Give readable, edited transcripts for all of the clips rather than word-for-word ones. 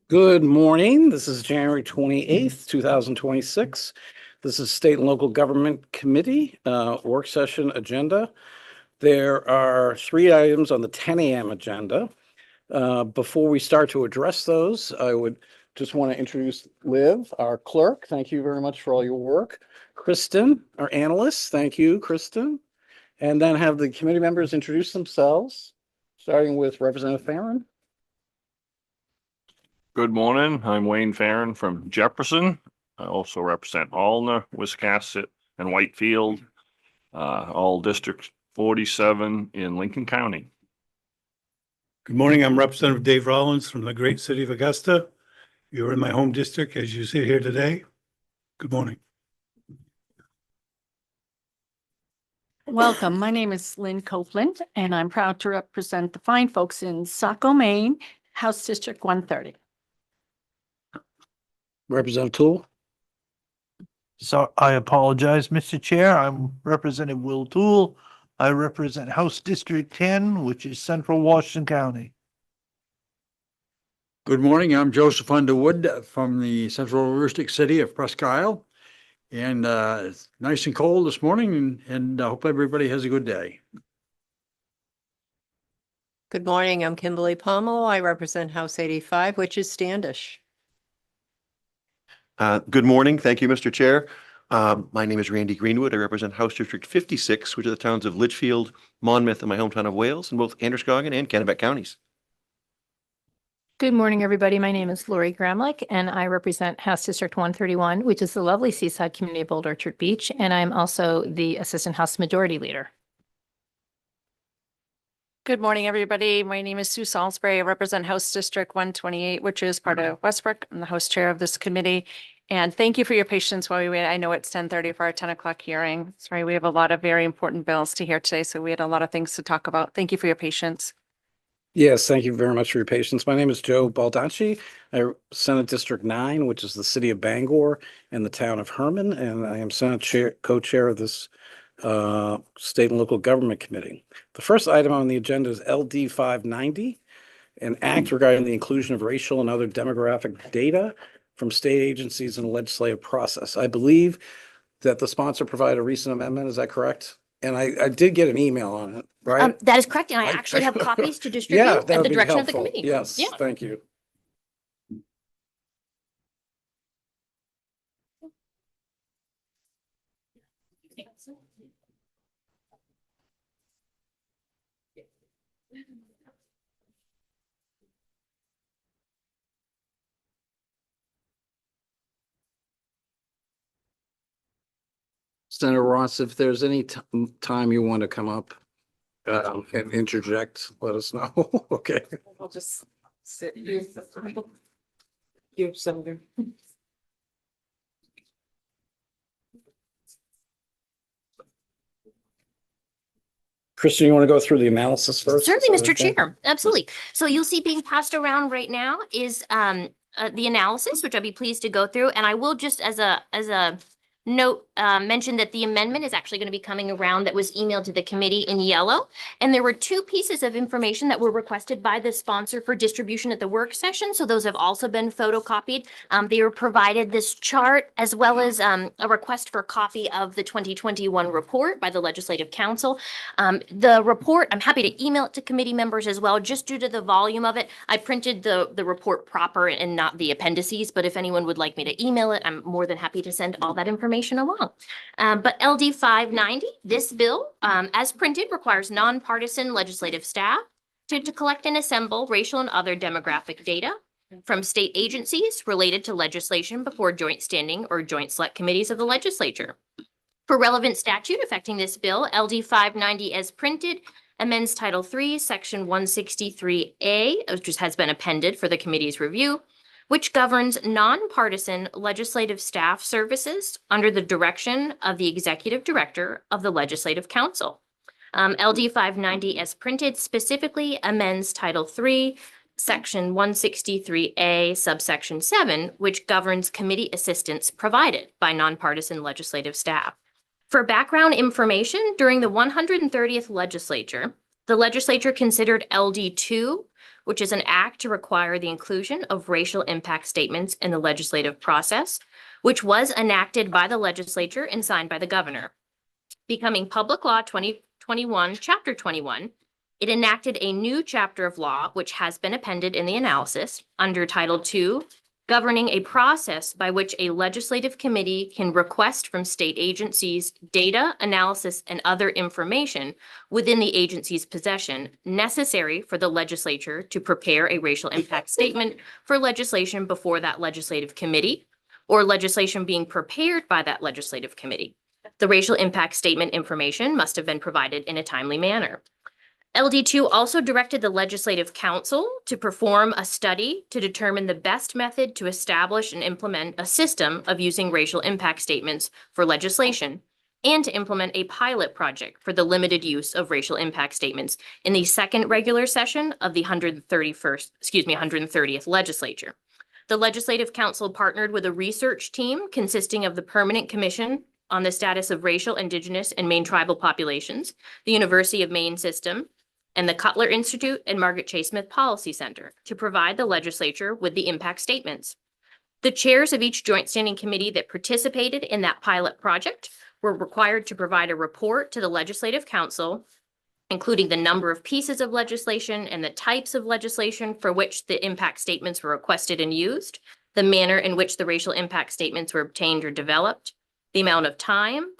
Good morning. This is January 28th, 2026. This is State and Local Government Committee work session agenda. There are 3 items on the 10 a.m. agenda. Before we start to address those, I would just want to introduce Liv, our clerk. Thank you very much for all your work. Kristen, our analyst. Thank you, Kristen. And then have the committee members introduce themselves, starting with Representative Farren. Good morning. I'm Wayne Farren from Jefferson. I also represent Alna, Wiscasset, and Whitefield, all District 47 in Lincoln County. Good morning. I'm Representative Dave Rollins from the great city of Augusta. You're in my home district as you sit here today. Good morning. Welcome. My name is Lynn Copeland, and I'm proud to represent the fine folks in Saco, Maine, House District 130. Representative Toole. So I apologize, Mr. Chair. I'm Representative Will Toole. I represent House District 10, which is Central Washington County. Good morning. I'm Joseph Underwood from the Central Heuristic City of Presque Isle. And it's nice and cold this morning, and I hope everybody has a good day. Good morning. I'm Kimberly Pomelo. I represent House 85, which is Standish. Good morning. Thank you, Mr. Chair. My name is Randy Greenwood. I represent House District 56, which are the towns of Litchfield, Monmouth, and my hometown of Wales in both Androscoggin and Kennebec counties. Good morning, everybody. My name is Lori Gramlich, and I represent House District 131, which is the lovely seaside community of Old Orchard Beach, and I'm also the Assistant House Majority Leader. Good morning, everybody. My name is Sue Salisbury. I represent House District 128, which is part of Westbrook. I'm the host chair of this committee. And thank you for your patience while we wait. I know it's 10:30 for our 10 o'clock hearing. Sorry, we have a lot of very important bills to hear today, so we had a lot of things to talk about. Thank you for your patience. Yes, thank you very much for your patience. My name is Joe Baldacci. I represent District 9, which is the city of Bangor and the town of Herman, and I am Senate Chair, co-chair of this State and Local Government Committee. The first item on the agenda is LD 590, an act regarding the inclusion of racial and other demographic data from state agencies in the legislative process. I believe that the sponsor provided a recent amendment. Is that correct? And I did get an email on it, right? That is correct. And I actually have copies to distribute Yeah, at that the would be direction of the helpful. committee. Yes, Yeah. thank you. Senator Ross, if there's any time you want to come up and interject, let us know. Okay. I'll just sit here. You, Senator. Kristen, you want to go through the analysis first? Certainly, Is that Mr. okay? Chair. Absolutely. So you'll see being passed around right now is the analysis, which I'd be pleased to go through. And I will just as a note mention that the amendment is actually going to be coming around that was emailed to the committee in yellow. And there were 2 pieces of information that were requested by the sponsor for distribution at the work session. So those have also been photocopied. They were provided this chart as well as a request for a copy of the 2021 report by the Legislative Council. The report, I'm happy to email it to committee members as well, just due to the volume of it. I printed the report proper and not the appendices, but if anyone would like me to email it, I'm more than happy to send all that information along. But LD 590, this bill, as printed, requires nonpartisan legislative staff to collect and assemble racial and other demographic data from state agencies related to legislation before joint standing or joint select committees of the legislature. For relevant statute affecting this bill, LD 590 as printed amends Title 3, Section 163A, which has been appended for the committee's review, which governs nonpartisan legislative staff services under the direction of the executive director of the Legislative Council. LD 590 as printed specifically amends Title 3, Section 163A, subsection 7, which governs committee assistance provided by nonpartisan legislative staff. For background information, during the 130th legislature, the legislature considered LD 2, which is an act to require the inclusion of racial impact statements in the legislative process, which was enacted by the legislature and signed by the governor. Becoming Public Law 2021, Chapter 21, it enacted a new chapter of law, which has been appended in the analysis under Title II, governing a process by which a legislative committee can request from state agencies data, analysis, and other information within the agency's possession necessary for the legislature to prepare a racial impact statement for legislation before that legislative committee or legislation being prepared by that legislative committee. The racial impact statement information must have been provided in a timely manner. LD2 also directed the Legislative Council to perform a study to determine the best method to establish and implement a system of using racial impact statements for legislation and to implement a pilot project for the limited use of racial impact statements in the second regular session of the 130th legislature. The Legislative Council partnered with a research team consisting of the Permanent Commission on the Status of Racial, Indigenous, and Maine Tribal Populations, the University of Maine System, and the Cutler Institute and Margaret Chase Smith Policy Center to provide the legislature with the impact statements. The chairs of each joint standing committee that participated in that pilot project were required to provide a report to the Legislative Council, including the number of pieces of legislation and the types of legislation for which the impact statements were requested and used, the manner in which the racial impact statements were obtained or developed, the amount of time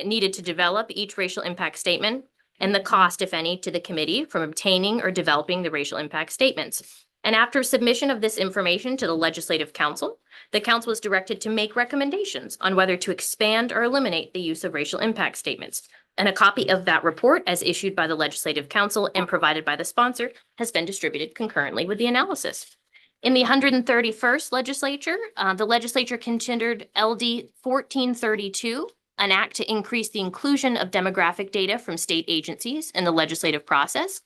needed to develop each racial impact statement, and the cost, if any, to the committee from obtaining or developing the racial impact statements. And after submission of this information to the Legislative Council, the council was directed to make recommendations on whether to expand or eliminate the use of racial impact statements. And a copy of that report, as issued by the Legislative Council and provided by the sponsor, has been distributed concurrently with the analysis. In the 131st legislature, the legislature considered LD 1432, an act to increase the inclusion of demographic data from state agencies in the legislative process.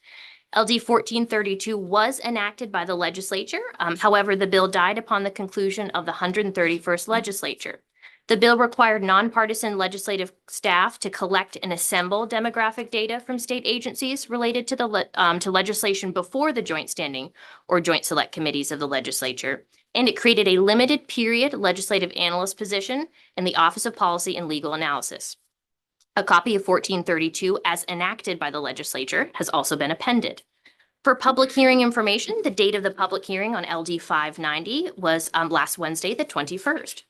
LD 1432 was enacted by the legislature. However, the bill died upon the conclusion of the 131st legislature. The bill required nonpartisan legislative staff to collect and assemble demographic data from state agencies related to to legislation before the joint standing or joint select committees of the legislature. And it created a limited period legislative analyst position in the Office of Policy and Legal Analysis. A copy of 1432, as enacted by the legislature, has also been appended. For public hearing information, the date of the public hearing on LD 590 was last Wednesday, the 21st.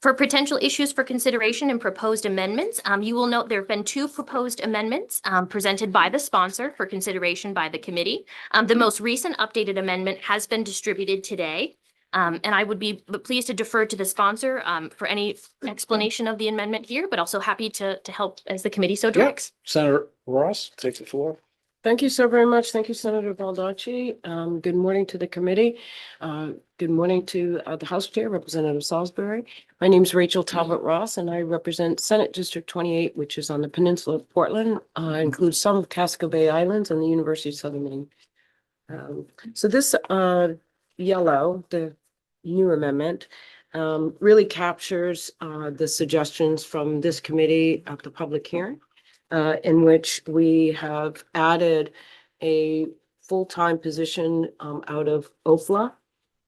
For potential issues for consideration and proposed amendments, you will note there have been two proposed amendments presented by the sponsor for consideration by the committee. The most recent updated amendment has been distributed today. And I would be pleased to defer to the sponsor for any explanation of the amendment here, but also happy to help as the committee so directs. Senator Ross, take the floor. Thank you so very much. Thank you, Senator Baldacci. Good morning to the committee. Good morning to the House Chair, Representative Salisbury. My name is Rachel Talbot Ross, and I represent Senate District 28, which is on the peninsula of Portland, includes some of Casco Bay Islands and the University of Southern Maine. So this yellow, the new amendment, really captures the suggestions from this committee at the public hearing, in which we have added a full-time position out of OFLA.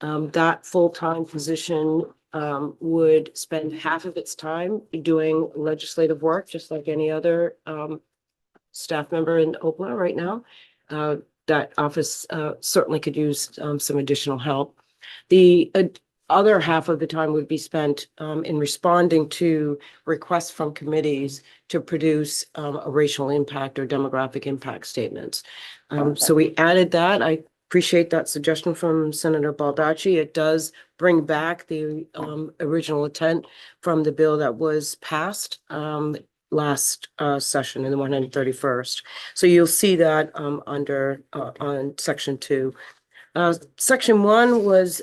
That full-time position would spend half of its time doing legislative work, just like any other staff member in OFLA right now. That office certainly could use some additional help. The other half of the time would be spent in responding to requests from committees to produce a racial impact or demographic impact statements. So we added that. I appreciate that suggestion from Senator Baldacci. It does bring back the original intent from the bill that was passed last session in the 131st. So you'll see that under on section 2. Section 1 was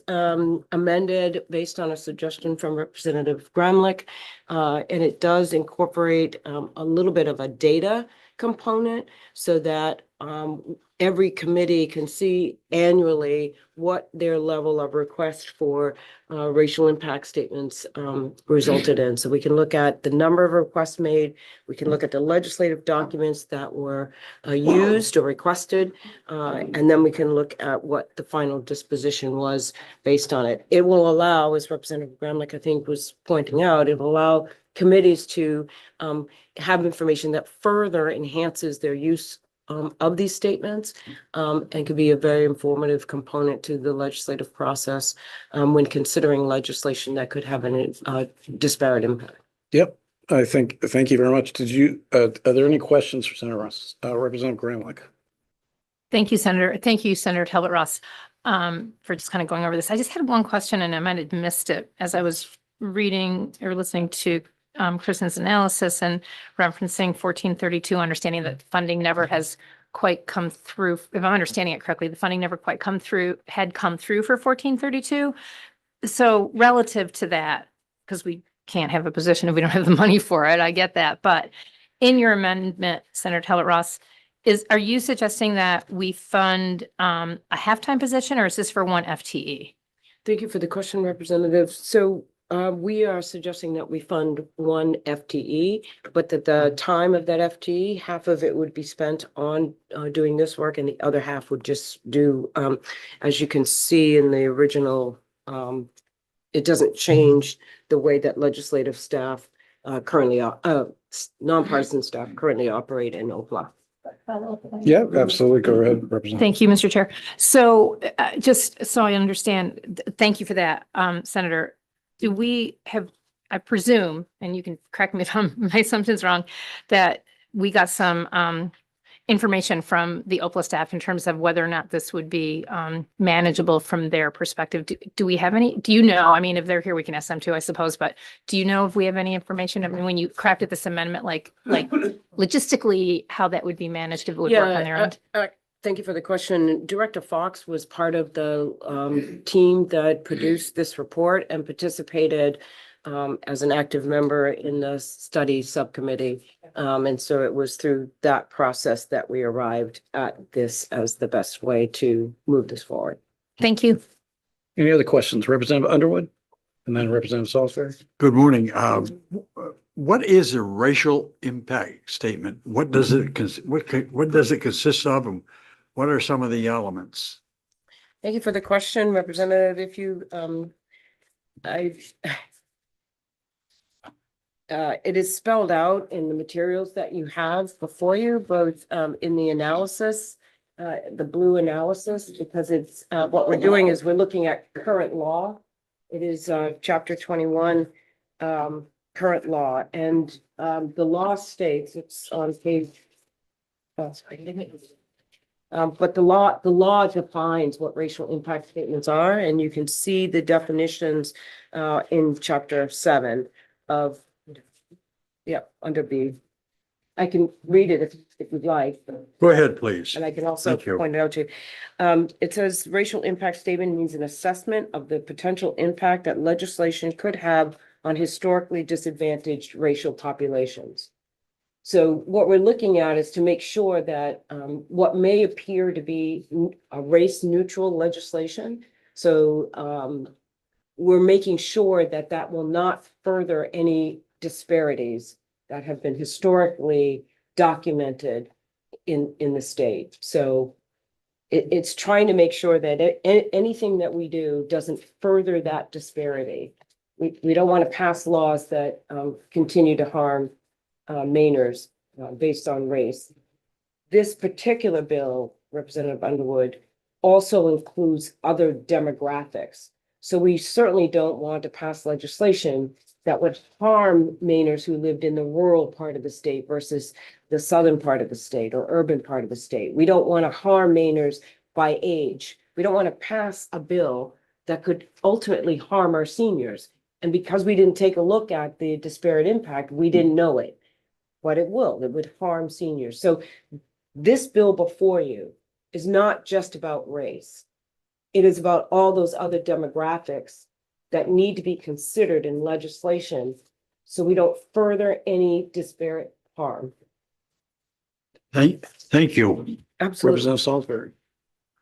amended based on a suggestion from Representative Gramlich, and it does incorporate a little bit of a data component so that every committee can see annually what their level of request for racial impact statements resulted in. So we can look at the number of requests made, we can look at the legislative documents that were used or requested, and then we can look at what the final disposition was based on it. It will allow, as Representative Gramlich, I think, was pointing out, it will allow committees to have information that further enhances their use of these statements, and could be a very informative component to the legislative process when considering legislation that could have a disparate impact. Yep, thank you very much. Are there any questions for Senator Ross? Representative Gramlich? Thank you, Senator. Thank you, Senator Talbot Ross, for just kind of going over this. I just had one question and I might have missed it as I was reading or listening to Kristen's analysis and referencing 1432, understanding that funding never has quite come through. If I'm understanding it correctly, the funding never quite had come through for 1432. So relative to that, because we can't have a position if we don't have the money for it, I get that. But in your amendment, Senator Talbot Ross, are you suggesting that we fund a halftime position, or is this for one FTE? Thank you for the question, Representative. So we are suggesting that we fund one FTE, but that the time of that FTE, half of it would be spent on doing this work and the other half would just do, as you can see in the original, it doesn't change the way that legislative staff currently, nonpartisan staff currently operate in OPLA. Yeah, absolutely. Go ahead, Representative. Thank you, Mr. Chair. So just so I understand, thank you for that, Senator. Do we have, I presume, and you can correct me if my assumption's wrong, that we got some information from the OPLA staff in terms of whether or not this would be manageable from their perspective. Do we have any, do you know, I mean, if they're here, we can ask them too, I suppose, but do you know if we have any information? I mean, when you crafted this amendment, like logistically, how that would be managed, if it would work on their end? Thank you for the question. Director Fox was part of the team that produced this report and participated as an active member in the study subcommittee. And so it was through that process that we arrived at this as the best way to move this forward. Thank you. Any other questions? Representative Underwood and then Representative Salisbury. Good morning. What is a racial impact statement? What does it consist of, and what are some of the elements? Thank you for the question, Representative. If you, it is spelled out in the materials that you have before you, both in the analysis, the blue analysis, because it's what we're doing is we're looking at current law. It is Chapter 21, current law, and the law states, it's on page. But the law defines what racial impact statements are, and you can see the definitions in Chapter 7 of, under B. I can read it if you'd like. Go ahead, please. And I can also Thank you. point it out to you. It says racial impact statement means an assessment of the potential impact that legislation could have on historically disadvantaged racial populations. So what we're looking at is to make sure that what may appear to be a race neutral legislation. So we're making sure that that will not further any disparities that have been historically documented in the state. So it's trying to make sure that anything that we do doesn't further that disparity. We don't want to pass laws that continue to harm Mainers based on race. This particular bill, Representative Underwood, also includes other demographics. So we certainly don't want to pass legislation that would harm Mainers who lived in the rural part of the state versus the southern part of the state or urban part of the state. We don't want to harm Mainers by age. We don't want to pass a bill that could ultimately harm our seniors. And because we didn't take a look at the disparate impact, we didn't know it. But it would harm seniors. So this bill before you is not just about race. It is about all those other demographics that need to be considered in legislation so we don't further any disparate harm. Thank you. Absolutely. Representative Salisbury.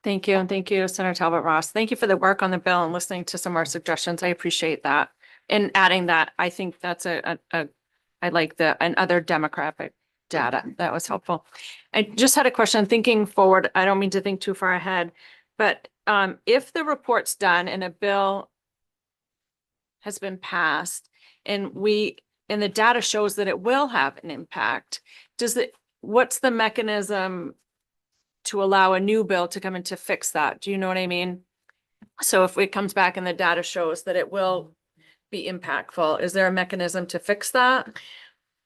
Thank you. And thank you, Senator Talbot Ross. Thank you for the work on the bill and listening to some of our suggestions. I appreciate that. And adding that, I think that's I like and other demographic data. That was helpful. I just had a question thinking forward. I don't mean to think too far ahead, but if the report's done and a bill has been passed and the data shows that it will have an impact, what's the mechanism to allow a new bill to come in to fix that? Do you know what I mean? So if it comes back and the data shows that it will be impactful, is there a mechanism to fix that?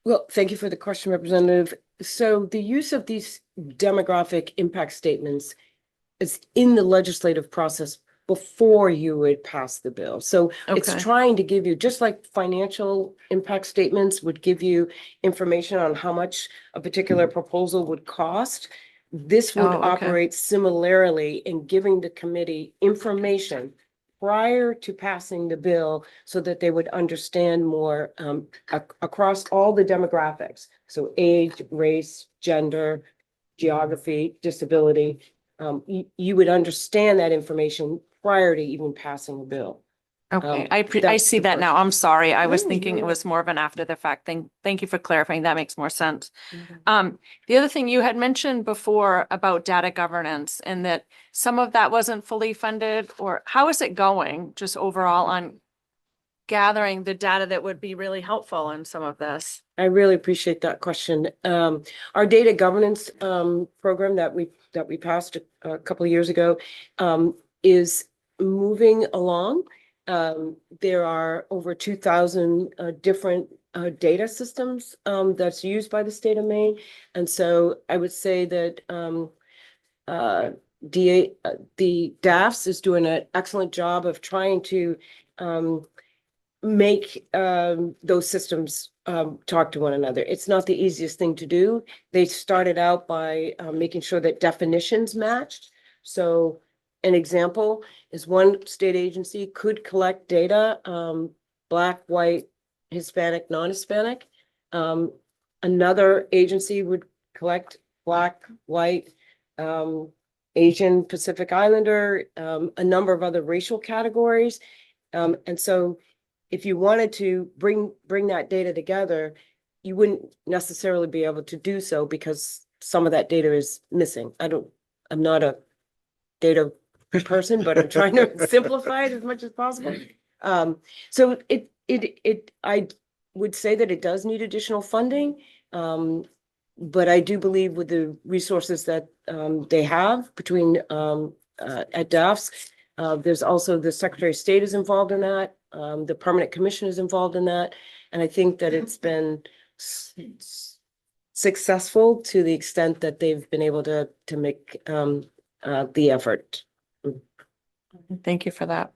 Well, thank you for the question, Representative. So the use of these demographic impact statements is in the legislative process before you would pass the bill. So it's Okay. trying to give you, just like financial impact statements would give you information on how much a particular proposal would cost. This would Oh, okay. operate similarly in giving the committee information prior to passing the bill so that they would understand more across all the demographics. So age, race, gender, geography, disability. You would understand that information prior to even passing the bill. Okay, I that's see the that now. I'm sorry. I was No, thinking no, it no. was more of an after the fact thing. Thank you for clarifying. That makes more sense. Mhm. The other thing you had mentioned before about data governance and that some of that wasn't fully funded, or how is it going just overall on gathering the data that would be really helpful in some of this? I really appreciate that question. Our data governance program that we passed a couple of years ago is moving along. There are over 2,000 different data systems that's used by the state of Maine. And so I would say that the DAFS is doing an excellent job of trying to make those systems talk to one another. It's not the easiest thing to do. They started out by making sure that definitions matched. So an example is one state agency could collect data, Black, white, Hispanic, non-Hispanic. Another agency would collect Black, white, Asian, Pacific Islander, a number of other racial categories. And so if you wanted to bring that data together, you wouldn't necessarily be able to do so because some of that data is missing. I'm not a data person, but I'm trying to simplify it as much as possible. So I would say that it does need additional funding. But I do believe with the resources that they have between at DAFS, there's also the Secretary of State is involved in that. The Permanent Commission is involved in that. And I think that it's been successful to the extent that they've been able to make the effort. Thank you for that.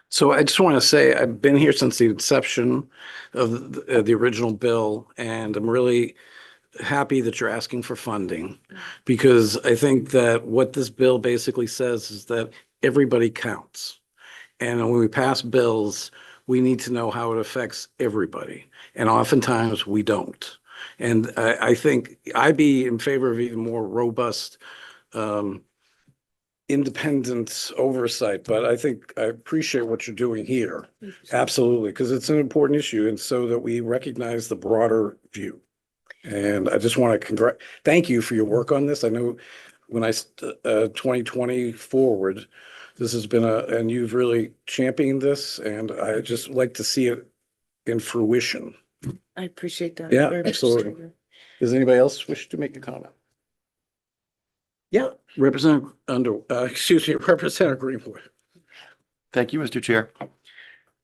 So I just want to say, I've been here since the inception of the original bill, and I'm really happy that you're asking for funding, because I think that what this bill basically says is that everybody counts. And when we pass bills, we need to know how it affects everybody. And oftentimes we don't. And I think I'd be in favor of even more robust independent oversight, but I think I appreciate what you're doing here. Absolutely, because it's an important issue, and so that we recognize the broader view. And I just want to thank you for your work on this. I know when 2020 forward, this has been and you've really championed this, and I just like to see it in fruition. I appreciate that. Yeah, very much. absolutely. Does anybody else wish to make a comment? Yeah, Representative Representative Greenwood. Thank you, Mr. Chair.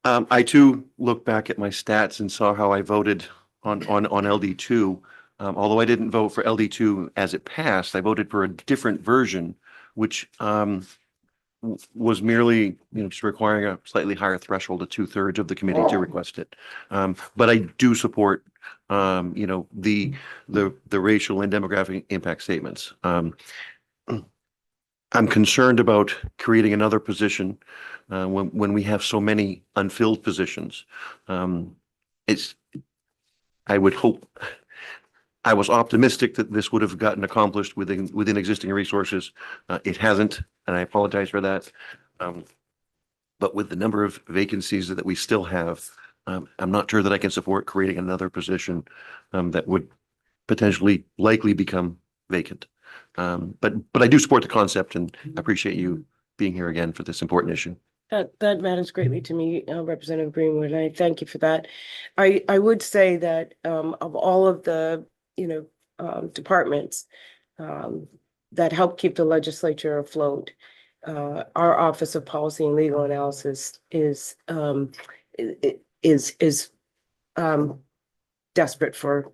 I too looked back at my stats and saw how I voted on LD2. Although I didn't vote for LD2 as it passed, I voted for a different version, which was merely, just requiring a slightly higher threshold of 2/3 of the committee to request it. But I do support, the racial and demographic impact statements. I'm concerned about creating another position when we have so many unfilled positions. I would hope I was optimistic that this would have gotten accomplished within existing resources. It hasn't, and I apologize for that. But with the number of vacancies that we still have, I'm not sure that I can support creating another position that would potentially likely become vacant. But I do support the concept and appreciate you being here again for this important issue. That matters greatly to me, Representative Greenwood, and I thank you for that. I would say that of all of the, departments that help keep the legislature afloat, our Office of Policy and Legal Analysis is desperate for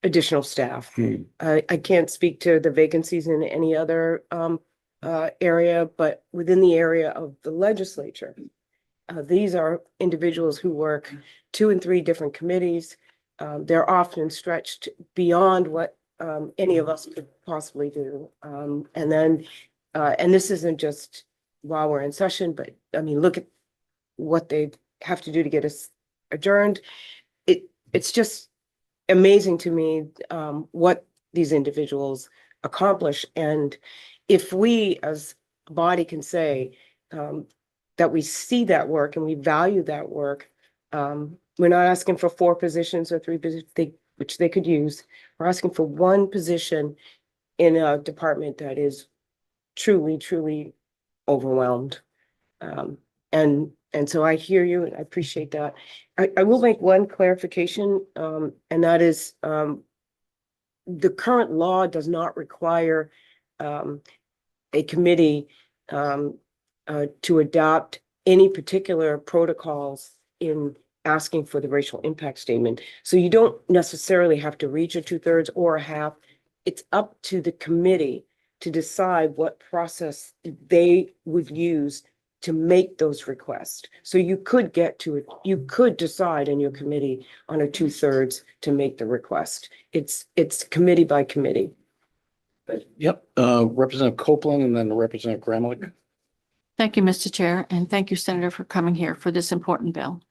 additional staff. I can't speak to the vacancies in any other area, but within the area of the legislature, these are individuals who work 2 and 3 different committees. They're often stretched beyond what any of us could possibly do. And this isn't just while we're in session, but I mean, look at what they have to do to get us adjourned. It's just amazing to me what these individuals accomplish. And if we as a body can say that we see that work and we value that work, we're not asking for 4 positions or 3 positions, which they could use. We're asking for 1 position in a department that is truly, truly overwhelmed. And so I hear you and I appreciate that. I will make one clarification, and that is the current law does not require a committee to adopt any particular protocols in asking for the racial impact statement. So you don't necessarily have to reach a 2/3 or a half. It's up to the committee to decide what process they would use to make those requests. So you could get to it, you could decide in your committee on a 2/3 to make the request. It's committee by committee. Yep, Representative Copeland and then Representative Gramlich. Thank you, Mr. Chair, and thank you, Senator, for coming here for this important bill.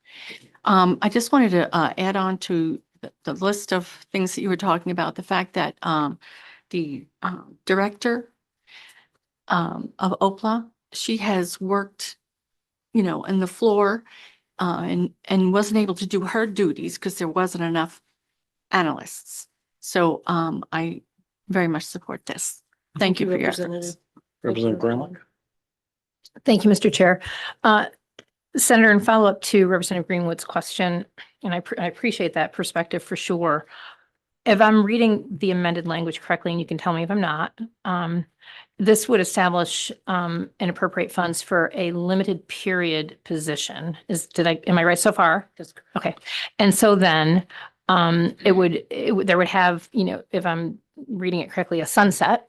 I just wanted to add on to the list of things that you were talking about, the fact that the director of OPLA, she has worked, in the floor and wasn't able to do her duties because there wasn't enough analysts. So I very much support this. Thank you for your efforts. Representative Gramlich. Thank you, Mr. Chair. Senator, in follow-up to Representative Greenwood's question, and I appreciate that perspective for sure. If I'm reading the amended language correctly, and you can tell me if I'm not, this would establish and appropriate funds for a limited period position. Am I right so far? Okay. And so then there would have, if I'm reading it correctly, a sunset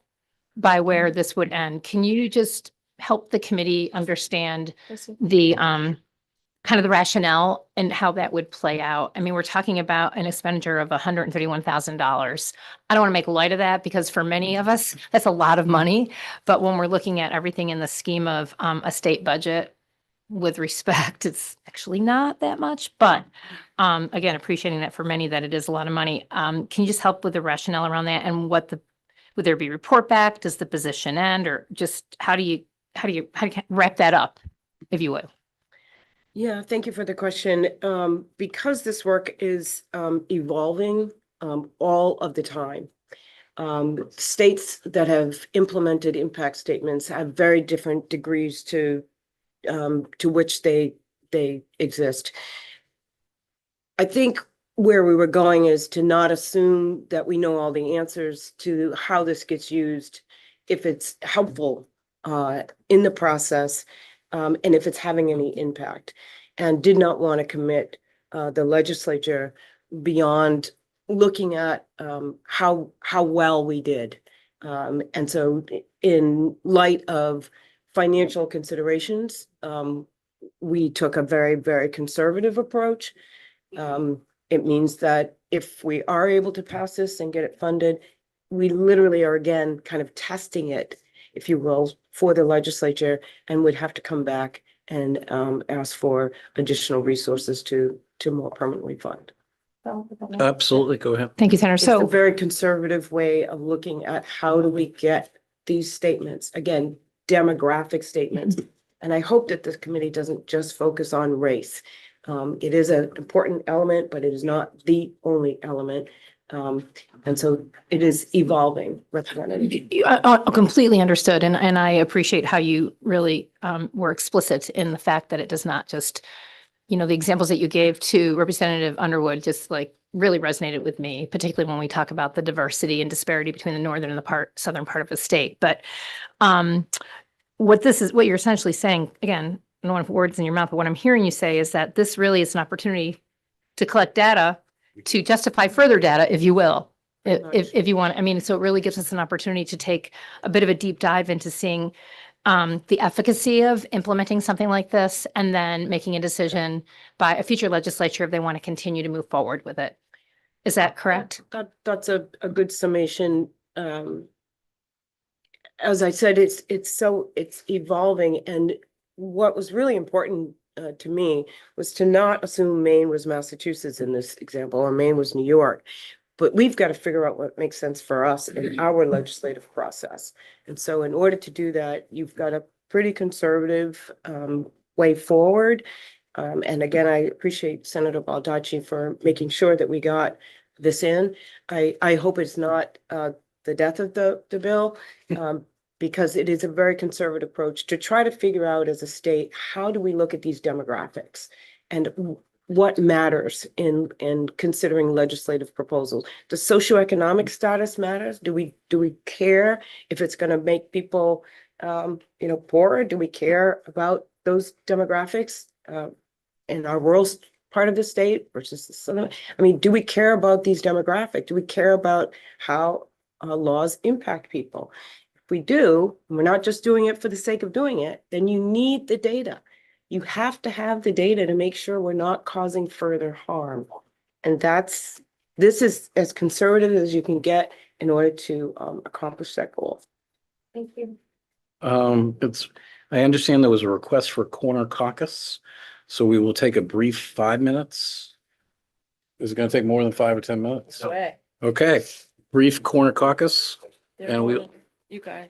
by where this would end. Can you just help the committee understand the kind of the rationale and how that would play out? I mean, we're talking about an expenditure of $131,000. I don't want to make light of that because for many of us, that's a lot of money. But when we're looking at everything in the scheme of a state budget, with respect, it's actually not that much. But again, appreciating that for many that it is a lot of money. Can you just help with the rationale around that and would there be report back? Does the position end, or just how do you wrap that up, if you would? Yeah, thank you for the question. Because this work is evolving all of the time. States that have implemented impact statements have very different degrees to which they exist. I think where we were going is to not assume that we know all the answers to how this gets used, if it's helpful in the process, and if it's having any impact, and did not want to commit the legislature beyond looking at how well we did. And so in light of financial considerations, we took a very, very conservative approach. It means that if we are able to pass this and get it funded, we literally are again kind of testing it, if you will, for the legislature, and would have to come back and ask for additional resources to more permanently fund. Absolutely, go ahead. Thank you, Senator. It's a So, very conservative way of looking at how do we get these statements, again, demographic statements. And I hope that this committee doesn't just focus on race. It is an important element, but it is not the only element. And so it is evolving, Representative. completely understood, and I appreciate how you really were explicit in the fact that it does not just, the examples that you gave to Representative Underwood just like really resonated with me, particularly when we talk about the diversity and disparity between the northern and the southern part of the state. But what you're essentially saying, again, I don't want to put words in your mouth, but what I'm hearing you say is that this really is an opportunity to collect data, to justify further data, if you will. If you want, I mean, so it really gives us an opportunity to take a bit of a deep dive into seeing the efficacy of implementing something like this, and then making a decision by a future legislature if they want to continue to move forward with it. Is that correct? That's a good summation. As I said, it's evolving, and what was really important to me was to not assume Maine was Massachusetts in this example, or Maine was New York. But we've got to figure out what makes sense for us in our legislative process. And so in order to do that, you've got a pretty conservative way forward. And again, I appreciate Senator Baldacci for making sure that we got this in. I hope it's not the death of the bill, because it is a very conservative approach to try to figure out as a state, how do we look at these demographics and what matters in considering legislative proposals? Does socioeconomic status matters? Do we care if it's going to make people poorer? Do we care about those demographics in our rural part of the state versus the southern? I mean, do we care about these demographics? Do we care about how laws impact people? If we do, and we're not just doing it for the sake of doing it, then you need the data. You have to have the data to make sure we're not causing further harm. And this is as conservative as you can get in order to accomplish that goal. Thank you. I understand there was a request for corner caucus, so we will take a brief 5 minutes. Is it going to take more than 5 or 10 minutes? Okay, brief corner caucus. And we, You guys.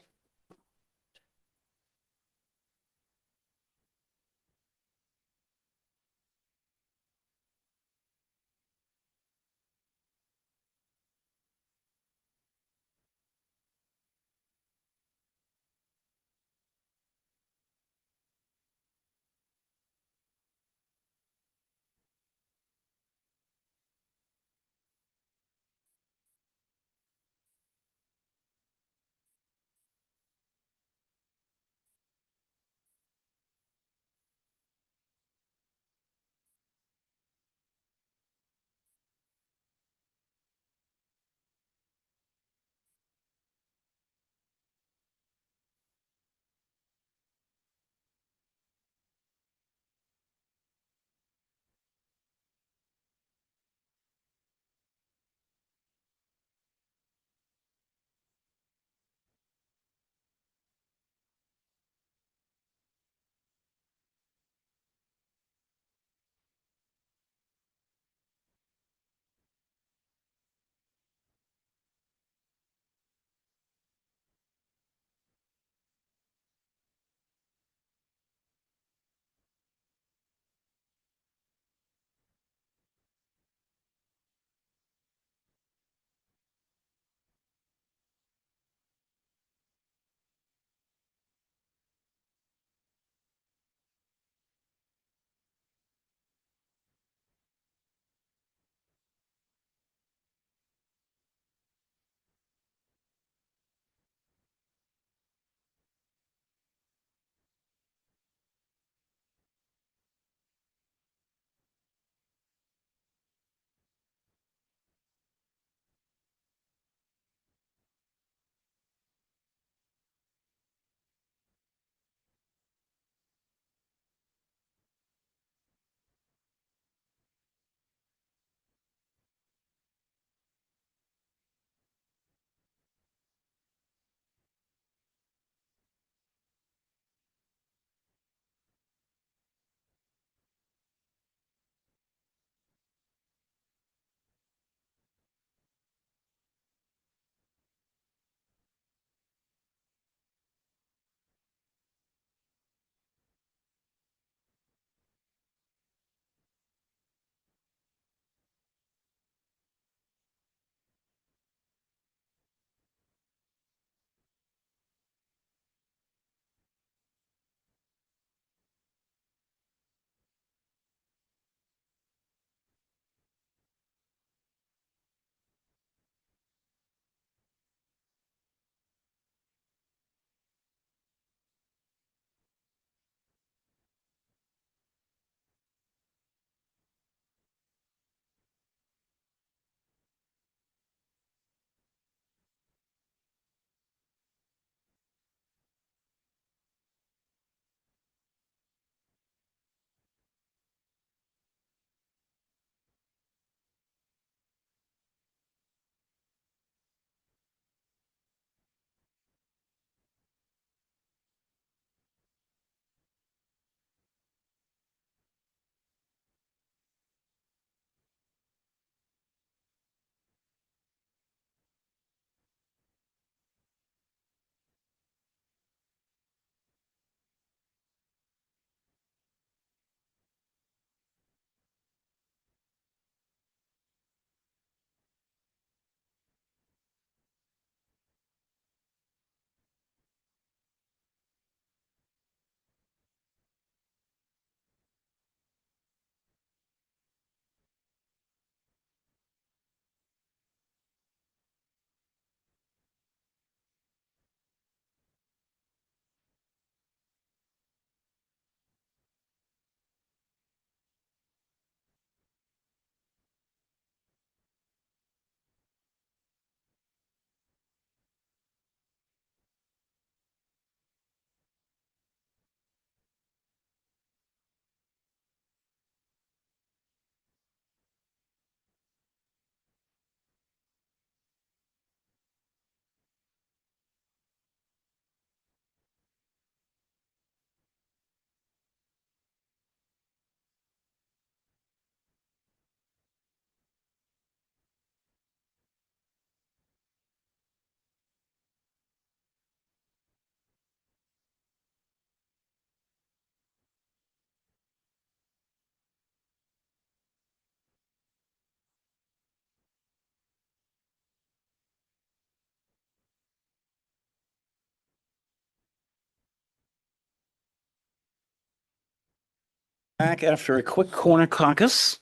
back after a quick corner caucus.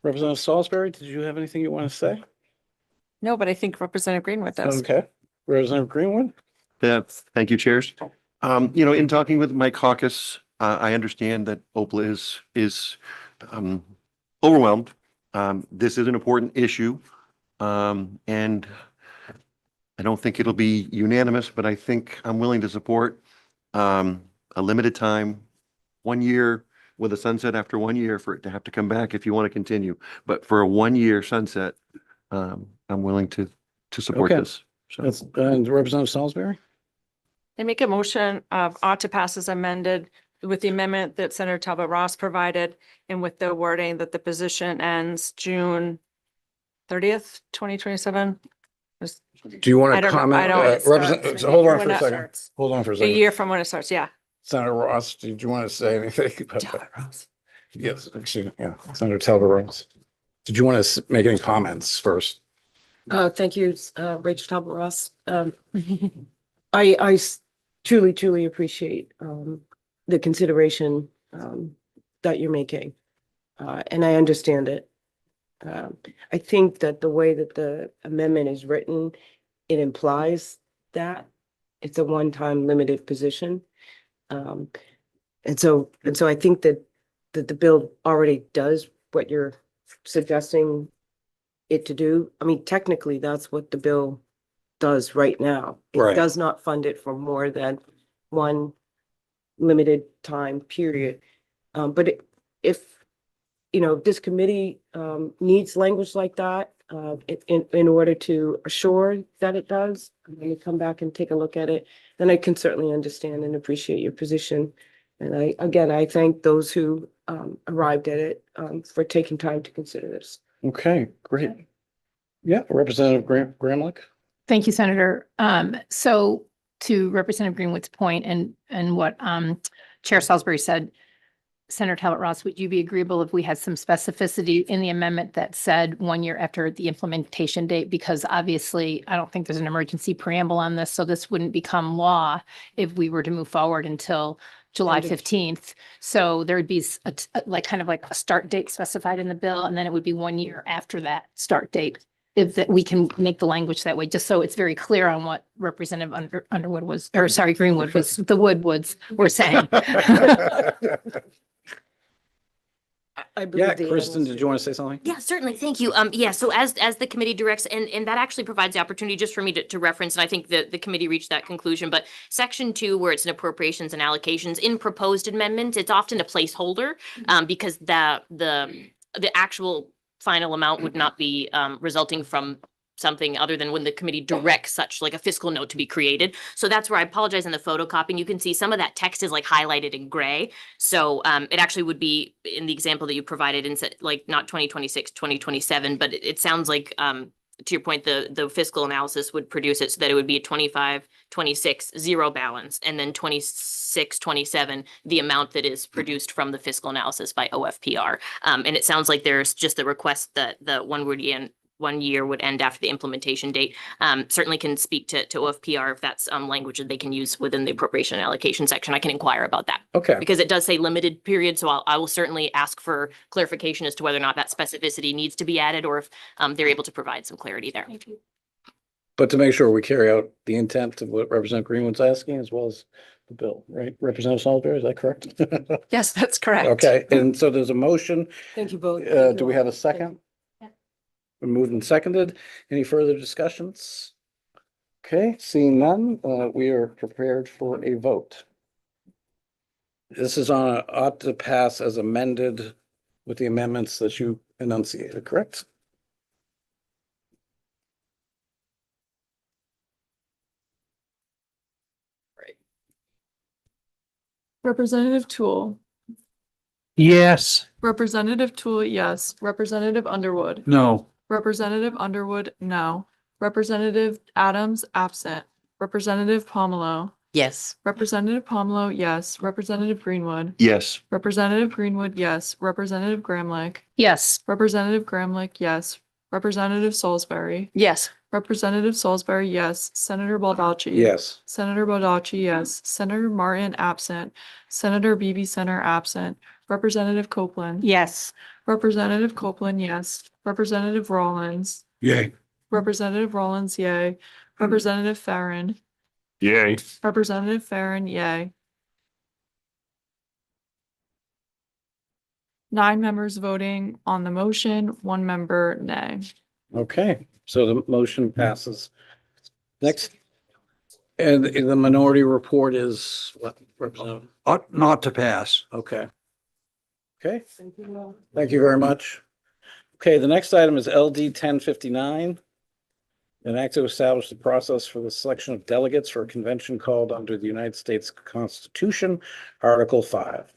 Representative Salisbury, did you have anything you want to say? No, but I think Representative Greenwood does. Okay. Representative Greenwood? Yeah, thank you, chairs. In talking with my caucus, I understand that OPLA is overwhelmed. This is an important issue. And I don't think it'll be unanimous, but I think I'm willing to support a limited time, 1 year with a sunset after 1 year for it to have to come back if you want to continue. But for a 1 year sunset, I'm willing to support Okay. this. So That's, Representative Salisbury? I make a motion of ought to pass as amended with the amendment that Senator Talbot Ross provided and with the wording that the position ends June 30th, 2027. Do you want I to don't know. comment? I don't- Representative, hold on When for a that second. starts. Hold on for a A second. year from when it starts, yeah. Senator Ross, did you want to say anything about that? Yes, excuse me, yeah, Senator Talbot Ross. Did you want to make any comments first? Thank you, Rachel Talbot Ross. I truly appreciate the consideration that you're making. And I understand it. I think that the way that the amendment is written, it implies that it's a one-time limited position. And so I think that the bill already does what you're suggesting it to do. I mean, technically, that's what the bill does right now. Right. It does not fund it for more than one limited time period. But if, this committee needs language like that in order to assure that it does, when you come back and take a look at it, then I can certainly understand and appreciate your position. And I thank those who arrived at it for taking time to consider this. Okay, great. Yeah, Representative Gramlich? Thank you, Senator. So to Representative Greenwood's point and what Chair Salisbury said, Senator Talbot Ross, would you be agreeable if we had some specificity in the amendment that said 1 year after the implementation date? Because obviously, I don't think there's an emergency preamble on this, so this wouldn't become law if we were to move forward until July 15th. So there would be kind of like a start date specified in the bill, and then it would be 1 year after that start date. If that we can make the language that way, just so it's very clear on what Representative Underwood was, or sorry, Greenwood was, the Woodwoods were saying. I believe Yeah, the Kristen, analyst- did you want to say something? Yeah, certainly. Thank you. So as the committee directs, and that actually provides the opportunity just for me to reference, and I think the committee reached that conclusion, but section 2, where it's an appropriations and allocations in proposed amendments, it's often a placeholder, because the actual final amount would not be resulting from something other than when the committee directs such like a fiscal note to be created. So that's where I apologize in the photocopying. You can see some of that text is like highlighted in gray. So it actually would be in the example that you provided in like not 2026, 2027, but it sounds like to your point, the fiscal analysis would produce it so that it would be a 25, 26 zero balance, and then 26, 27, the amount that is produced from the fiscal analysis by OFPR. And it sounds like there's just the request that the 1 year would end after the implementation date. Certainly can speak to OFPR if that's language that they can use within the appropriation and allocation section. I can inquire about that. Okay, Because it does say limited period, so I will certainly ask for clarification as to whether or not that specificity needs to be added, or if they're able to provide some clarity there. but to make sure we carry out the intent of what Representative Greenwood's asking as well as the bill, right? Representative Salisbury, is that correct? Yes, that's correct. Okay, and so there's a motion. Thank you both. Do we have a second? Moved and seconded. Any further discussions? Okay, seeing none, we are prepared for a vote. This is on ought to pass as amended with the amendments that you enunciated, correct? Representative Tool, Yes. Representative Tool, yes. Representative Underwood, No. Representative Underwood, no. Representative Adams, absent. Representative Pomelo, Yes. Representative Pomelo, yes. Representative Greenwood, yes, Representative Greenwood, yes. Representative Gramlich, Yes. Representative Gramlich, yes. Representative Salisbury, Yes. Representative Salisbury, yes. Senator Baldacci. Yes. Senator Baldacci, yes. Senator Martin, absent. Senator Center, absent. Representative Copeland. Yes. Representative Copeland, yes. Representative Rollins. Yay. Representative Rollins, yay. Representative Farren. Yay. Representative Farren, yay. 9 members voting on the motion, 1 member nay. Okay, so the motion passes. Next. And the minority report is what? Representative? Ought not to pass. Okay. Okay, thank you very much. Okay, the next item is LD 1059. An act to establish the process for the selection of delegates for a convention called under the United States Constitution, Article 5.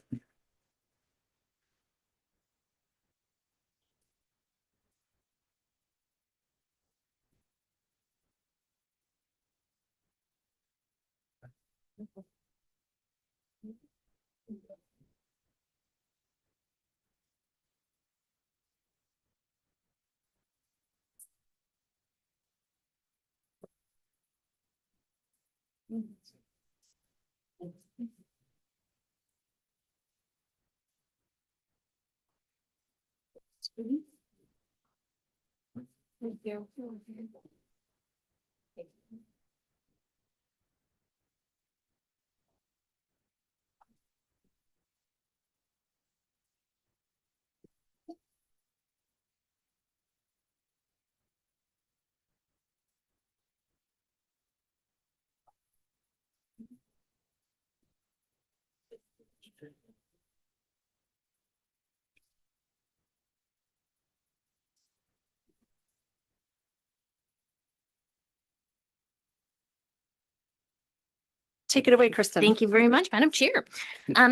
Take it away, Kristen. Thank you very much, Madam Chair.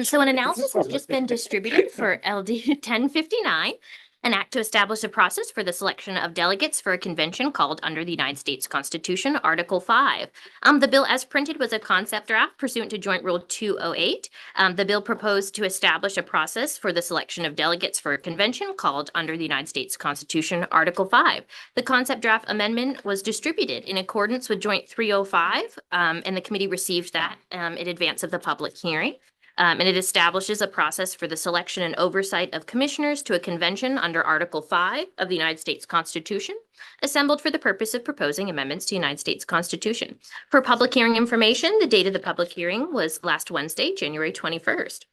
So an analysis has just been distributed for LD 1059, an act to establish a process for the selection of delegates for a convention called under the United States Constitution, Article 5. The bill as printed was a concept draft pursuant to Joint Rule 208. The bill proposed to establish a process for the selection of delegates for a convention called under the United States Constitution, Article 5. The concept draft amendment was distributed in accordance with Joint 305, and the committee received that in advance of the public hearing. And it establishes a process for the selection and oversight of commissioners to a convention under Article 5 of the United States Constitution, assembled for the purpose of proposing amendments to the United States Constitution. For public hearing information, the date of the public hearing was last Wednesday, January 21st.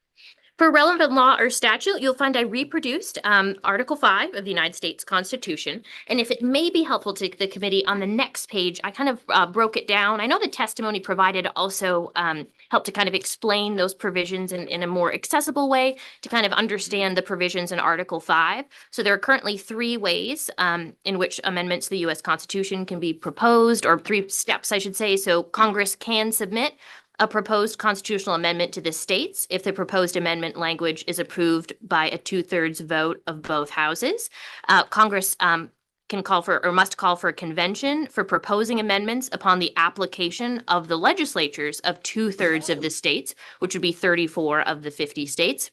For relevant law or statute, you'll find I reproduced Article 5 of the United States Constitution. And if it may be helpful to the committee, on the next page, I kind of broke it down. I know the testimony provided also helped to kind of explain those provisions in a more accessible way to kind of understand the provisions in Article 5. So there are currently 3 ways in which amendments to the U.S. Constitution can be proposed, or 3 steps, I should say. So Congress can submit a proposed constitutional amendment to the states if the proposed amendment language is approved by a 2/3 vote of both houses. Congress can call for or must call for a convention for proposing amendments upon the application of the legislatures of 2/3 of the states, which would be 34 of the 50 states.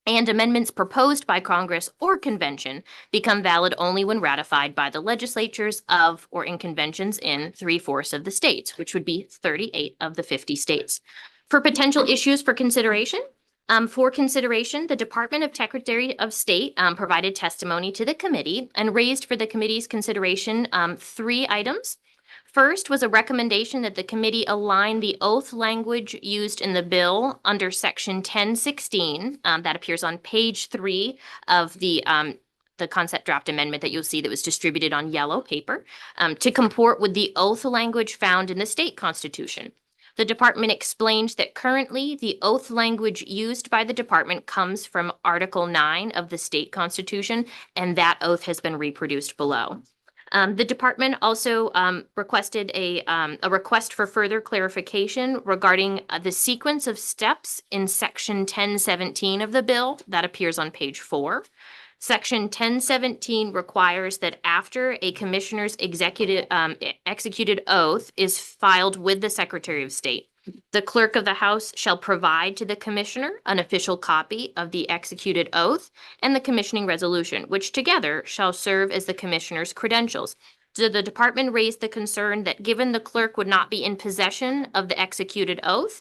And amendments proposed by Congress or convention become valid only when ratified by the legislatures of or in conventions in 3/4 of the states, which would be 38 of the 50 states. For potential issues for consideration, the Department of Secretary of State provided testimony to the committee and raised for the committee's consideration 3 items. First was a recommendation that the committee align the oath language used in the bill under Section 1016, that appears on page 3 of the concept draft amendment that you'll see that was distributed on yellow paper, to comport with the oath language found in the state constitution. The department explained that currently the oath language used by the department comes from Article 9 of the state constitution, and that oath has been reproduced below. The department also requested a request for further clarification regarding the sequence of steps in Section 1017 of the bill that appears on page 4. Section 1017 requires that after a commissioner's executed oath is filed with the Secretary of State, the clerk of the House shall provide to the commissioner an official copy of the executed oath and the commissioning resolution, which together shall serve as the commissioner's credentials. So the department raised the concern that given the clerk would not be in possession of the executed oath,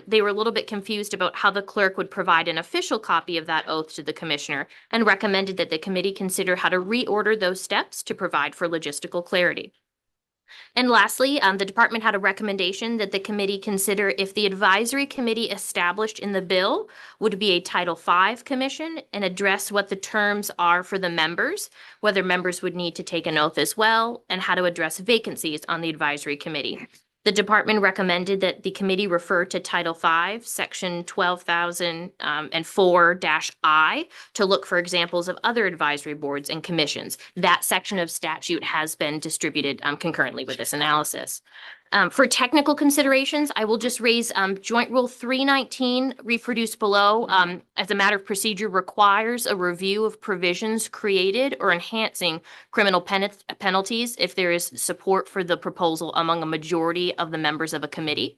they were a little bit confused about how the clerk would provide an official copy of that oath to the commissioner and recommended that the committee consider how to reorder those steps to provide for logistical clarity. And lastly, the department had a recommendation that the committee consider if the advisory committee established in the bill would be a Title V commission and address what the terms are for the members, whether members would need to take an oath as well, and how to address vacancies on the advisory committee. The department recommended that the committee refer to Title V, Section 12,004-I, to look for examples of other advisory boards and commissions. That section of statute has been distributed concurrently with this analysis. For technical considerations, I will just raise Joint Rule 319 reproduced below as a matter of procedure requires a review of provisions created or enhancing criminal penalties if there is support for the proposal among a majority of the members of a committee.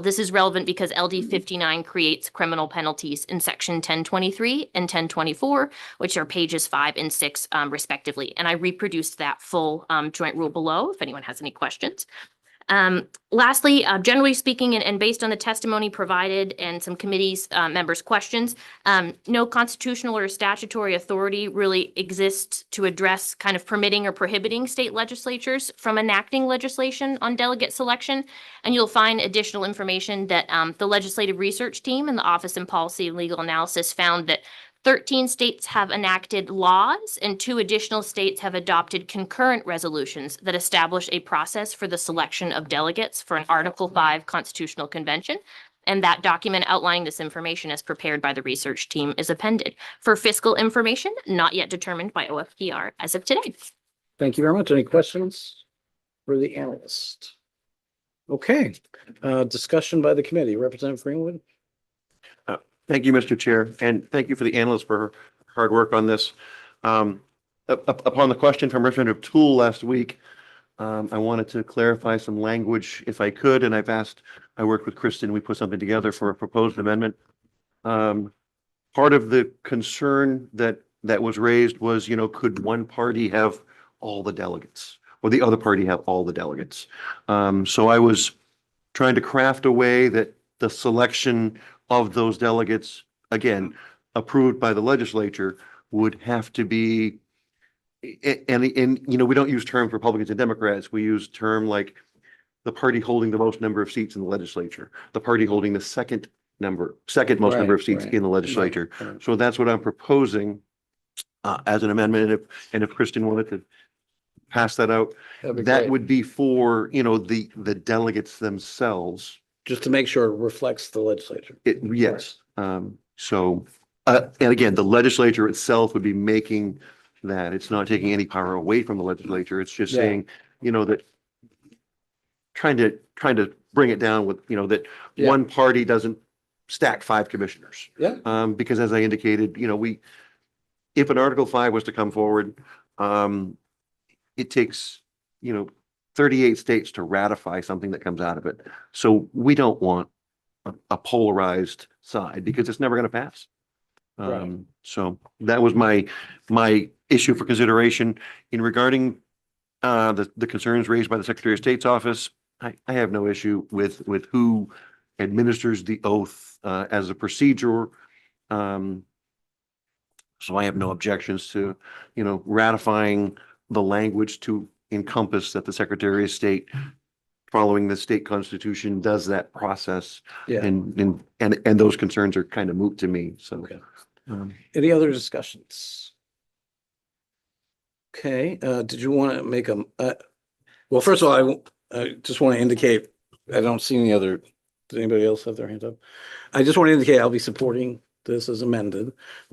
This is relevant because LD 59 creates criminal penalties in Section 1023 and 1024, which are pages 5 and 6 respectively. And I reproduced that full joint rule below if anyone has any questions. Lastly, generally speaking, and based on the testimony provided and some committees members' questions, no constitutional or statutory authority really exists to address kind of permitting or prohibiting state legislatures from enacting legislation on delegate selection. And you'll find additional information that the legislative research team and the Office in Policy and Legal Analysis found that 13 states have enacted laws and 2 additional states have adopted concurrent resolutions that establish a process for the selection of delegates for an Article 5 constitutional convention. And that document outlining this information as prepared by the research team is appended. For fiscal information, not yet determined by OFPR as of today. Thank you very much. Any questions for the analyst? Okay, discussion by the committee. Representative Greenwood? Thank you, Mr. Chair, and thank you for the analyst for her hard work on this. Upon the question from Representative Toole last week, I wanted to clarify some language if I could, and I worked with Kristen, we put something together for a proposed amendment. Part of the concern that was raised was, could one party have all the delegates or the other party have all the delegates? So I was trying to craft a way that the selection of those delegates, again, approved by the legislature, would have to be, and we don't use terms Republicans and Democrats. We use term like the party holding the most number of seats in the legislature, the party holding the second most number of seats in the legislature. Right. So that's what I'm proposing as an amendment. And if Kristen wanted to pass that out, that would be for, the delegates themselves. Just to make sure it reflects the legislature. Yes. And again, the legislature itself would be making that. It's not taking any power away from the legislature. It's just saying, that trying to bring it down with, that one party doesn't stack 5 commissioners. Yeah. Because as I indicated, if an Article 5 was to come forward, it takes, 38 states to ratify something that comes out of it. So we don't want a polarized side because it's never going to pass. Right. So that was my issue for consideration in regarding the concerns raised by the Secretary of State's office. I have no issue with who administers the oath as a procedure. So I have no objections to, ratifying the language to encompass that the Secretary of State, following the state constitution, does that process. Yeah. And those concerns are kind of moot to me. So, Okay. Any other discussions? Okay, did you want to make well, first of all, I just want to indicate, I don't see any other, does anybody else have their hand up? I just want to indicate I'll be supporting this as amended,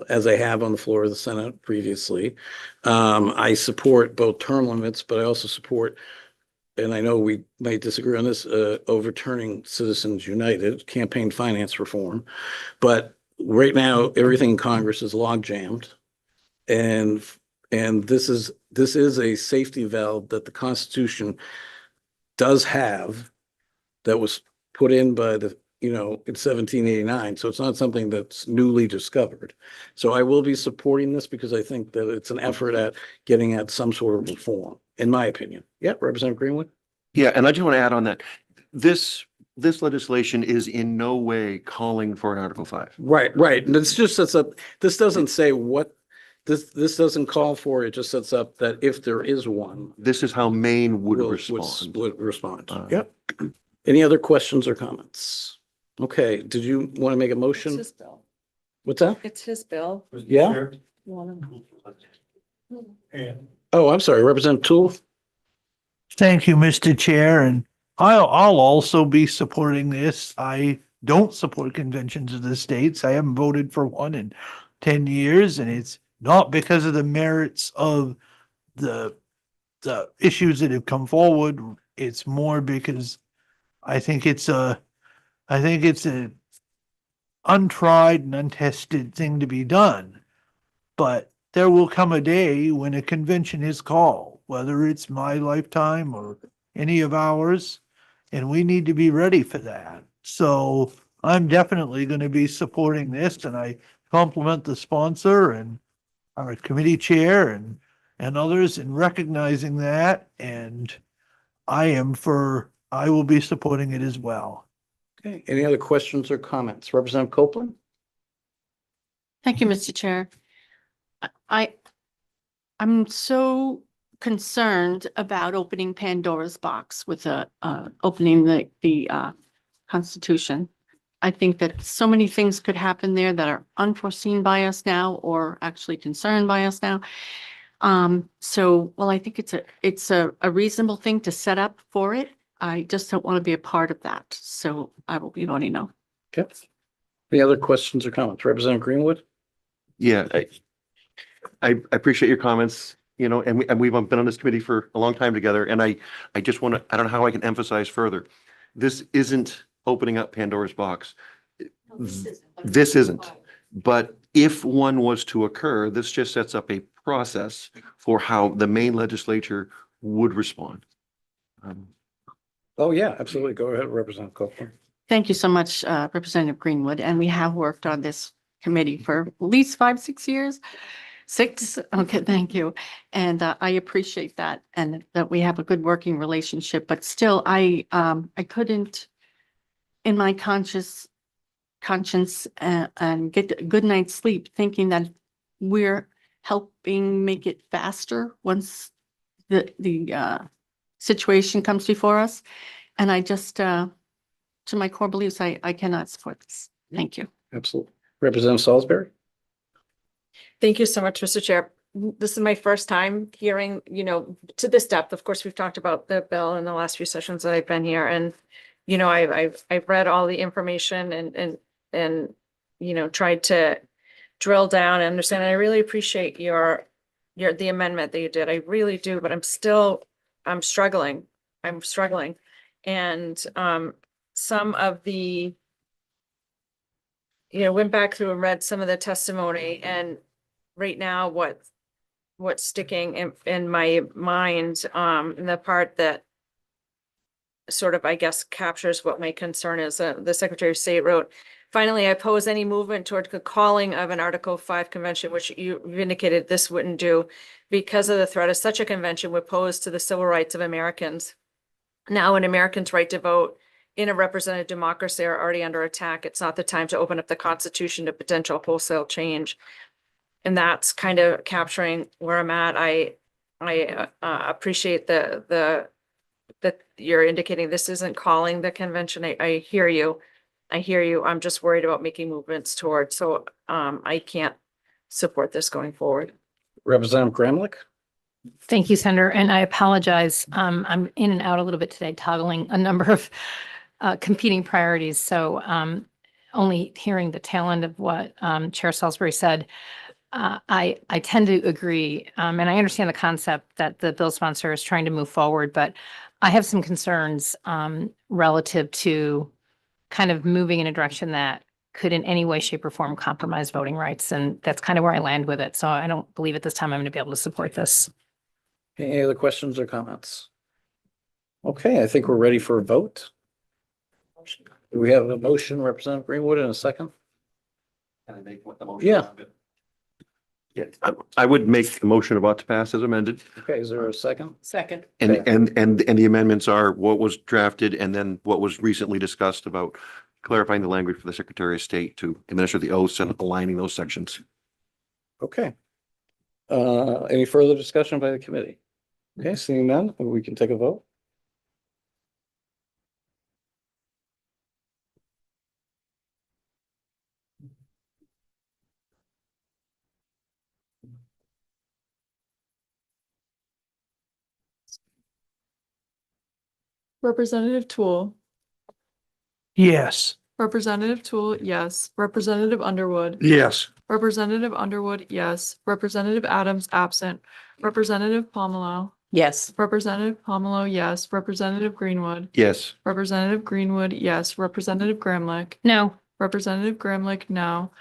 as I have on the floor of the Senate previously. I support both term limits, but I also support, and I know we might disagree on this, overturning Citizens United campaign finance reform. But right now, everything in Congress is log jammed. And this is a safety valve that the Constitution does have, that was put in by the, in 1789. So it's not something that's newly discovered. So I will be supporting this because I think that it's an effort at getting at some sort of reform. in my opinion. Yeah, Representative Greenwood? Yeah, and I just want to add on that. This legislation is in no way calling for an Article 5. Right, right. And it's just sets up, this doesn't say what, this doesn't call for, it just sets up that if there is one, This is how Maine would will- respond. Would respond. Uh, Yep. Any other questions or comments? Okay, did you want to make a It's motion? his bill. What's that? It's his bill. Yeah? Wanna- Oh, I'm sorry, Representative Tool? Thank you, Mr. Chair, and I'll also be supporting this. I don't support conventions of the states. I haven't voted for one in 10 years, and it's not because of the merits of the issues that have come forward. It's more because I think it's a untried and untested thing to be done. But there will come a day when a convention is called, whether it's my lifetime or any of ours, and we need to be ready for that. So I'm definitely going to be supporting this, and I compliment the sponsor and our committee chair and others in recognizing that. And I will be supporting it as well. Okay, any other questions or comments? Representative Copeland? Thank you, Mr. Chair. I'm so concerned about opening Pandora's box with opening the Constitution. I think that so many things could happen there that are unforeseen by us now or actually concerned by us now. So, well, I think it's a reasonable thing to set up for it. I just don't want to be a part of that. So I will be voting no. Okay. Any other questions or comments? Representative Greenwood? Yeah, I appreciate your comments, you know, and we've been on this committee for a long time together, and I just want to, I don't know how I can emphasize further. This isn't opening up Pandora's box. This isn't. But if one was to occur, this just sets up a process for how the Maine legislature would respond. Oh, yeah, absolutely. Go ahead, Representative Copeland. Thank you so much, Representative Greenwood. And we have worked on this committee for at least 5-6 years. 6, okay, thank you. And I appreciate that and that we have a good working relationship, but still I couldn't in my conscience and get a good night's sleep thinking that we're helping make it faster once the situation comes before us. And I just, to my core beliefs, I cannot support this. Thank you. Absolutely. Representative Salisbury? Thank you so much, Mr. Chair. This is my first time hearing, to this depth. Of course, we've talked about the bill in the last few sessions that I've been here, and I've read all the information and tried to drill down and understand. And I really appreciate the amendment that you did. I really do, but I'm struggling. And some of the went back through and read some of the testimony, and right now what's sticking in my mind, in the part that sort of, I guess, captures what my concern is, the Secretary of State wrote, finally, I oppose any movement toward the calling of an Article 5 convention, which you indicated this wouldn't do, because of the threat of such a convention would pose to the civil rights of Americans. Now, when Americans' right to vote in a representative democracy are already under attack, it's not the time to open up the Constitution to potential wholesale change. And that's kind of capturing where I'm at. I appreciate that you're indicating this isn't calling the convention. I hear you. I'm just worried about making movements towards, so I can't support this going forward. Representative Gramlich? Thank you, Senator. And I apologize. I'm in and out a little bit today, toggling a number of competing priorities. So only hearing the tail end of what Chair Salisbury said, I tend to agree. And I understand the concept that the bill sponsor is trying to move forward, but I have some concerns relative to kind of moving in a direction that could in any way, shape, or form compromise voting rights. And that's kind of where I land with it. So I don't believe at this time I'm going to be able to support this. Any other questions or comments? Okay, I think we're ready for a vote. Do we have a motion, Representative Greenwood, in a second? Can I make what the motion? Yeah. Yeah, I would make the motion about to pass as amended. Okay, is there a second? Second. And, Okay. and the amendments are what was drafted and then what was recently discussed about clarifying the language for the Secretary of State to administer the oaths and aligning those sections. Okay. Any further discussion by the committee? Okay, seeing none, we can take a vote. Representative Tool, Yes. Representative Tool, yes. Representative Underwood, Yes. Representative Underwood, yes. Representative Adams absent. Representative Pomelo, Yes. Representative Pomelo, yes. Representative Greenwood, Yes. Representative Greenwood, yes. Representative Gramlich, No. Representative Gramlich, no.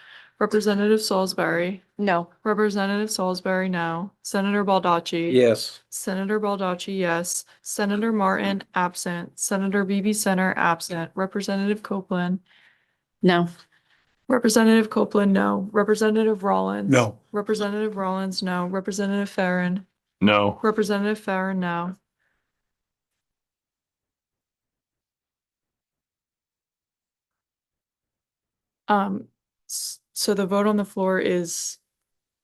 Representative Salisbury, No. Representative Salisbury, no. Senator Baldacci. Yes. Senator Baldacci, yes. Senator Martin, absent. Senator Bibi Center, absent. Representative Copeland, No. Representative Copeland, no. Representative Rollins. No. Representative Rollins, no. Representative Farren. No. Representative Farren, no. So the vote on the floor is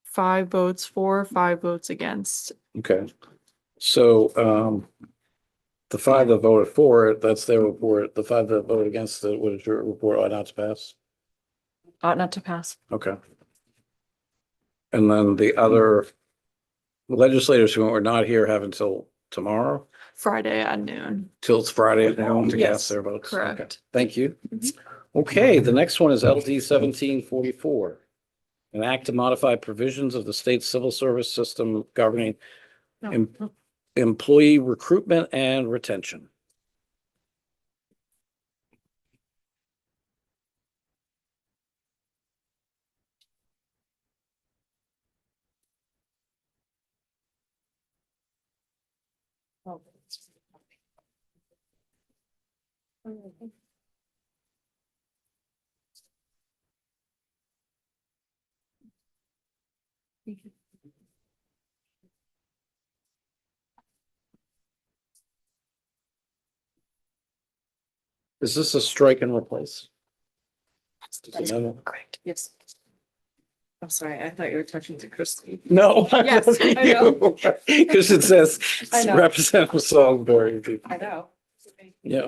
5 votes for, 5 votes against. Okay. So, the five that voted for it, that's their report. The five that voted against it, what is your report? Ought not to pass? Ought not to pass. Okay. And then the other legislators who are not here have until tomorrow, Friday at noon. till it's Friday at noon to Yes, cast their votes. Okay. correct. Thank you. Okay, the next one is LD 1744. An act to modify provisions of the state civil service system governing em- employee recruitment and retention. Is this a strike and replace? Correct. Yes. I'm sorry, I thought you were touching to Christine. No. Yes, I know. Because it says I know. Representative Salisbury. I know. Yeah.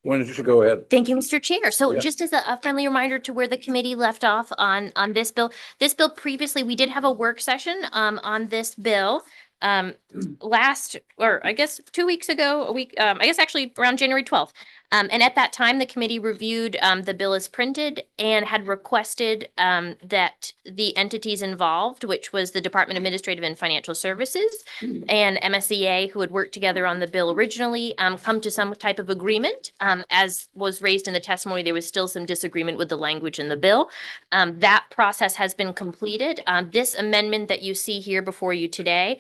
Why don't you go ahead? Thank you, Mr. Chair. So Yeah. just as a friendly reminder to where the committee left off on this bill previously, we did have a work session on this bill last, or I guess 2 weeks ago, a week, I guess actually around January 12th. And at that time, the committee reviewed the bill as printed and had requested that the entities involved, which was the Department of Administrative and Financial Services and MSEA, who had worked together on the bill originally, come to some type of agreement. As was raised in the testimony, there was still some disagreement with the language in the bill. That process has been completed. This amendment that you see here before you today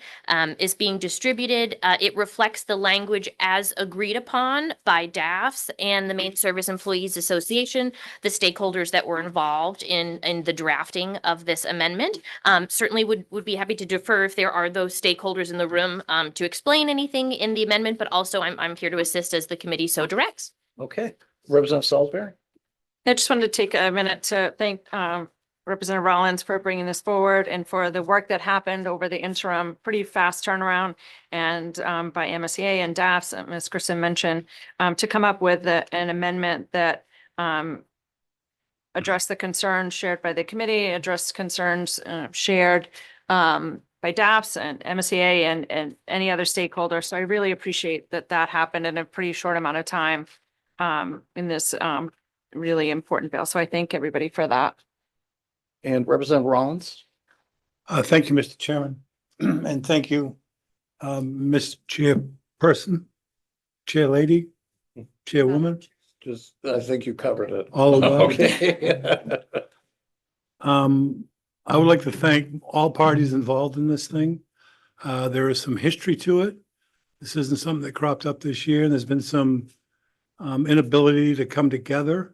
is being distributed. It reflects the language as agreed upon by DAFs and the Main Service Employees Association, the stakeholders that were involved in the drafting of this amendment. Certainly would be happy to defer if there are those stakeholders in the room to explain anything in the amendment, but also I'm here to assist as the committee so directs. Okay, Representative Salisbury? I just wanted to take a minute to thank Representative Rollins for bringing this forward and for the work that happened over the interim, pretty fast turnaround, and by MSEA and DAFs, as Kristen mentioned, to come up with an amendment that addressed the concerns shared by the committee, addressed concerns shared by DAFs and MSEA and any other stakeholder. So I really appreciate that happened in a pretty short amount of time in this really important bill. So I thank everybody for that. And Representative Rollins? Thank you, Mr. Chairman. And thank you, Ms. Chairperson, Chair Lady, Chairwoman, Just, I think you covered it. all of that. Okay. I would like to thank all parties involved in this thing. There is some history to it. This isn't something that cropped up this year, and there's been some inability to come together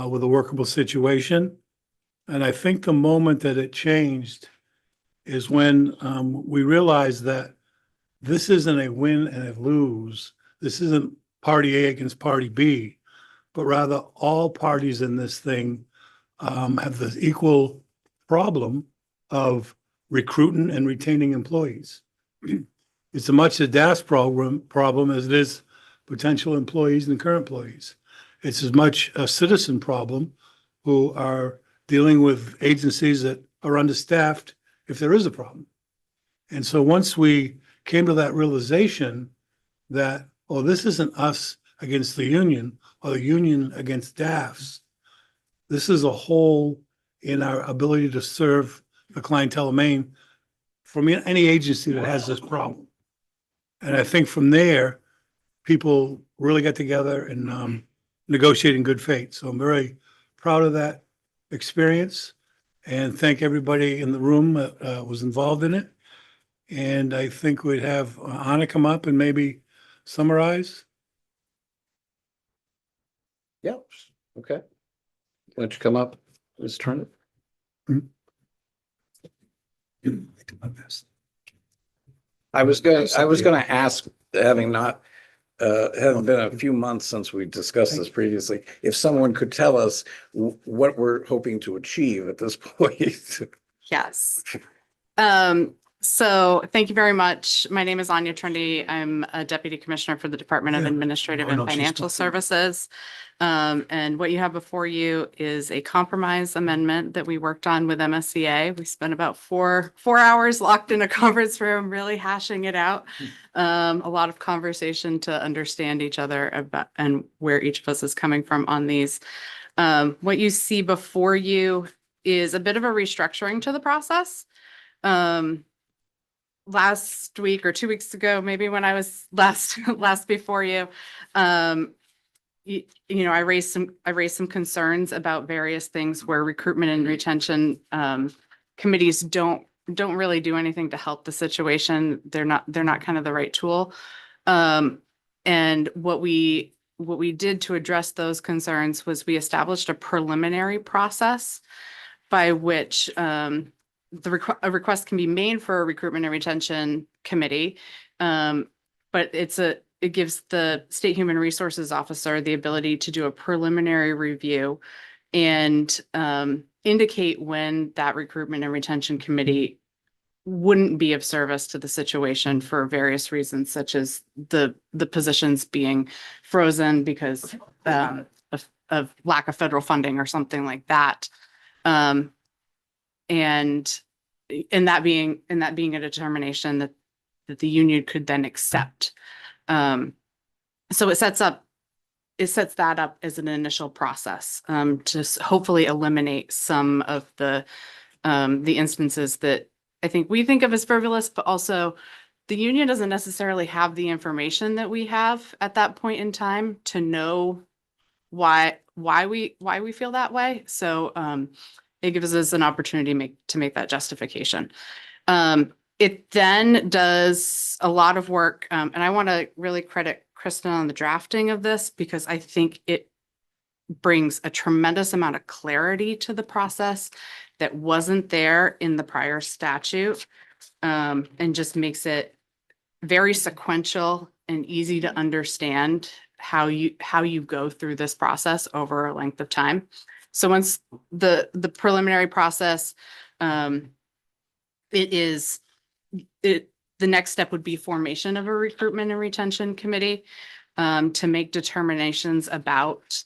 with a workable situation. And I think the moment that it changed is when we realized that this isn't a win and a lose. This isn't party A against party B, but rather all parties in this thing have the equal problem of recruiting and retaining employees. It's as much a DAS problem as it is potential employees and current employees. It's as much a citizen problem who are dealing with agencies that are understaffed if there is a problem. And so once we came to that realization that, oh, this isn't us against the union or the union against DAFs, this is a hole in our ability to serve the clientele of Maine from any agency that has this problem. And I think from there, people really got together and negotiated in good faith. So I'm very proud of that experience and thank everybody in the room that was involved in it. And I think we'd have Anna come up and maybe summarize. Yep, okay. Why don't you come up, Ms. Turner? I was gonna ask, having been a few months since we discussed this previously, if someone could tell us what we're hoping to achieve at this point. Yes. So thank you very much. My name is Anya Trendy. I'm a Deputy Commissioner for the Department of Yeah. Administrative Oh, and no, she's Financial talking. Services. And what you have before you is a compromise amendment that we worked on with MSCA. We spent about four hours locked in a conference room, really hashing it out. A lot of conversation to understand each other about and where each of us is coming from on these. What you see before you is a bit of a restructuring to the process. Last week or 2 weeks ago, maybe when I was last before you, I raised some concerns about various things where recruitment and retention committees don't really do anything to help the situation. They're not kind of the right tool. And what we did to address those concerns was we established a preliminary process by which a request can be made for a recruitment and retention committee. But it gives the State Human Resources Officer the ability to do a preliminary review and indicate when that recruitment and retention committee wouldn't be of service to the situation for various reasons, such as the positions being frozen because of lack of federal funding or something like that. And that being a determination that the union could then accept. So it sets that up as an initial process to hopefully eliminate some of the instances that I think we think of as frivolous, but also the union doesn't necessarily have the information that we have at that point in time to know why we feel that way. So it gives us an opportunity to make that justification. It then does a lot of work, and I want to really credit Kristen on the drafting of this because I think it brings a tremendous amount of clarity to the process that wasn't there in the prior statute, and just makes it very sequential and easy to understand how you go through this process over a length of time. So once the preliminary process, the next step would be formation of a recruitment and retention committee to make determinations about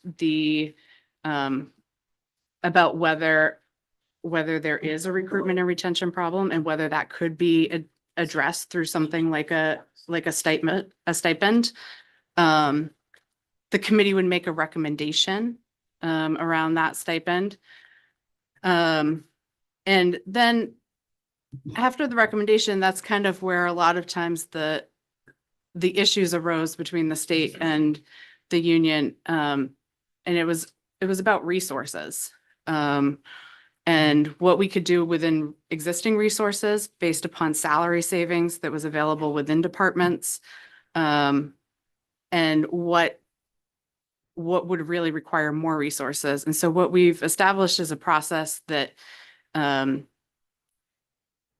about whether there is a recruitment and retention problem and whether that could be addressed through something like a stipend. The committee would make a recommendation around that stipend. And then after the recommendation, that's kind of where a lot of times the issues arose between the state and the union. And it was about resources. And what we could do within existing resources based upon salary savings that was available within departments. And what what would really require more resources. And so what we've established is a process that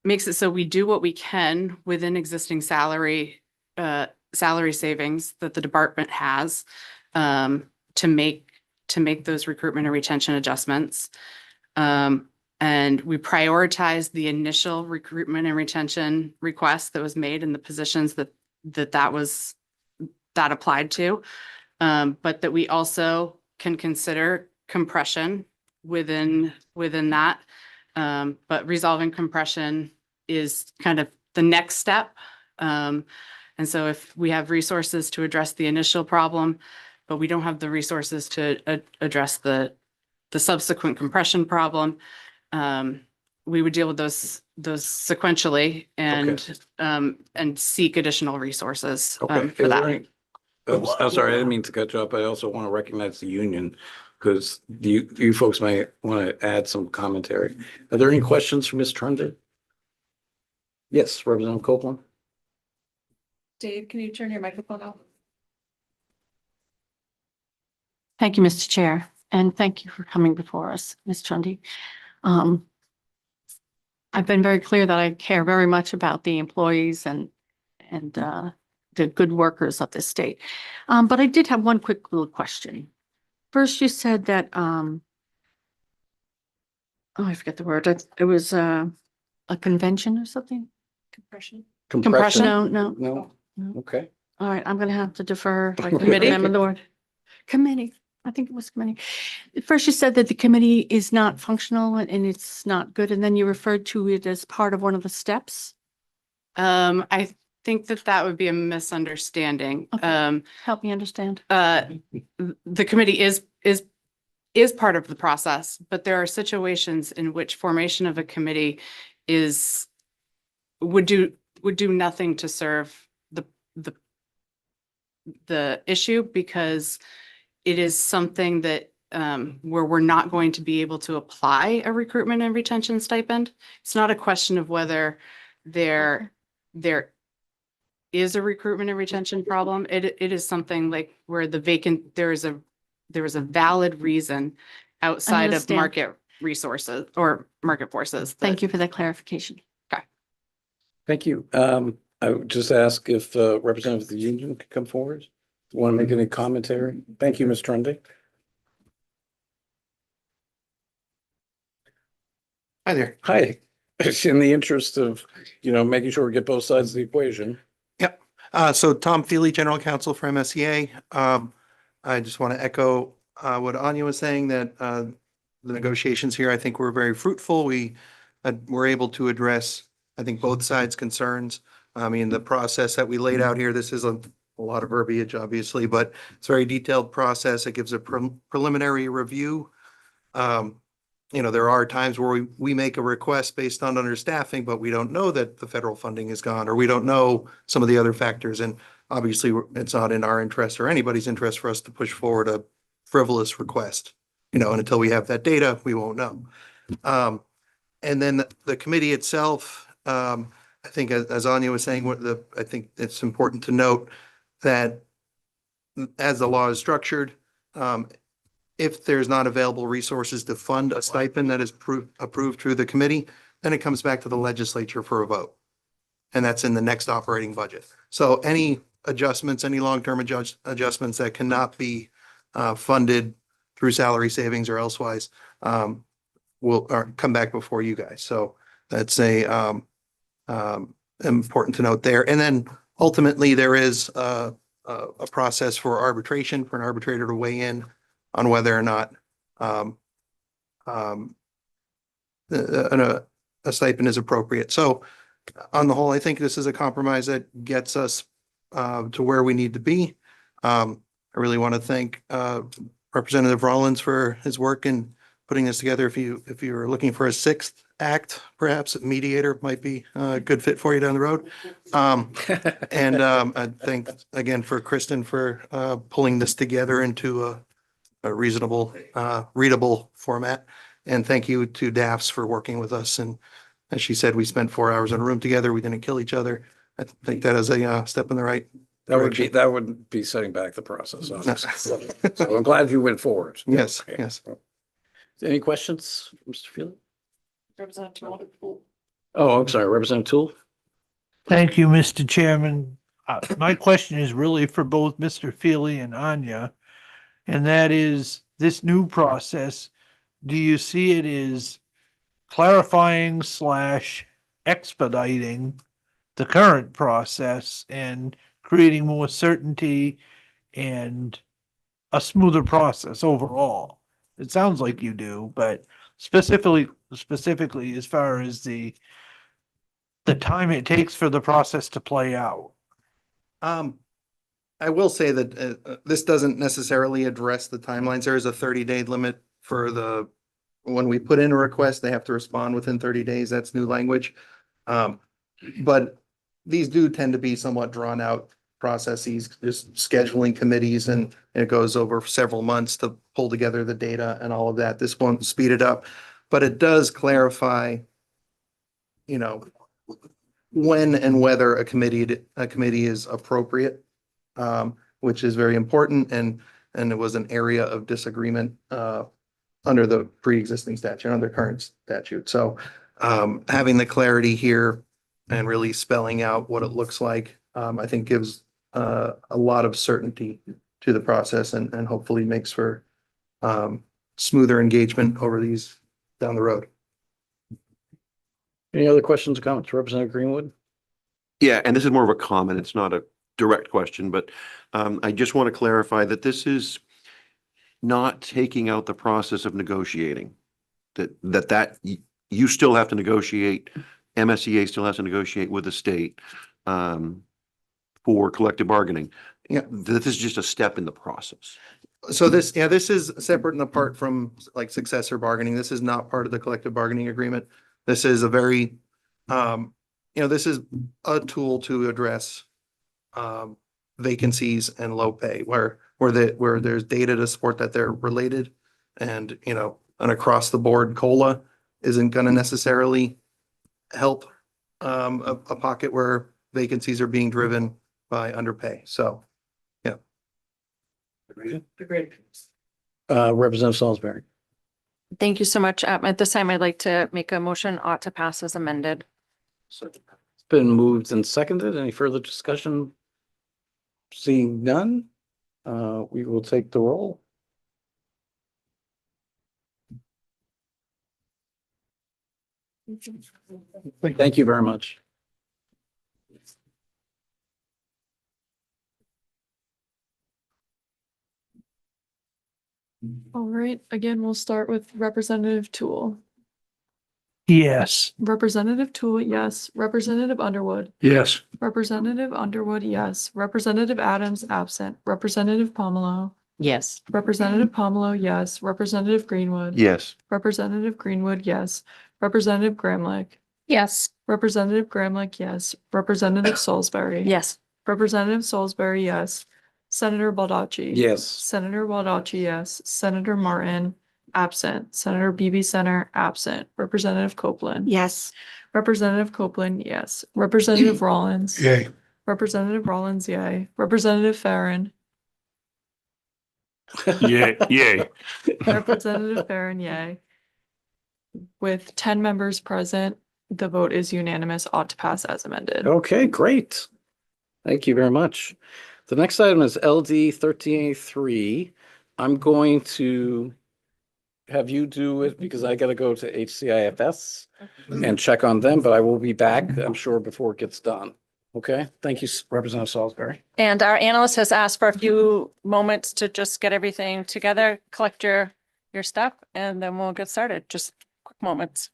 makes it so we do what we can within existing salary savings that the department has to make those recruitment and retention adjustments. And we prioritize the initial recruitment and retention request that was made in the positions that applied to. But that we also can consider compression within that. But resolving compression is kind of the next step. And so if we have resources to address the initial problem, but we don't have the resources to address the subsequent compression problem, we would deal with those sequentially and seek additional resources Okay. for Is that. there any- I'm sorry, I didn't mean to cut you up. I also want to recognize the union because you folks may want to add some commentary. Are there any questions for Ms. Trundy? Yes, Representative Copeland. Dave, can you turn your microphone off? Thank you, Mr. Chair, and thank you for coming before us, Ms. Trundy. I've been very clear that I care very much about the employees and the good workers of this state. But I did have one quick little question. First, you said that, I forget the word. It was a convention or something? Compression. Compression? No. No? Okay. All right, I'm gonna have to defer. I couldn't Committee? remember the word. Committee. I think it was committee. First, you said that the committee is not functional and it's not good, and then you referred to it as part of one of the steps. I think that would be a misunderstanding. Okay. Help me understand. The committee is part of the process, but there are situations in which formation of a committee would do nothing to serve the issue, because it is something that where we're not going to be able to apply a recruitment and retention stipend. It's not a question of whether there is a recruitment and retention problem. It is something like where there is a valid reason outside of understand. market resources or market forces. Thank you for that clarification. Thank you. I would just ask if representative of the union could come forward. Want to make any commentary? Thank you, Ms. Trundy. Hi there. Hi. In the interest of, making sure we get both sides of the equation. Yep. So Tom Feely, General Counsel for MSEA. I just want to echo what Anya was saying, that the negotiations here, I think, were very fruitful. We were able to address, I think, both sides' concerns. I mean, the process that we laid out here, this is a lot of verbiage, obviously, but it's a very detailed process. It gives a preliminary review. There are times where we make a request based on understaffing, but we don't know that the federal funding is gone, or we don't know some of the other factors. And obviously, it's not in our interest or anybody's interest for us to push forward a frivolous request, and until we have that data, we won't know. And then the committee itself, I think as Anya was saying, I think it's important to note that as the law is structured, if there's not available resources to fund a stipend that is approved through the committee, then it comes back to the legislature for a vote. And that's in the next operating budget. So any adjustments, any long-term adjustments that cannot be funded through salary savings or elsewise will come back before you guys. So that's important to note there. And then ultimately, there is a process for arbitration, for an arbitrator to weigh in on whether or not a stipend is appropriate. So on the whole, I think this is a compromise that gets us to where we need to be. I really want to thank Representative Rollins for his work in putting this together. If you're looking for a sixth act, perhaps a mediator might be a good fit for you down the road. And I thank again for Kristen for pulling this together into a reasonable, readable format. And thank you to DAFs for working with us. And as she said, we spent 4 hours in a room together. We didn't kill each other. I think that is a step in the right direction. that would be setting back the process, obviously. So I'm glad you went forward. Yes, Okay. yes. Any questions, Mr. Feely? Representative Tool. Oh, I'm sorry, Representative Tool? Thank you, Mr. Chairman. My question is really for both Mr. Feely and Anya. And that is, this new process, do you see it as clarifying / expediting the current process and creating more certainty and a smoother process overall? It sounds like you do, but specifically as far as the time it takes for the process to play out. I will say that this doesn't necessarily address the timelines. There is a 30-day limit for when we put in a request, they have to respond within 30 days. That's new language. But these do tend to be somewhat drawn out processes, just scheduling committees, and it goes over several months to pull together the data and all of that. This won't speed it up, but it does clarify, when and whether a committee is appropriate, which is very important, and it was an area of disagreement under the pre-existing statute, under current statute. So having the clarity here and really spelling out what it looks like, I think gives a lot of certainty to the process, and hopefully makes for smoother engagement over these down the road. Any other questions or comments, Representative Greenwood? Yeah, and this is more of a comment. It's not a direct question, but I just want to clarify that this is not taking out the process of negotiating. That you still have to negotiate, MSEA still has to negotiate with the state for collective bargaining. Yeah. This is just a step in the process. So this is separate and apart from like successor bargaining. This is not part of the collective bargaining agreement. This is a very, this is a tool to address vacancies and low pay where there's data to support that they're related, and, an across the board COLA isn't going to necessarily help a pocket where vacancies are being driven by underpay. So, yeah. Representative Salisbury. Thank you so much. At this time, I'd like to make a motion ought to pass as amended. It's been moved and seconded. Any further discussion? Seeing none, we will take the roll. Thank you very much. All right, again, we'll start with Representative Tool. Yes. Representative Tool, yes. Representative Underwood. Yes. Representative Underwood, yes. Representative Adams, absent. Representative Pomelo. Yes. Representative Pomelo, yes. Representative Greenwood. Yes. Representative Greenwood, yes. Representative Gramlich. Yes. Representative Gramlich, yes. Representative Salisbury. Yes. Representative Salisbury, yes. Senator Baldacci. Yes. Senator Baldacci, yes. Senator Martin, absent. Senator Bibi Center, absent. Representative Copeland. Yes. Representative Copeland, yes. Representative Rollins. Yay. Representative Rollins, yay. Representative Farren. Yay. Representative Farren, yay. With 10 members present, the vote is unanimous, ought to pass as amended. Okay, great. Thank you very much. The next item is LD 1383. I'm going to have you do it because I got to go to HCIFS and check on them, but I will be back, I'm sure, before it gets done. Okay, thank you, Representative Salisbury. And our analyst has asked for a few moments to just get everything together, collect your stuff, and then we'll get started. Just quick moments.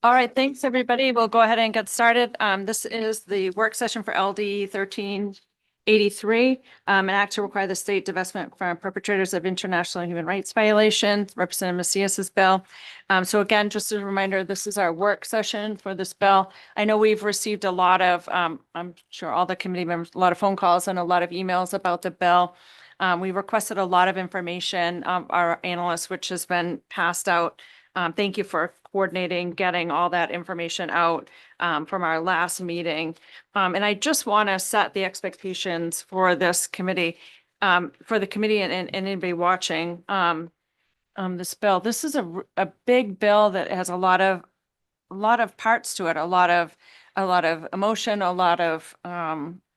All right, thanks, everybody. We'll go ahead and get started. This is the work session for LD 1383, an act to require the state divestment from perpetrators of international human rights violations, Representative Macias's bill. So again, just as a reminder, this is our work session for this bill. I know we've received a lot of, I'm sure all the committee members, a lot of phone calls and a lot of emails about the bill. We requested a lot of information, our analysts, which has been passed out. Thank you for coordinating, getting all that information out from our last meeting. And I just want to set the expectations for this committee, for the committee and anybody watching this bill. This is a big bill that has a lot of parts to it, a lot of emotion, a lot of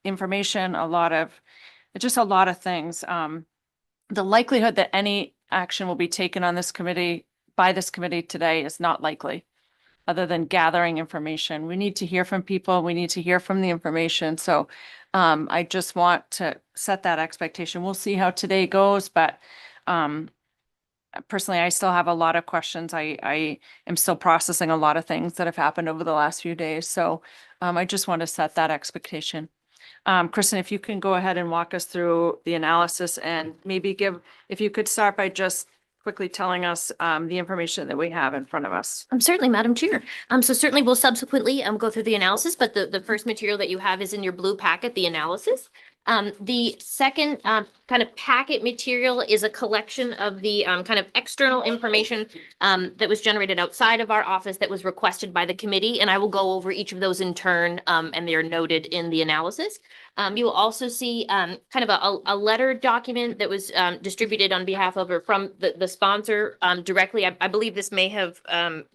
information, just a lot of things. The likelihood that any action will be taken on this committee by this committee today is not likely, other than gathering information. We need to hear from people. We need to hear from the information. So I just want to set that expectation. We'll see how today goes, but personally, I still have a lot of questions. I am still processing a lot of things that have happened over the last few days. So I just want to set that expectation. Kristen, if you can go ahead and walk us through the analysis and maybe if you could start by just quickly telling us the information that we have in front of us. Certainly, Madam Chair. So certainly we'll subsequently go through the analysis, but the first material that you have is in your blue packet, the analysis. The second kind of packet material is a collection of the kind of external information that was generated outside of our office that was requested by the committee, and I will go over each of those in turn, and they are noted in the analysis. You will also see kind of a letter document that was distributed on behalf of or from the sponsor directly. I believe this may have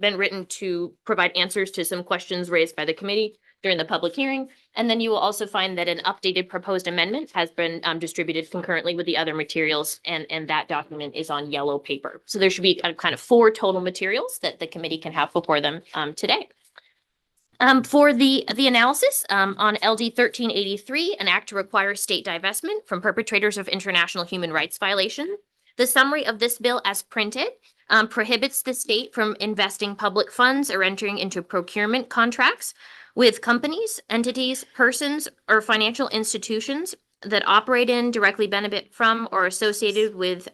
been written to provide answers to some questions raised by the committee during the public hearing. And then you will also find that an updated proposed amendment has been distributed concurrently with the other materials, and that document is on yellow paper. So there should be kind of 4 total materials that the committee can have before them today. For the analysis on LD 1383, an act to require state divestment from perpetrators of international human rights violation. The summary of this bill as printed prohibits the state from investing public funds or entering into procurement contracts with companies, entities, persons, or financial institutions that operate in, directly benefit from, or associated with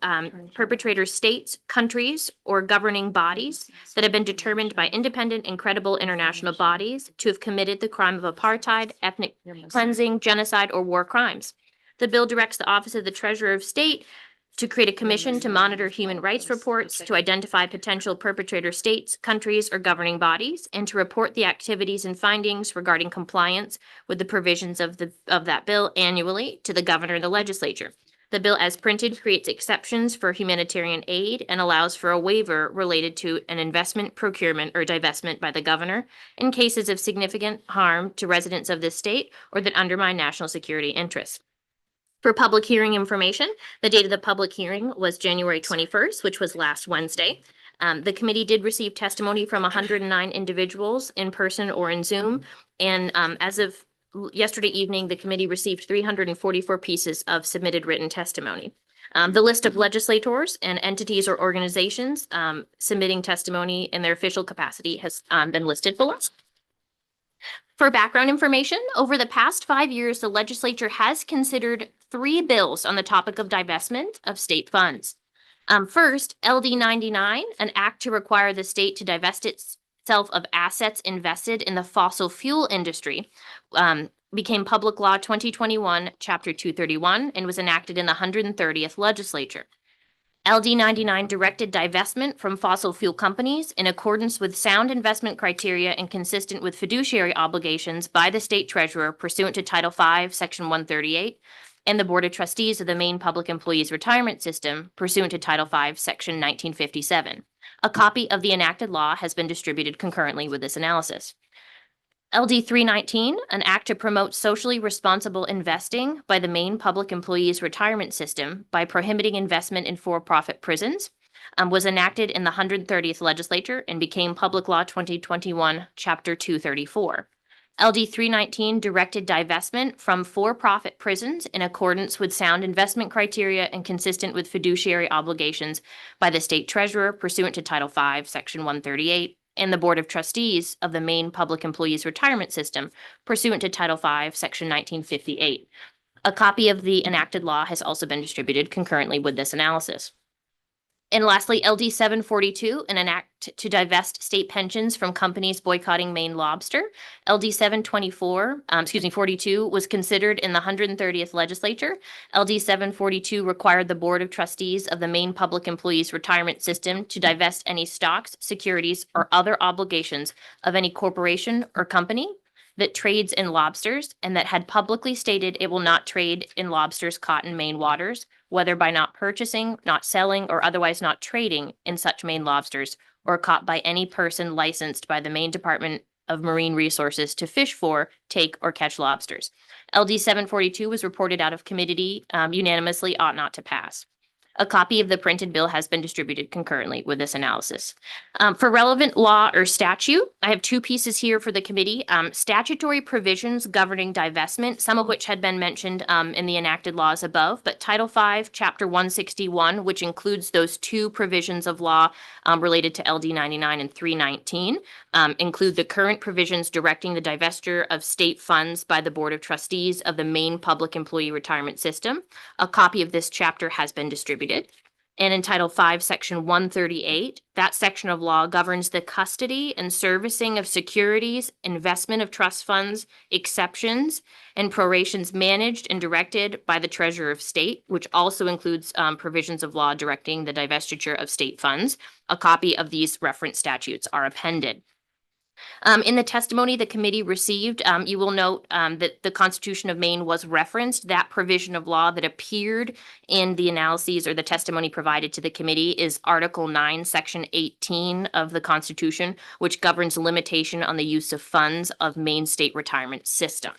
perpetrator states, countries, or governing bodies that have been determined by independent and credible international bodies to have committed the crime of apartheid, ethnic cleansing, genocide, or war crimes. The bill directs the Office of the Treasurer of State to create a commission to monitor human rights reports, to identify potential perpetrator states, countries, or governing bodies, and to report the activities and findings regarding compliance with the provisions of that bill annually to the governor and the legislature. The bill as printed creates exceptions for humanitarian aid and allows for a waiver related to an investment, procurement, or divestment by the governor in cases of significant harm to residents of this state or that undermine national security interests. For public hearing information, the date of the public hearing was January 21st, which was last Wednesday. The committee did receive testimony from 109 individuals in person or in Zoom. And as of yesterday evening, the committee received 344 pieces of submitted written testimony. The list of legislators and entities or organizations submitting testimony in their official capacity has been listed below. For background information, over the past 5 years, the legislature has considered 3 bills on the topic of divestment of state funds. First, LD 99, an act to require the state to divest itself of assets invested in the fossil fuel industry, became Public Law 2021, Chapter 231, and was enacted in the 130th legislature. LD 99 directed divestment from fossil fuel companies in accordance with sound investment criteria and consistent with fiduciary obligations by the state treasurer pursuant to Title V, Section 138, and the Board of Trustees of the Maine Public Employees Retirement System pursuant to Title V, Section 1957. A copy of the enacted law has been distributed concurrently with this analysis. LD 319, an act to promote socially responsible investing by the Maine Public Employees Retirement System by prohibiting investment in for-profit prisons, was enacted in the 130th legislature and became Public Law 2021, Chapter 234. LD 319 directed divestment from for-profit prisons in accordance with sound investment criteria and consistent with fiduciary obligations by the state treasurer pursuant to Title V, Section 138, and the Board of Trustees of the Maine Public Employees Retirement System pursuant to Title V, Section 1958. A copy of the enacted law has also been distributed concurrently with this analysis. And lastly, LD 742, an act to divest state pensions from companies boycotting Maine lobster. LD 42 was considered in the 130th legislature. LD 742 required the Board of Trustees of the Maine Public Employees Retirement System to divest any stocks, securities, or other obligations of any corporation or company that trades in lobsters and that had publicly stated it will not trade in lobsters caught in Maine waters, whether by not purchasing, not selling, or otherwise not trading in such Maine lobsters, or caught by any person licensed by the Maine Department of Marine Resources to fish for, take, or catch lobsters. LD 742 was reported out of committee unanimously ought not to pass. A copy of the printed bill has been distributed concurrently with this analysis. For relevant law or statute, I have two pieces here for the committee. Statutory provisions governing divestment, some of which had been mentioned in the enacted laws above, but Title V, Chapter 161, which includes those two provisions of law related to LD 99 and 319, include the current provisions directing the divestiture of state funds by the Board of Trustees of the Maine Public Employee Retirement System. A copy of this chapter has been distributed. And in Title V, Section 138, that section of law governs the custody and servicing of securities, investment of trust funds, exceptions, and prorations managed and directed by the Treasurer of State, which also includes provisions of law directing the divestiture of state funds. A copy of these reference statutes are appended. In the testimony the committee received, you will note that the Constitution of Maine was referenced. That provision of law that appeared in the analyses or the testimony provided to the committee is Article 9, Section 18 of the Constitution, which governs limitation on the use of funds of Maine state retirement system.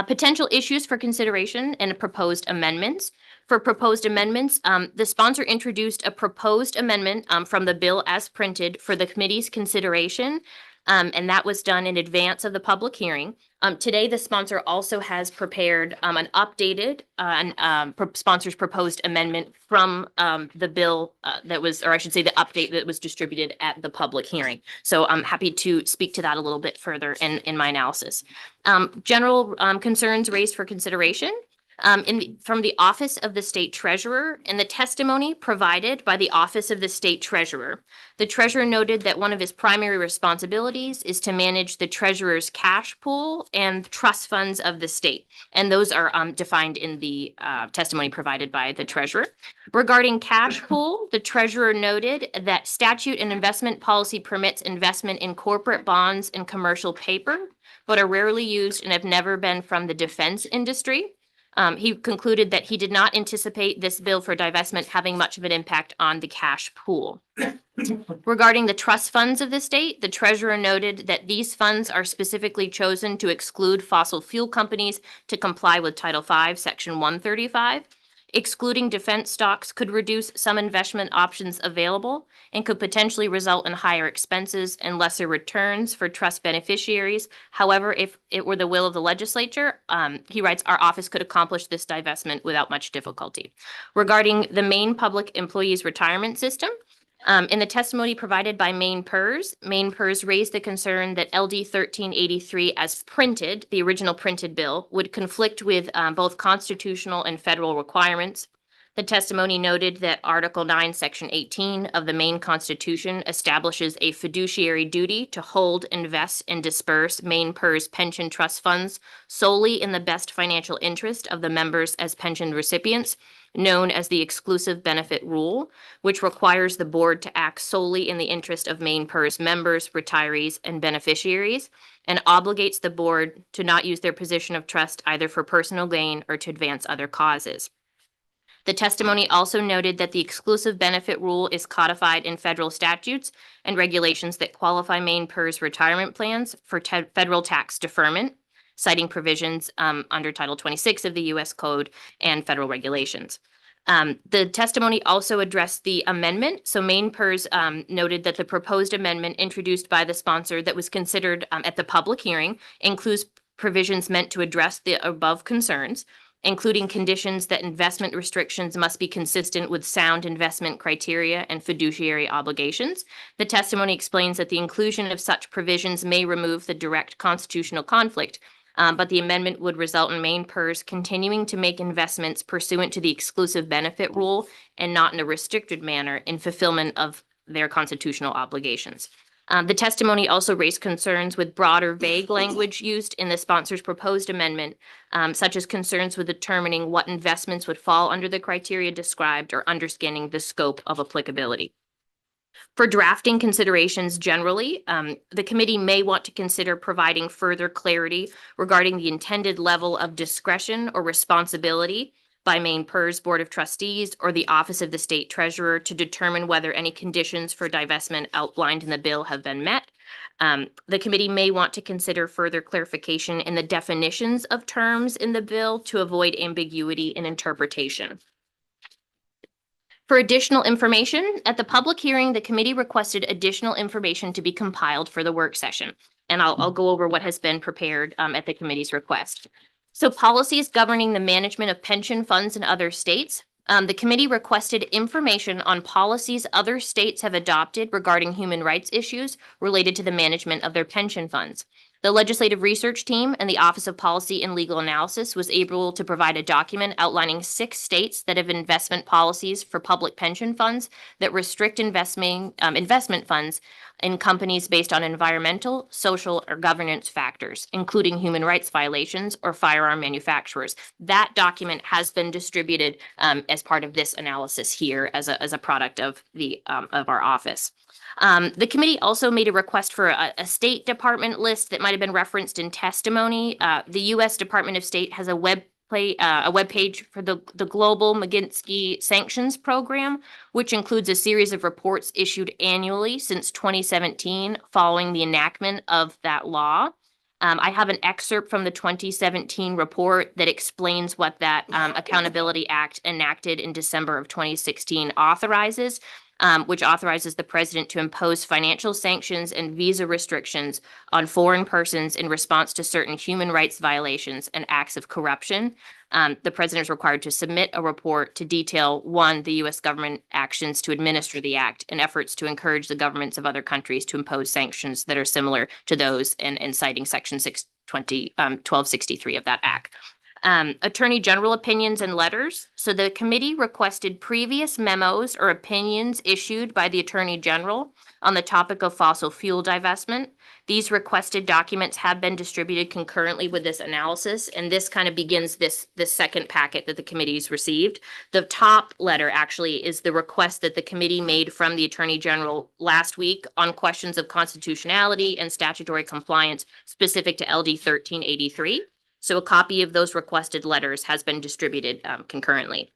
Potential issues for consideration and proposed amendments. For proposed amendments, the sponsor introduced a proposed amendment from the bill as printed for the committee's consideration, and that was done in advance of the public hearing. Today, the sponsor also has prepared an updated sponsor's proposed amendment from the bill that was, or I should say the update that was distributed at the public hearing. So I'm happy to speak to that a little bit further in my analysis. General concerns raised for consideration. From the Office of the State Treasurer, in the testimony provided by the Office of the State Treasurer, the Treasurer noted that one of his primary responsibilities is to manage the Treasurer's cash pool and trust funds of the state. And those are defined in the testimony provided by the Treasurer. Regarding cash pool, the Treasurer noted that statute and investment policy permits investment in corporate bonds and commercial paper, but are rarely used and have never been from the defense industry. He concluded that he did not anticipate this bill for divestment having much of an impact on the cash pool. Regarding the trust funds of the state, the Treasurer noted that these funds are specifically chosen to exclude fossil fuel companies to comply with Title V, Section 135. Excluding defense stocks could reduce some investment options available and could potentially result in higher expenses and lesser returns for trust beneficiaries. However, if it were the will of the legislature, he writes, our office could accomplish this divestment without much difficulty. Regarding the Maine Public Employees Retirement System, in the testimony provided by Maine PERS raised the concern that LD 1383 as printed, the original printed bill, would conflict with both constitutional and federal requirements. The testimony noted that Article 9, Section 18 of the Maine Constitution establishes a fiduciary duty to hold, invest, and disperse Maine PERS pension trust funds solely in the best financial interest of the members as pension recipients, known as the exclusive benefit rule, which requires the board to act solely in the interest of Maine PERS members, retirees, and beneficiaries, and obligates the board to not use their position of trust either for personal gain or to advance other causes. The testimony also noted that the exclusive benefit rule is codified in federal statutes and regulations that qualify Maine PERS retirement plans for federal tax deferment, citing provisions under Title 26 of the U.S. Code and federal regulations. The testimony also addressed the amendment. So Maine PERS noted that the proposed amendment introduced by the sponsor that was considered at the public hearing includes provisions meant to address the above concerns. including conditions that investment restrictions must be consistent with sound investment criteria and fiduciary obligations. The testimony explains that the inclusion of such provisions may remove the direct constitutional conflict, but the amendment would result in Maine PERS continuing to make investments pursuant to the exclusive benefit rule and not in a restricted manner in fulfillment of their constitutional obligations. The testimony also raised concerns with broader vague language used in the sponsor's proposed amendment, such as concerns with determining what investments would fall under the criteria described or understanding the scope of applicability. For drafting considerations generally, the committee may want to consider providing further clarity regarding the intended level of discretion or responsibility by Maine PERS Board of Trustees or the Office of the State Treasurer to determine whether any conditions for divestment outlined in the bill have been met. The committee may want to consider further clarification in the definitions of terms in the bill to avoid ambiguity in interpretation. For additional information, at the public hearing, the committee requested additional information to be compiled for the work session. And I'll go over what has been prepared at the committee's request. So policies governing the management of pension funds in other states. The committee requested information on policies other states have adopted regarding human rights issues related to the management of their pension funds. The legislative research team and the Office of Policy and Legal Analysis was able to provide a document outlining 6 states that have investment policies for public pension funds that restrict investment funds in companies based on environmental, social, or governance factors, including human rights violations or firearm manufacturers. That document has been distributed as part of this analysis here as a product of our office. The committee also made a request for a State Department list that might have been referenced in testimony. The U.S. Department of State has a web page for the Global Magnitsky Sanctions Program, which includes a series of reports issued annually since 2017 following the enactment of that law. I have an excerpt from the 2017 report that explains what that Accountability Act enacted in December of 2016 authorizes. Which authorizes the president to impose financial sanctions and visa restrictions on foreign persons in response to certain human rights violations and acts of corruption. The president is required to submit a report to detail, 1, the U.S. government actions to administer the act and efforts to encourage the governments of other countries to impose sanctions that are similar to those and citing Section 1263 of that act. Attorney General opinions and letters. So the committee requested previous memos or opinions issued by the Attorney General on the topic of fossil fuel divestment. These requested documents have been distributed concurrently with this analysis, and this kind of begins this second packet that the committee's received. The top letter actually is the request that the committee made from the Attorney General last week on questions of constitutionality and statutory compliance specific to LD 1383. So a copy of those requested letters has been distributed concurrently.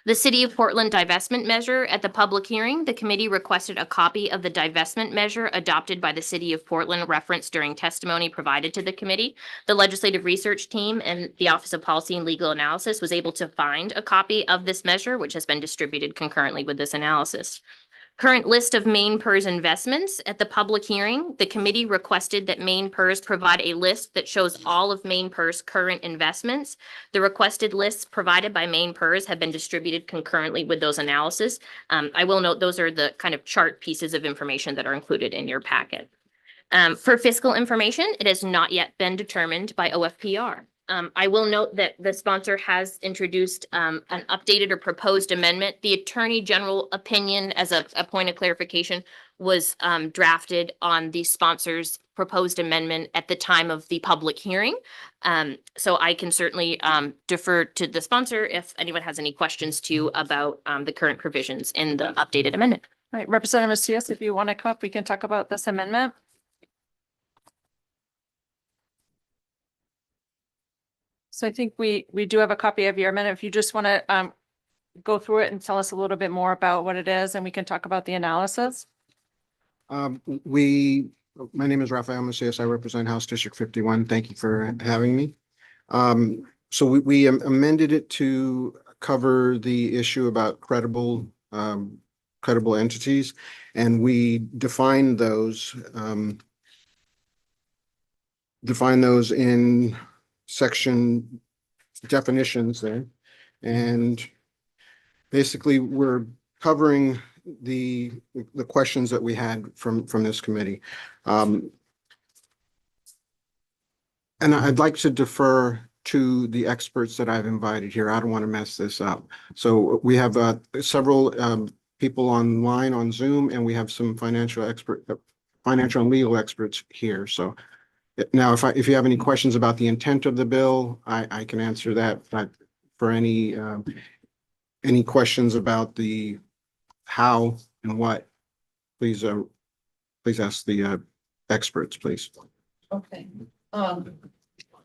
The City of Portland divestment measure. At the public hearing, the committee requested a copy of the divestment measure adopted by the City of Portland referenced during testimony provided to the committee. The legislative research team and the Office of Policy and Legal Analysis was able to find a copy of this measure, which has been distributed concurrently with this analysis. Current list of Maine PERS investments. At the public hearing, the committee requested that Maine PERS provide a list that shows all of Maine PERS' current investments. The requested lists provided by Maine PERS have been distributed concurrently with those analysis. I will note those are the kind of chart pieces of information that are included in your packet. For fiscal information, it has not yet been determined by OFPR. I will note that the sponsor has introduced an updated or proposed amendment. The Attorney General opinion, as a point of clarification, was drafted on the sponsor's proposed amendment at the time of the public hearing. So I can certainly defer to the sponsor if anyone has any questions too about the current provisions in the updated amendment. All right, Representative Macias, if you want to come up, we can talk about this amendment. So I think we do have a copy of your amendment. If you just want to go through it and tell us a little bit more about what it is, and we can talk about the analysis. My name is Rafael Macias. I represent House District 51. Thank you for having me. So we amended it to cover the issue about credible entities, and we define those in Section definitions there. And basically, we're covering the questions that we had from this committee. And I'd like to defer to the experts that I've invited here. I don't want to mess this up. So we have several people online on Zoom, and we have some financial and legal experts here. So now, if you have any questions about the intent of the bill, I can answer that. But for any questions about the how and what, please ask the experts, please. Okay.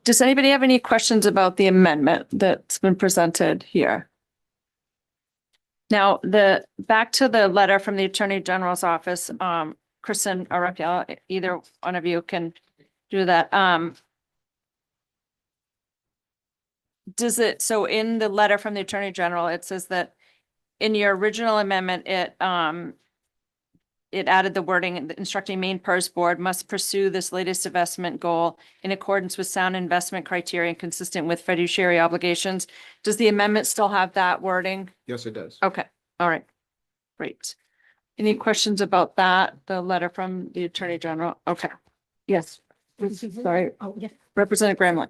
Does anybody have any questions about the amendment that's been presented here? Now, back to the letter from the Attorney General's office, Kristen or Raphael, either one of you can do that. So in the letter from the Attorney General, it says that in your original amendment, it added the wording instructing Maine PERS board must pursue this latest investment goal in accordance with sound investment criteria and consistent with fiduciary obligations. Does the amendment still have that wording? Yes, it does. Okay, all right, great. Any questions about that, the letter from the Attorney General? Okay, yes. Sorry, Representative Gramlich.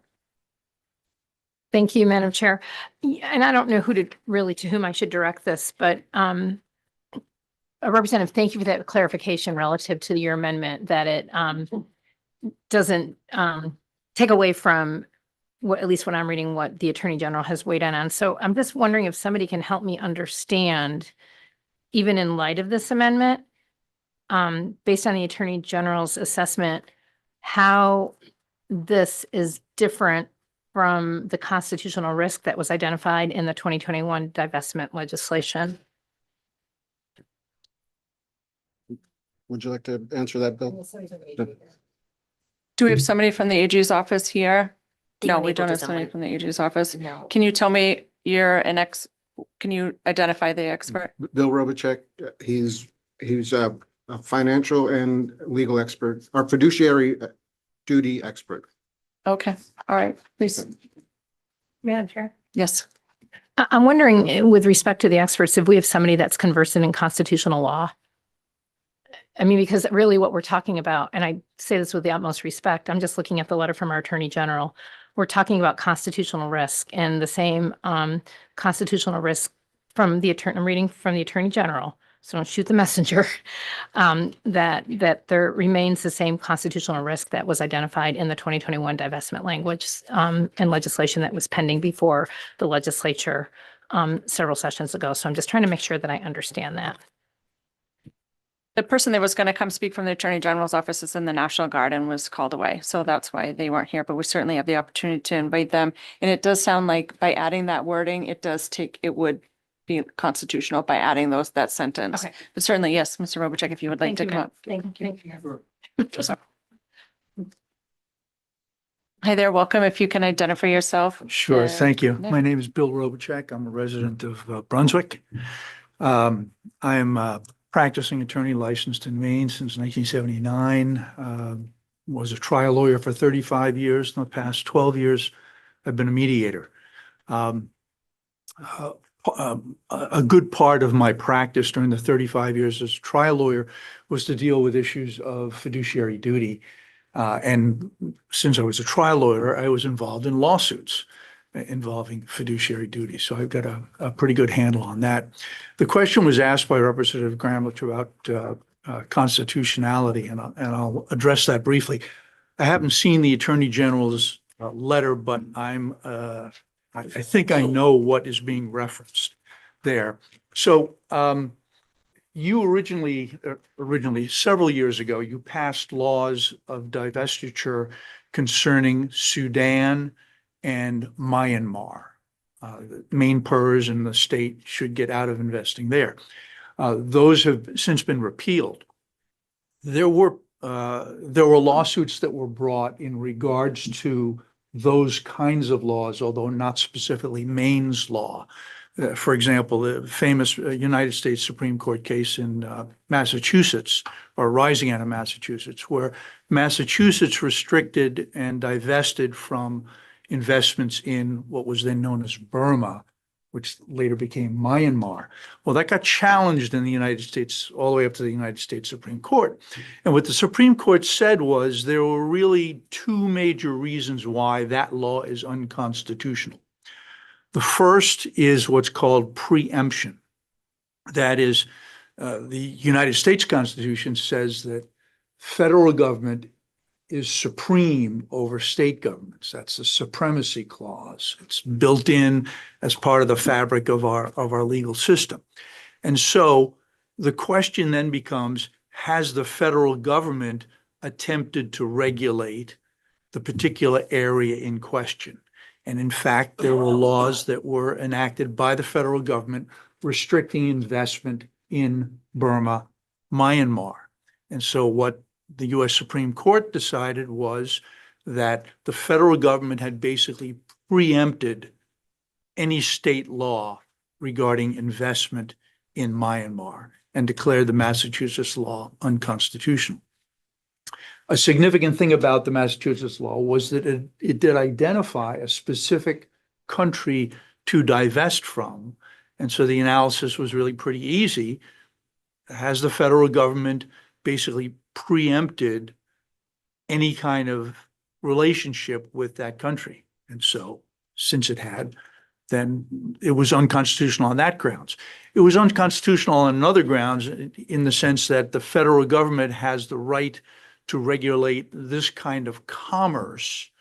Thank you, Madam Chair. And I don't know to whom I should direct this, but Representative, thank you for that clarification relative to your amendment that it doesn't take away from what, at least when I'm reading what the Attorney General has weighed in on. So I'm just wondering if somebody can help me understand, even in light of this amendment, based on the Attorney General's assessment, how this is different from the constitutional risk that was identified in the 2021 divestment legislation. Would you like to answer that, Bill? Do we have somebody from the AG's office here? They No, weren't we able don't to have somebody someone- from the AG's office. No. Can you tell me can you identify the expert? Bill Robichek, he's a financial and legal expert, or fiduciary duty expert. Okay, all right, please. Madam Chair. Yes. I'm wondering, with respect to the experts, if we have somebody that's conversant in constitutional law. I mean, because really what we're talking about, and I say this with the utmost respect, I'm just looking at the letter from our Attorney General. We're talking about constitutional risk, and the same constitutional risk from the attorney, I'm reading from the Attorney General, so don't shoot the messenger, that there remains the same constitutional risk that was identified in the 2021 divestment language and legislation that was pending before the legislature several sessions ago. So I'm just trying to make sure that I understand that. The person that was going to come speak from the Attorney General's office is in the National Guard and was called away. So that's why they weren't here, but we certainly have the opportunity to invite them. And it does sound like by adding that wording, it would be constitutional by adding that sentence. Okay. But certainly, yes, Mr. Robichek, if you would like Thank to you, come ma'am. up. Thank you. Hi there, welcome. If you can identify yourself. Sure, thank you. Yeah. My name is Bill Robichek. I'm a resident of Brunswick. I am a practicing attorney licensed in Maine since 1979. Was a trial lawyer for 35 years. In the past 12 years, I've been a mediator. A good part of my practice during the 35 years as a trial lawyer was to deal with issues of fiduciary duty. And since I was a trial lawyer, I was involved in lawsuits involving fiduciary duty. So I've got a pretty good handle on that. The question was asked by Representative Gramlich about constitutionality, and I'll address that briefly. I haven't seen the Attorney General's letter, but I think I know what is being referenced there. So you originally, several years ago, you passed laws of divestiture concerning Sudan and Myanmar. Maine PERS and the state should get out of investing there. Those have since been repealed. There were lawsuits that were brought in regards to those kinds of laws, although not specifically Maine's law. For example, the famous United States Supreme Court case in Massachusetts, or rising out of Massachusetts, where Massachusetts restricted and divested from investments in what was then known as Burma, which later became Myanmar. Well, that got challenged in the United States, all the way up to the United States Supreme Court. And what the Supreme Court said was there were really two major reasons why that law is unconstitutional. The first is what's called preemption. That is, the United States Constitution says that federal government is supreme over state governments. That's the supremacy clause. It's built in as part of the fabric of our legal system. And so the question then becomes, has the federal government attempted to regulate the particular area in question? And in fact, there were laws that were enacted by the federal government restricting investment in Burma, Myanmar. And so what the U.S. Supreme Court decided was that the federal government had basically preempted any state law regarding investment in Myanmar and declared the Massachusetts law unconstitutional. A significant thing about the Massachusetts law was that it did identify a specific country to divest from. And so the analysis was really pretty easy. Has the federal government basically preempted any kind of relationship with that country? And so since it had, then it was unconstitutional on that grounds. It was unconstitutional on another grounds in the sense that the federal government has the right to regulate this kind of commerce.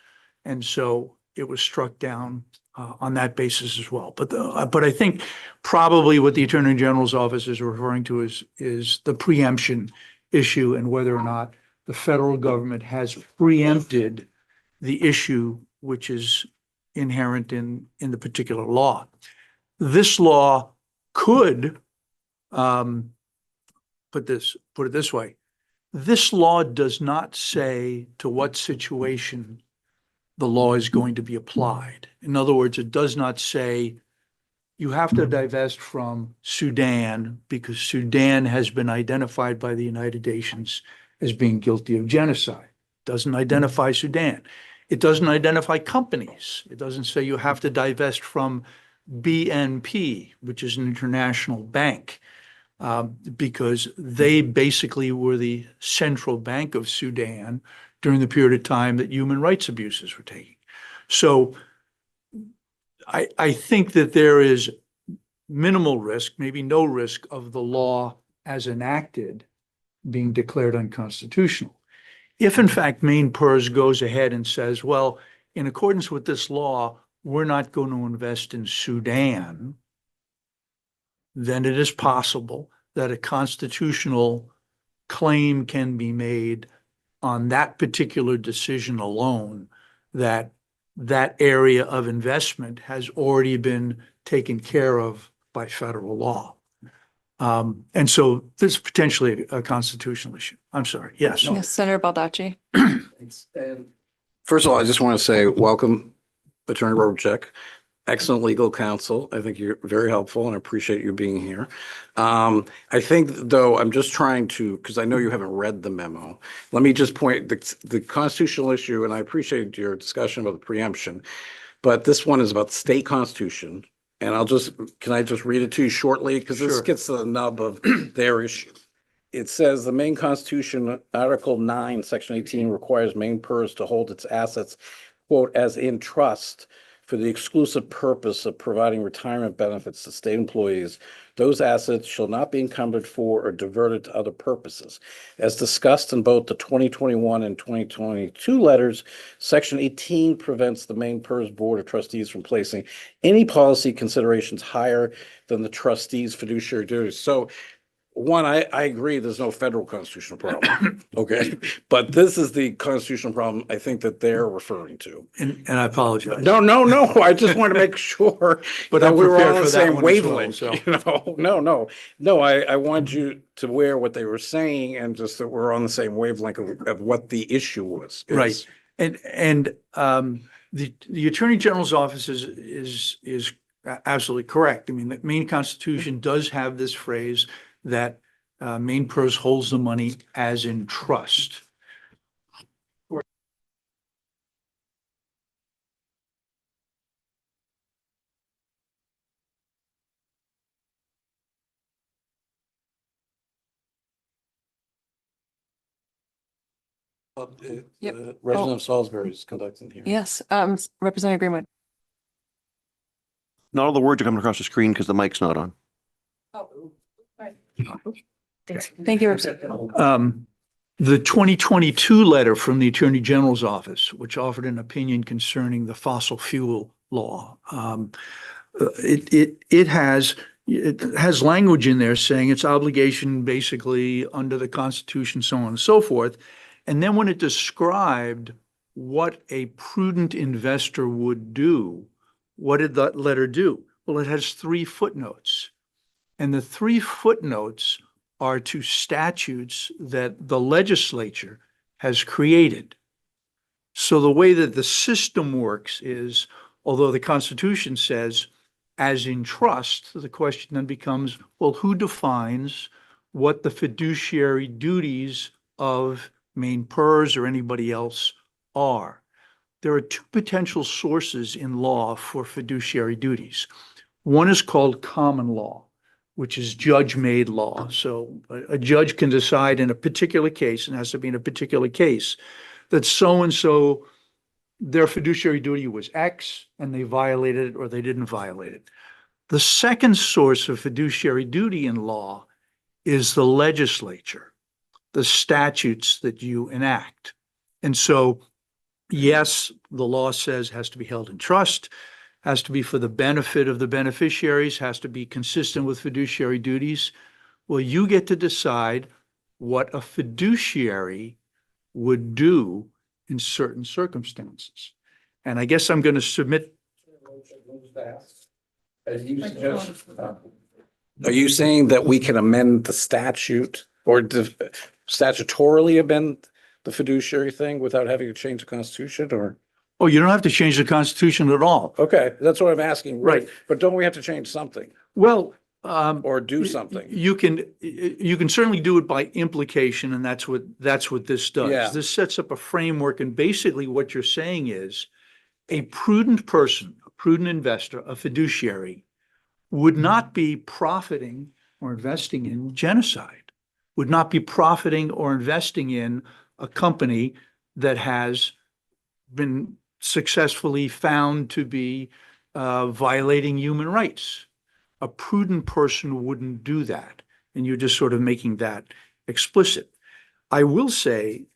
And so it was struck down on that basis as well. But I think probably what the Attorney General's office is referring to is the preemption issue and whether or not the federal government has preempted the issue which is inherent in the particular law. This law could put it this way. This law does not say to what situation the law is going to be applied. In other words, it does not say you have to divest from Sudan because Sudan has been identified by the United Nations as being guilty of genocide. It doesn't identify Sudan. It doesn't identify companies. It doesn't say you have to divest from BNP, which is an international bank, because they basically were the central bank of Sudan during the period of time that human rights abuses were taking. So I think that there is minimal risk, maybe no risk, of the law as enacted being declared unconstitutional. If in fact Maine PERS goes ahead and says, well, in accordance with this law, we're not going to invest in Sudan, then it is possible that a constitutional claim can be made on that particular decision alone, that that area of investment has already been taken care of by federal law. And so this is potentially a constitutional issue. I'm sorry. Yes. Yes, Senator Baldacci. First of all, I just want to say welcome, Attorney Robichek. Excellent legal counsel. I think you're very helpful and I appreciate you being here. I think, though, I'm just trying to, because I know you haven't read the memo. Let me just point the constitutional issue, and I appreciate your discussion about the preemption, but this one is about the state constitution. And can I just read it to you shortly? Because this gets to the nub of their issue. It says the Maine Constitution, Article 9, Section 18 requires Maine PERS to hold its assets, quote, as in trust for the exclusive purpose of providing retirement benefits to state employees. Those assets shall not be encumbered for or diverted to other purposes. As discussed in both the 2021 and 2022 letters, Section 18 prevents the Maine PERS Board of Trustees from placing any policy considerations higher than the trustees' fiduciary duties. So one, I agree there's no federal constitutional problem, okay? But this is the constitutional problem I think that they're referring to. And I apologize. No, I just want to make sure But that I'm we were prepared all on for the that same one as well, wavelength, so. No, I want you to wear what they were saying and just that we're on the same wavelength of what the issue was. Right. And the Attorney General's office is absolutely correct. I mean, the Maine Constitution does have this phrase that Maine PERS holds the money as in trust. Yep. Resident of Salisbury is conducting here. Yes, Representative Greenwood. Not all the words are coming across the screen because the mic's not on. Thank you, Representative. The 2022 letter from the Attorney General's office, which offered an opinion concerning the fossil fuel law. It has language in there saying its obligation basically under the Constitution, so on and so forth. And then when it described what a prudent investor would do, what did that letter do? Well, it has 3 footnotes. And the 3 footnotes are to statutes that the legislature has created. So the way that the system works is, although the Constitution says, as in trust, the question then becomes, well, who defines what the fiduciary duties of Maine PERS or anybody else are? There are 2 potential sources in law for fiduciary duties. One is called common law, which is judge-made law. So a judge can decide in a particular case, and has to be in a particular case, that so-and-so, their fiduciary duty was X, and they violated it or they didn't violate it. The second source of fiduciary duty in law is the legislature, the statutes that you enact. And so, yes, the law says has to be held in trust, has to be for the benefit of the beneficiaries, has to be consistent with fiduciary duties. Well, you get to decide what a fiduciary would do in certain circumstances. And I guess I'm going to submit. Are you saying that we can amend the statute or statutorily amend the fiduciary thing without having to change the Constitution, or? Oh, you don't have to change the Constitution at all. Okay, that's what I'm asking. Right. But don't we have to change something Well, or do something? you can certainly do it by implication, and that's what this does. Yeah. This sets up a framework, and basically what you're saying is a prudent person, a prudent investor, a fiduciary would not be profiting or investing in genocide, would not be profiting or investing in a company that has been successfully found to be violating human rights. A prudent person wouldn't do that. And you're just sort of making that explicit. I will say,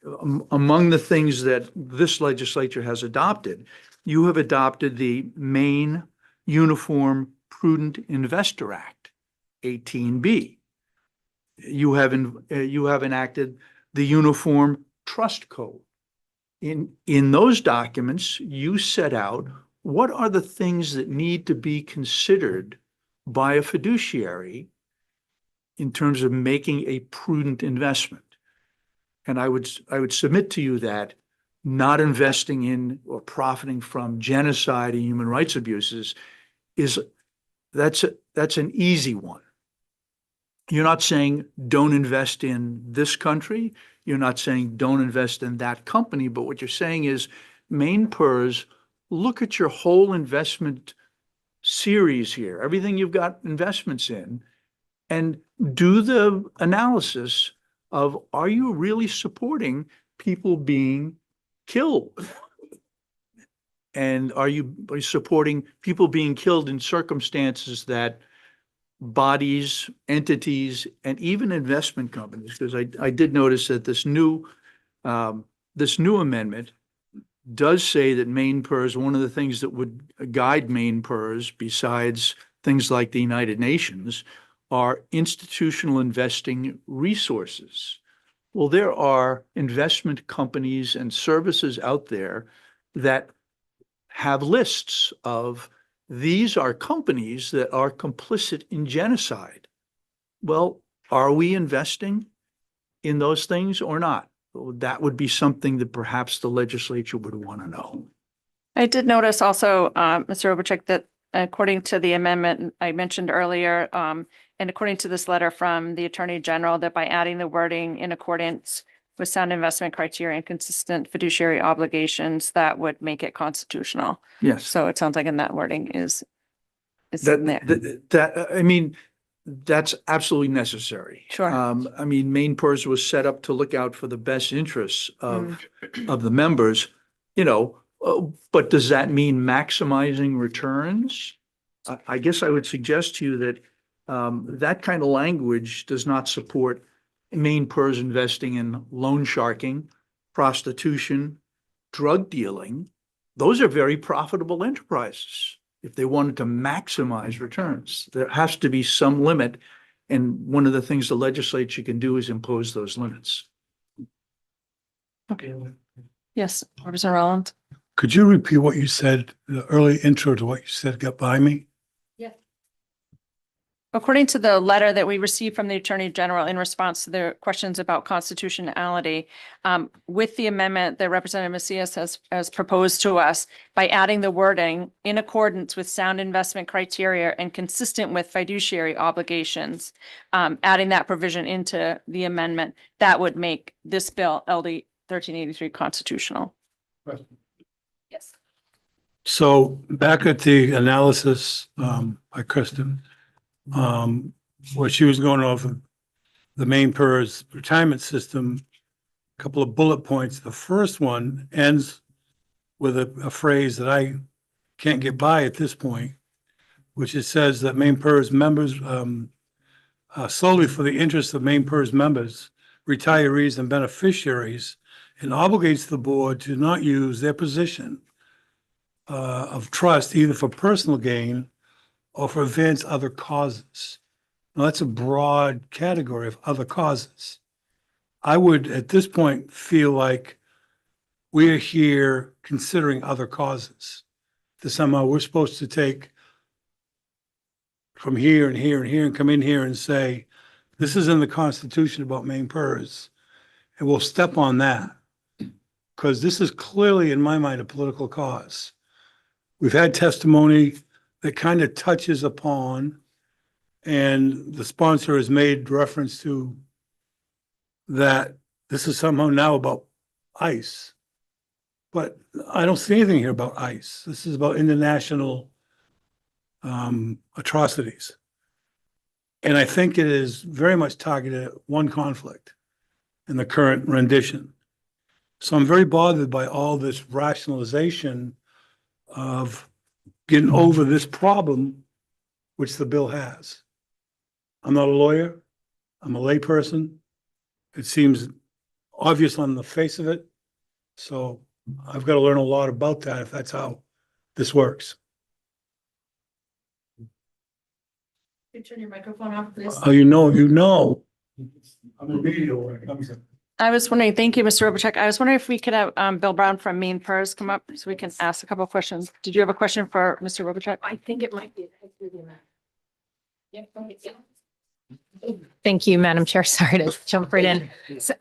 among the things that this legislature has adopted, you have adopted the Maine Uniform Prudent Investor Act, 18B. You have enacted the Uniform Trust Code. In those documents, you set out what are the things that need to be considered by a fiduciary in terms of making a prudent investment. And I would submit to you that not investing in or profiting from genocide and human rights abuses that's an easy one. You're not saying don't invest in this country. You're not saying don't invest in that company. But what you're saying is, Maine PERS, look at your whole investment series here, everything you've got investments in, and do the analysis of, are you really supporting people being killed? And are you supporting people being killed in circumstances that bodies, entities, and even investment companies, because I did notice that this new amendment does say that Maine PERS, one of the things that would guide Maine PERS, besides things like the United Nations, are institutional investing resources. Well, there are investment companies and services out there that have lists of, these are companies that are complicit in genocide. Well, are we investing in those things or not? That would be something that perhaps the legislature would want to know. I did notice also, Mr. Obercheck, that according to the amendment I mentioned earlier, and according to this letter from the Attorney General, that by adding the wording in accordance with sound investment criteria and consistent fiduciary obligations, that would make it constitutional. Yes. So it sounds like in that wording is in there. I mean, that's absolutely necessary. Sure. I mean, Maine PERS was set up to look out for the best interests of the members, but does that mean maximizing returns? I guess I would suggest to you that that kind of language does not support Maine PERS investing in loan sharking, prostitution, drug dealing. Those are very profitable enterprises. If they wanted to maximize returns, there has to be some limit. And one of the things the legislature can do is impose those limits. Okay. Yes, Representative Rowland. Could you repeat what you said, the early intro to what you said got by me? According to the letter that we received from the Attorney General in response to their questions about constitutionality, with the amendment that Representative Macias has proposed to us, by adding the wording in accordance with sound investment criteria and consistent with fiduciary obligations, adding that provision into the amendment, that would make this bill, LD 1383, constitutional. Yes. So back at the analysis by Kristen, where she was going off of the Maine PERS retirement system, a couple of bullet points. The first one ends with a phrase that I can't get by at this point, which it says that Maine PERS members, solely for the interests of Maine PERS members, retirees and beneficiaries, and obligates the board to not use their position of trust either for personal gain or for advance other causes. Now, that's a broad category of other causes. I would, at this point, feel like we're here considering other causes. That somehow we're supposed to take from here and here and here and come in here and say, this is in the Constitution about Maine PERS, and we'll step on that. Because this is clearly, in my mind, a political cause. We've had testimony that kind of touches upon, and the sponsor has made reference to that this is somehow now about ICE. But I don't see anything here about ICE. This is about international atrocities. And I think it is very much targeted at one conflict in the current rendition. So I'm very bothered by all this rationalization of getting over this problem, which the bill has. I'm not a lawyer. I'm a layperson. It seems obvious on the face of it. So I've got to learn a lot about that if that's how this works. You turn your microphone off, please. Oh, you know. I'm a media when it comes to. I was wondering, thank you, Mr. Robichuk. I was wondering if we could have Bill Brown from Maine PERS come up so we can ask a couple of questions. Did you have a question for Mr. Robichuk? I think it might be. Thank you, Madam Chair. Sorry to jump right in. So,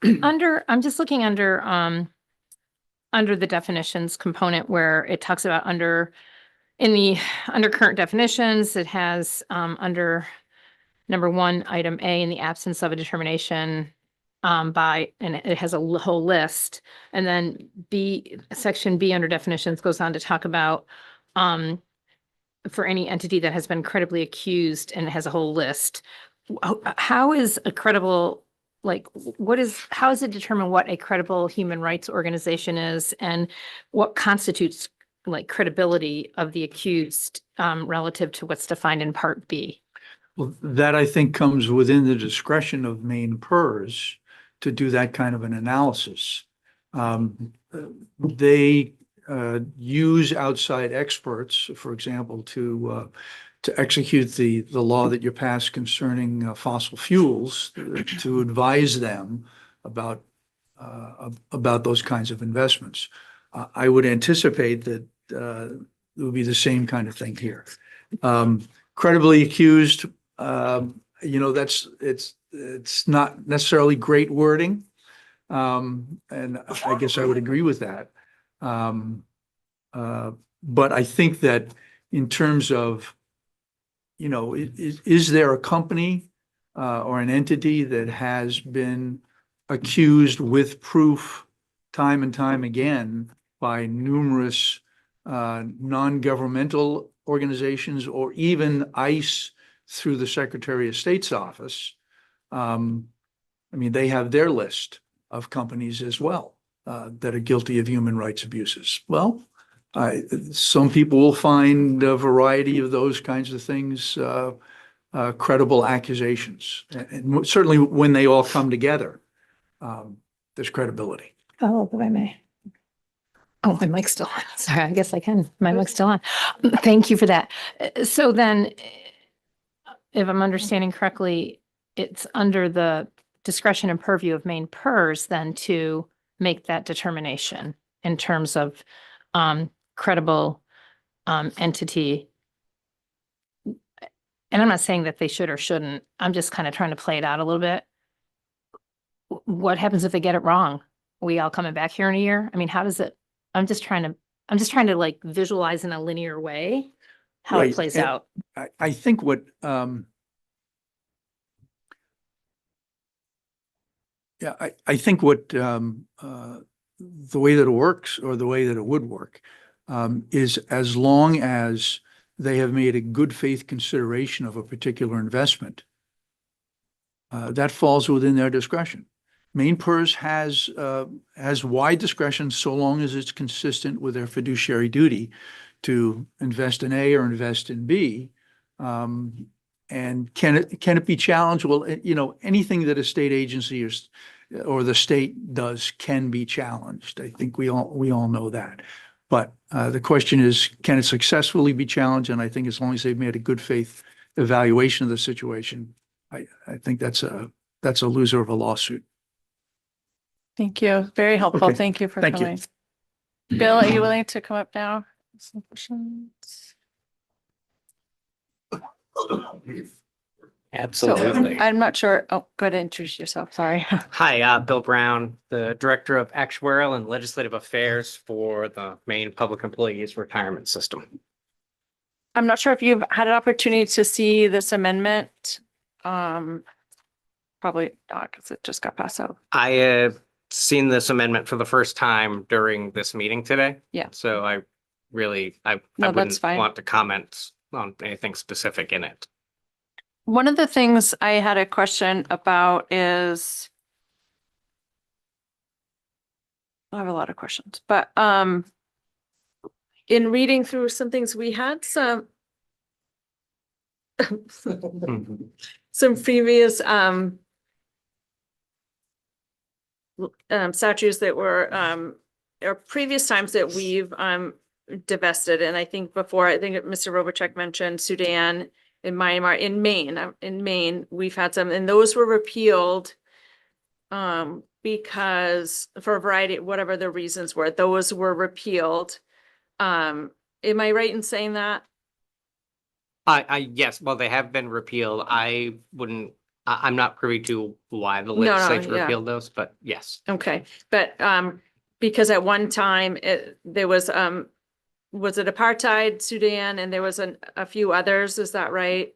I'm just looking under the definitions component where it talks about under current definitions, it has under number 1, item A, in the absence of a determination and it has a whole list. And then section B under definitions goes on to talk about for any entity that has been credibly accused, and it has a whole list. How is a credible, how is it determined what a credible human rights organization is, and what constitutes credibility of the accused relative to what's defined in Part B? Well, that I think comes within the discretion of Maine PERS to do that kind of an analysis. They use outside experts, for example, to execute the law that you passed concerning fossil fuels, to advise them about those kinds of investments. I would anticipate that it would be the same kind of thing here. Credibly accused, it's not necessarily great wording. And I guess I would agree with that. But I think that in terms of, is there a company or an entity that has been accused with proof time and time again by numerous non-governmental organizations or even ICE through the Secretary of State's office, I mean, they have their list of companies as well that are guilty of human rights abuses. Well, some people will find a variety of those kinds of things credible accusations. And certainly when they all come together, there's credibility. Oh, if I may. Oh, my mic's still on. Sorry, I guess I can. My mic's still on. Thank you for that. So then, if I'm understanding correctly, it's under the discretion and purview of Maine PERS then to make that determination in terms of credible entity. And I'm not saying that they should or shouldn't. I'm just kind of trying to play it out a little bit. What happens if they get it wrong? Are we all coming back here in a year? I mean, how does it, I'm just trying to like visualize in a linear way how Right. it plays And out. I think what, yeah, I think what, the way that it works or the way that it would work, is as long as they have made a good faith consideration of a particular investment, that falls within their discretion. Maine PERS has wide discretion so long as it's consistent with their fiduciary duty to invest in A or invest in B. And can it be challenged? Well, you know, anything that a state agency or the state does can be challenged. I think we all know that. But the question is, can it successfully be challenged? And I think as long as they've made a good faith evaluation of the situation, I think that's a loser of a lawsuit. Thank you. Very helpful. Okay. Thank you for Thank you. coming. Bill, are you willing to come up now? Some questions? So, I'm not sure. Oh, go ahead and introduce yourself. Sorry. Hi, Bill Brown, the Director of Actuarial and Legislative Affairs for the Maine Public Employees Retirement System. I'm not sure if you've had an opportunity to see this amendment. Probably not because it just got passed out. I have seen this amendment for the first time during this meeting today. Yeah. So I No, that's wouldn't fine. want to comment on anything specific in it. One of the things I had a question about is I have a lot of questions, but in reading through some things, we had some previous statutes that were or previous times that we've divested. And I think before, I think Mr. Robichek mentioned Sudan in Myanmar, in Maine, we've had some, and those were repealed because for a variety, whatever the reasons were, those were repealed. Am I right in saying that? Yes, well, they have been repealed. I'm not privy to why the No, no, legislature yeah. repealed those, but yes. Okay, but because at one time there was it apartheid, Sudan, and there was a few others, is that right?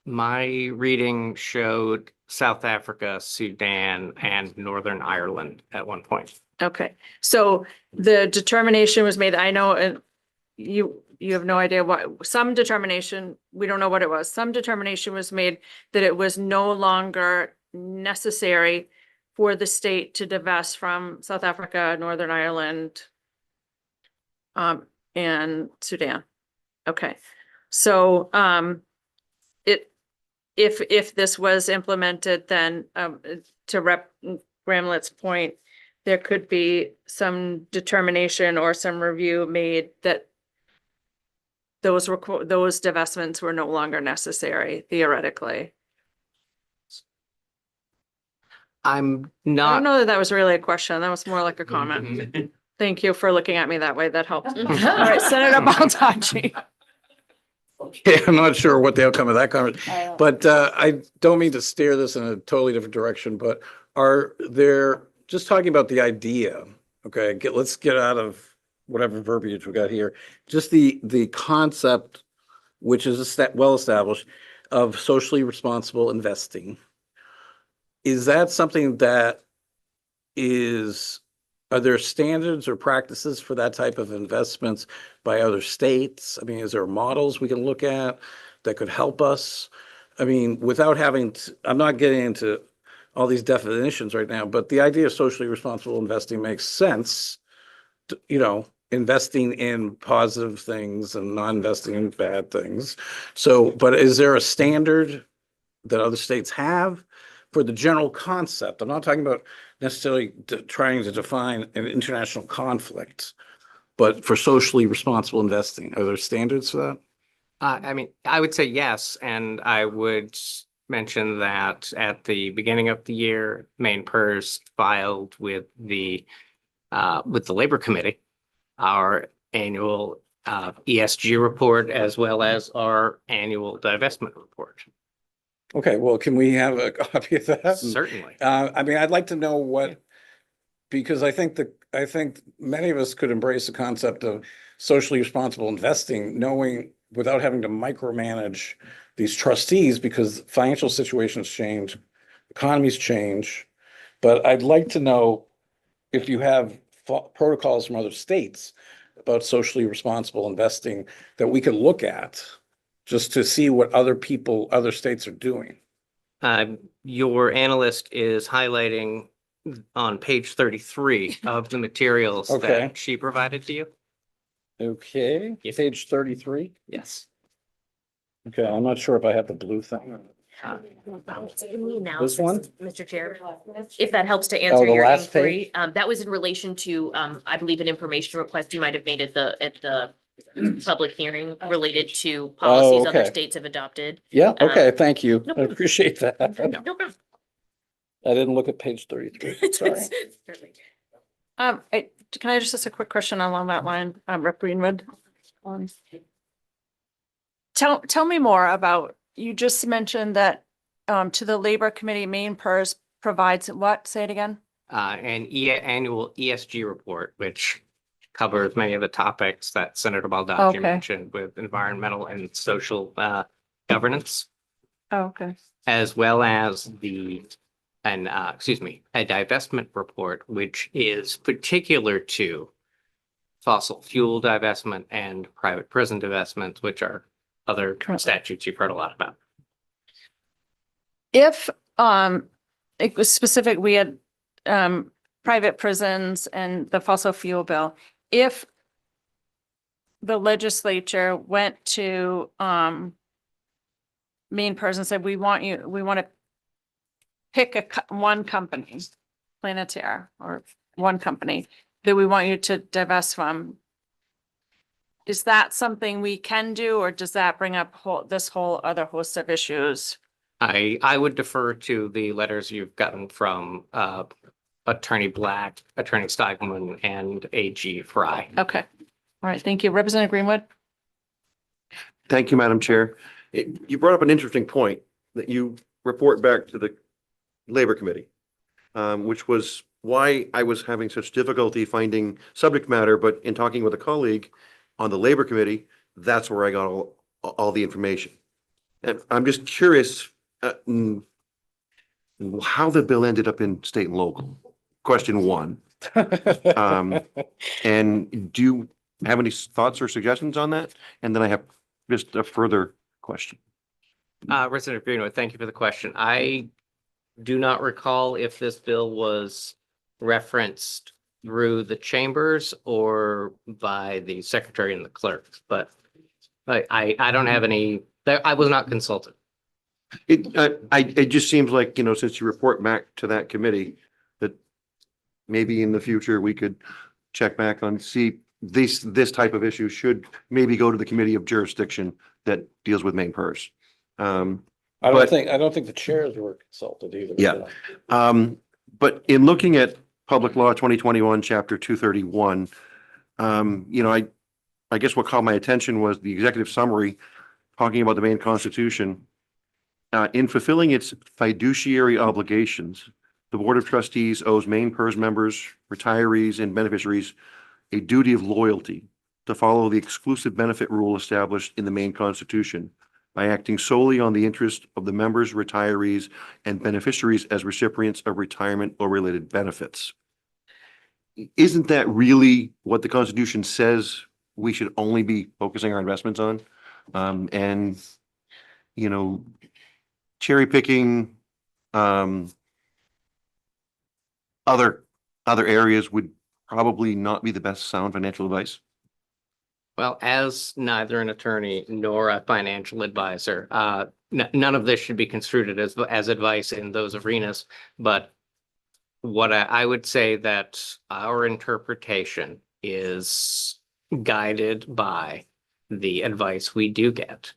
My reading showed South Africa, Sudan, and Northern Ireland at one point. Okay, so the determination was made, I know, and you have no idea what, some determination, we don't know what it was. Some determination was made that it was no longer necessary for the state to divest from South Africa, Northern Ireland, and Sudan. Okay, so if this was implemented, then to Rep. Bramlett's point, there could be some determination or some review made that those divestments were no longer necessary theoretically. I'm I not. don't know that that was really a question. That was more like a comment. Thank you for looking at me that way. That helps. All right, Senator Baldacci. Yeah, I'm not sure what the outcome of that conversation, but I don't mean to steer this in a totally different direction, but are there, just talking about the idea, okay, let's get out of whatever verbiage we got here, just the concept, which is well established, of socially responsible investing. Is that something that are there standards or practices for that type of investments by other states? I mean, is there models we can look at that could help us? I mean, without having, I'm not getting into all these definitions right now, but the idea of socially responsible investing makes sense. You know, investing in positive things and not investing in bad things. So, but is there a standard that other states have for the general concept? I'm not talking about necessarily trying to define an international conflict, but for socially responsible investing, are there standards for that? I mean, I would say yes, and I would mention that at the beginning of the year, Maine PERS filed with the Labor Committee, our annual ESG report as well as our annual divestment report. Okay, well, can we have a copy of that? Certainly. I mean, I'd like to know what, because I think many of us could embrace the concept of socially responsible investing, knowing without having to micromanage these trustees, because financial situations change, economies change. But I'd like to know if you have protocols from other states about socially responsible investing that we could look at just to see what other states are doing. Your analyst is highlighting on page 33 of the materials Okay. that she provided to you. Okay, page 33. Yes. Okay, I'm not sure if I have the blue thing. This one? Mr. Chair, if that helps to Oh, answer the your last inquiry, that was in relation to, I believe, an information request you might have made at the public hearing related to policies other okay. states have adopted. Yeah, okay, thank you. no I problem. appreciate that. No problem. I didn't look at page 33. Sorry. Can I just ask a quick question along that line, Rep. Greenwood? Tell me more about, you just mentioned that to the Labor Committee, Maine PERS provides what? Say it again. Annual ESG report, which covers many of the topics that Senator Baldacci Okay. mentioned with environmental and social governance, Oh, okay. as well as a divestment report, which is particular to fossil fuel divestment and private prison divestments, which are other statutes you've heard a lot about. If it was specific, we had private prisons and the fossil fuel bill. If the legislature went to Maine PERS and said, we want to pick one company, Planetaire, or one company that we want you to divest from, is that something we can do, or does that bring up this whole other host of issues? I would defer to the letters you've gotten from Attorney Black, Attorney Steigman, and AG Fry. Okay. All right. Thank you. Representative Greenwood? Thank you, Madam Chair. You brought up an interesting point that you report back to the Labor Committee, which was why I was having such difficulty finding subject matter, but in talking with a colleague on the Labor Committee, that's where I got all the information. And I'm just curious how the bill ended up in state and local. Question one. And do you have any thoughts or suggestions on that? And then I have just a further question. Representative Greenwood, thank you for the question. I do not recall if this bill was referenced through the chambers or by the secretary and the clerk, but I don't have any, I was not consulted. It just seems like, since you report back to that committee, that maybe in the future we could check back on, see this type of issue should maybe go to the committee of jurisdiction that deals with Maine PERS. I don't think the chairs were consulted either. Yeah. But in looking at Public Law 2021, Chapter 231, I guess what caught my attention was the executive summary talking about the Maine Constitution. In fulfilling its fiduciary obligations, the Board of Trustees owes Maine PERS members, retirees, and beneficiaries a duty of loyalty to follow the exclusive benefit rule established in the Maine Constitution by acting solely on the interest of the members, retirees, and beneficiaries as recipients of retirement or related benefits. Isn't that really what the Constitution says we should only be focusing our investments on? cherry picking, other areas would probably not be the best sound financial advice. Well, as neither an attorney nor a financial advisor, none of this should be construed as advice in those arenas. But what I would say that our interpretation is guided by the advice we do get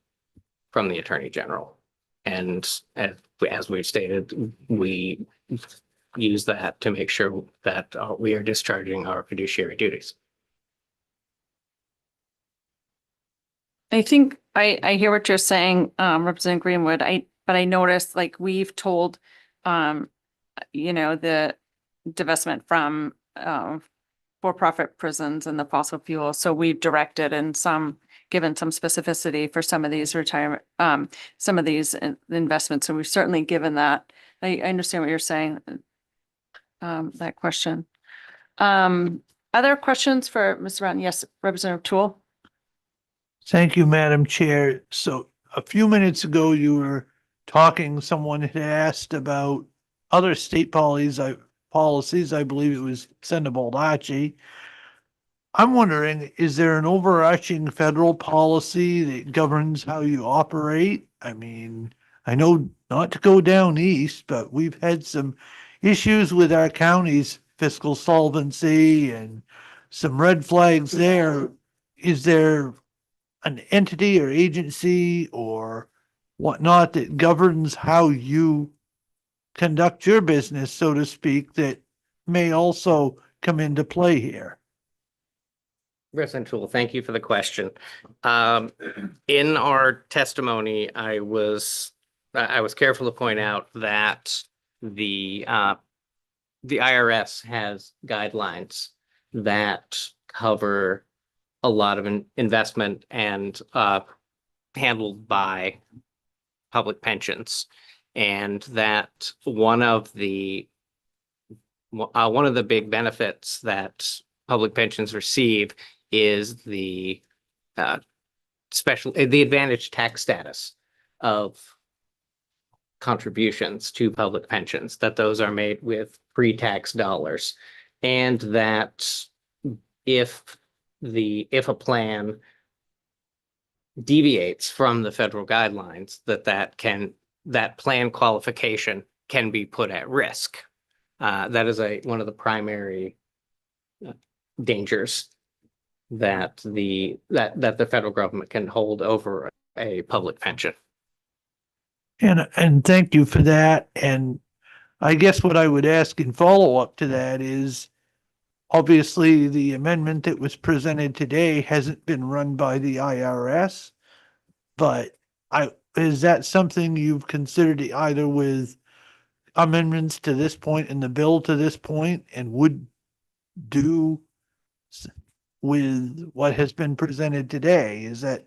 from the Attorney General. And as we've stated, we use that to make sure that we are discharging our fiduciary duties. I think I hear what you're saying, Representative Greenwood. But I noticed like we've told, the divestment from for-profit prisons and the fossil fuel. So we've directed and given some specificity for some of these some of these investments. So we've certainly given that. I understand what you're saying. That question. Other questions for Mr. Brown? Yes, Representative Tool. Thank you, Madam Chair. So a few minutes ago, you were talking, someone had asked about other state policies. I believe it was Senator Baldacci. I'm wondering, is there an overarching federal policy that governs how you operate? I mean, I know not to go down east, but we've had some issues with our county's fiscal solvency and some red flags there. Is there an entity or agency or whatnot that governs how you conduct your business, so to speak, that may also come into play here? Representative Tool, thank you for the question. In our testimony, I was careful to point out that the IRS has guidelines that cover a lot of investment and handled by public pensions, and that one of the big benefits that public pensions receive is the advantage tax status of contributions to public pensions, that those are made with pre-tax dollars, and that if a plan deviates from the federal guidelines, that plan qualification can be put at risk. That is one of the primary dangers that the federal government can hold over a public pension. And thank you for that. And I guess what I would ask in follow-up to that is, obviously, the amendment that was presented today hasn't been run by the IRS, but is that something you've considered either with amendments to this point in the bill to this point and would do with what has been presented today? Is that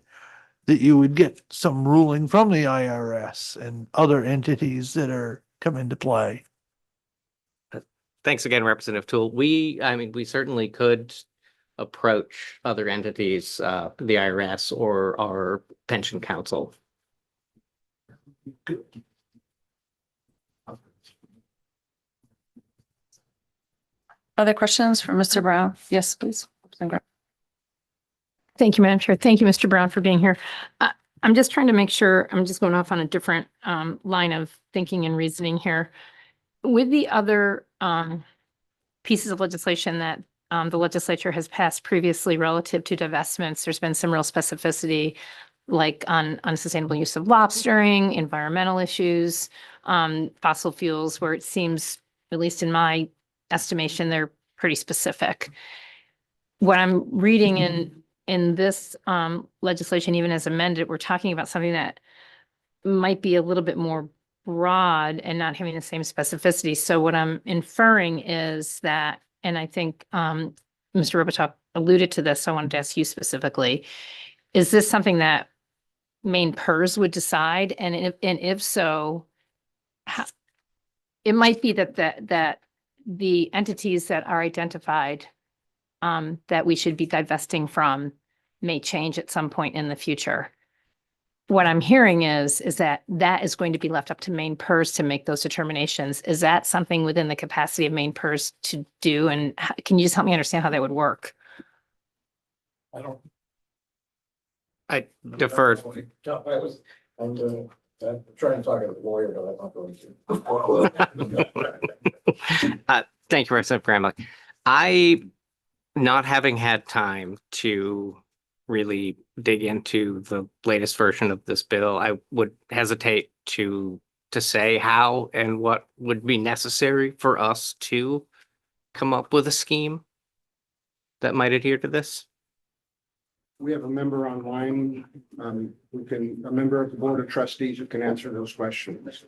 you would get some ruling from the IRS and other entities that are come into play? Thanks again, Representative Tool. We certainly could approach other entities, the IRS or our pension council. Other questions for Mr. Brown? Yes, please. Thank you, Madam Chair. Thank you, Mr. Brown, for being here. I'm just trying to make sure, I'm just going off on a different line of thinking and reasoning here. With the other pieces of legislation that the legislature has passed previously relative to divestments, there's been some real specificity, like on unsustainable use of lobstering, environmental issues, fossil fuels, where it seems, at least in my estimation, they're pretty specific. What I'm reading in this legislation, even as amended, we're talking about something that might be a little bit more broad and not having the same specificity. So what I'm inferring is that, and I think Mr. Robichaud alluded to this, so I wanted to ask you specifically, is this something that Maine PERS would decide? And if so, it might be that the entities that are identified that we should be divesting from may change at some point in the future. what I'm hearing is that is going to be left up to Maine PERS to make those determinations. Is that something within the capacity of Maine PERS to do? And can you just help me understand how that would work? I don't. I deferred. I'm trying to talk to a lawyer, but I'm not going to. Thank you, Representative Gramlich. I, not having had time to really dig into the latest version of this bill, I would hesitate to say how and what would be necessary for us to come up with a scheme that might adhere to this. We have a member online, a member of the Board of Trustees who can answer those questions.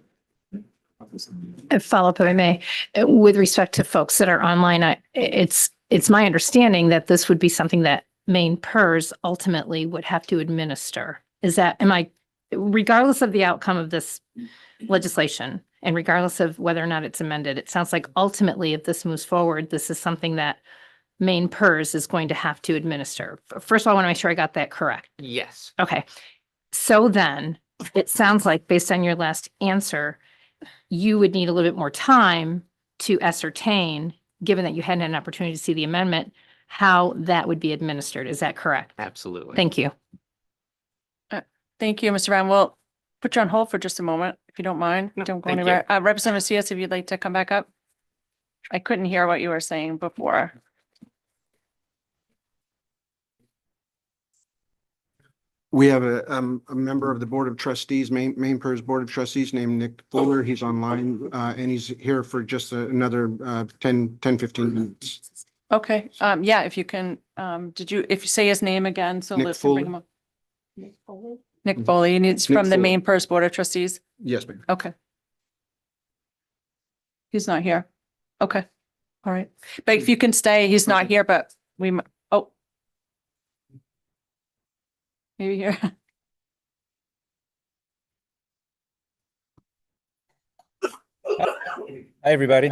A follow-up, if I may, with respect to folks that are online, it's my understanding that this would be something that Maine PERS ultimately would have to administer. Regardless of the outcome of this legislation and regardless of whether or not it's amended, it sounds like ultimately, if this moves forward, this is something that Maine PERS is going to have to administer. First of all, I want to make sure I got that correct. Yes. Okay. So then it sounds like based on your last answer, you would need a little bit more time to ascertain, given that you hadn't had an opportunity to see the amendment, how that would be administered. Is that correct? Absolutely. Thank you. Thank you, Mr. Brown. We'll put you on hold for just a moment, if you don't mind. No, Don't go thank anywhere. Representative Macias, if you'd like to come back up. I couldn't hear what you were saying before. We have a member of the Board of Trustees, Maine PERS Board of Trustees named Nick Fuller. He's online, and he's here for just another 10, 15 minutes. Okay, yeah, if you can, if you say his name again, so Nick Liz can bring Fuller. him up. Nick Foley, and it's Nick from the Fuller. Maine PERS Board of Trustees. Yes, ma'am. Okay. He's not here. Okay, all right. But if you can stay, he's not here, but oh. Maybe here. Hi, everybody.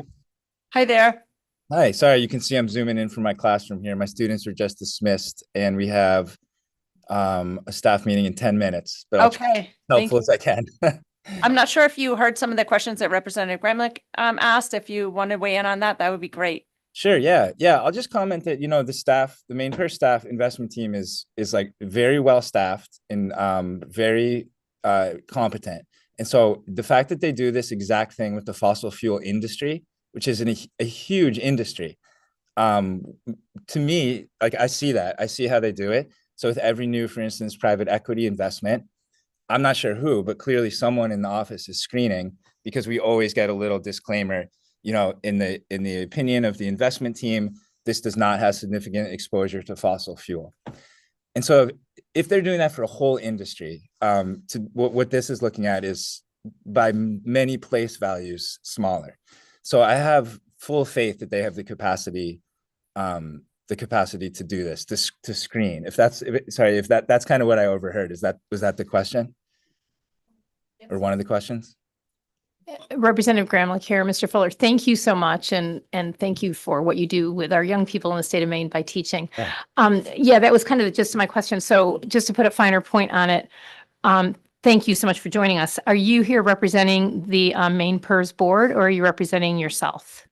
Hi there. Hi, sorry, you can see I'm zooming in from my classroom here. My students are just dismissed and we have a staff meeting in 10 minutes, but I'll try to be Okay, thank helpful as I can. I'm not sure if you heard some of the questions that Representative Gramlich asked. If you want to weigh in on that, that would be great. Sure, yeah. I'll just comment that, the Maine PERS staff investment team is like very well staffed and very competent. And so the fact that they do this exact thing with the fossil fuel industry, which is a huge industry, to me, like I see how they do it. So with every new, for instance, private equity investment, I'm not sure who, but clearly someone in the office is screening, because we always get a little disclaimer, in the opinion of the investment team, this does not have significant exposure to fossil fuel. And so if they're doing that for a whole industry, what this is looking at is by many place values smaller. So I have full faith that they have the capacity to do this, to screen. If that's kind of what I overheard. Was that the question? Or one of the questions? Representative Gramlich here, Mr. Fuller, thank you so much. And thank you for what you do with our young people in the state of Maine by teaching. Yeah. That was kind of the gist of my question. So just to put a finer point on it, thank you so much for joining us. Are you here representing the Maine PERS board, or are you representing yourself?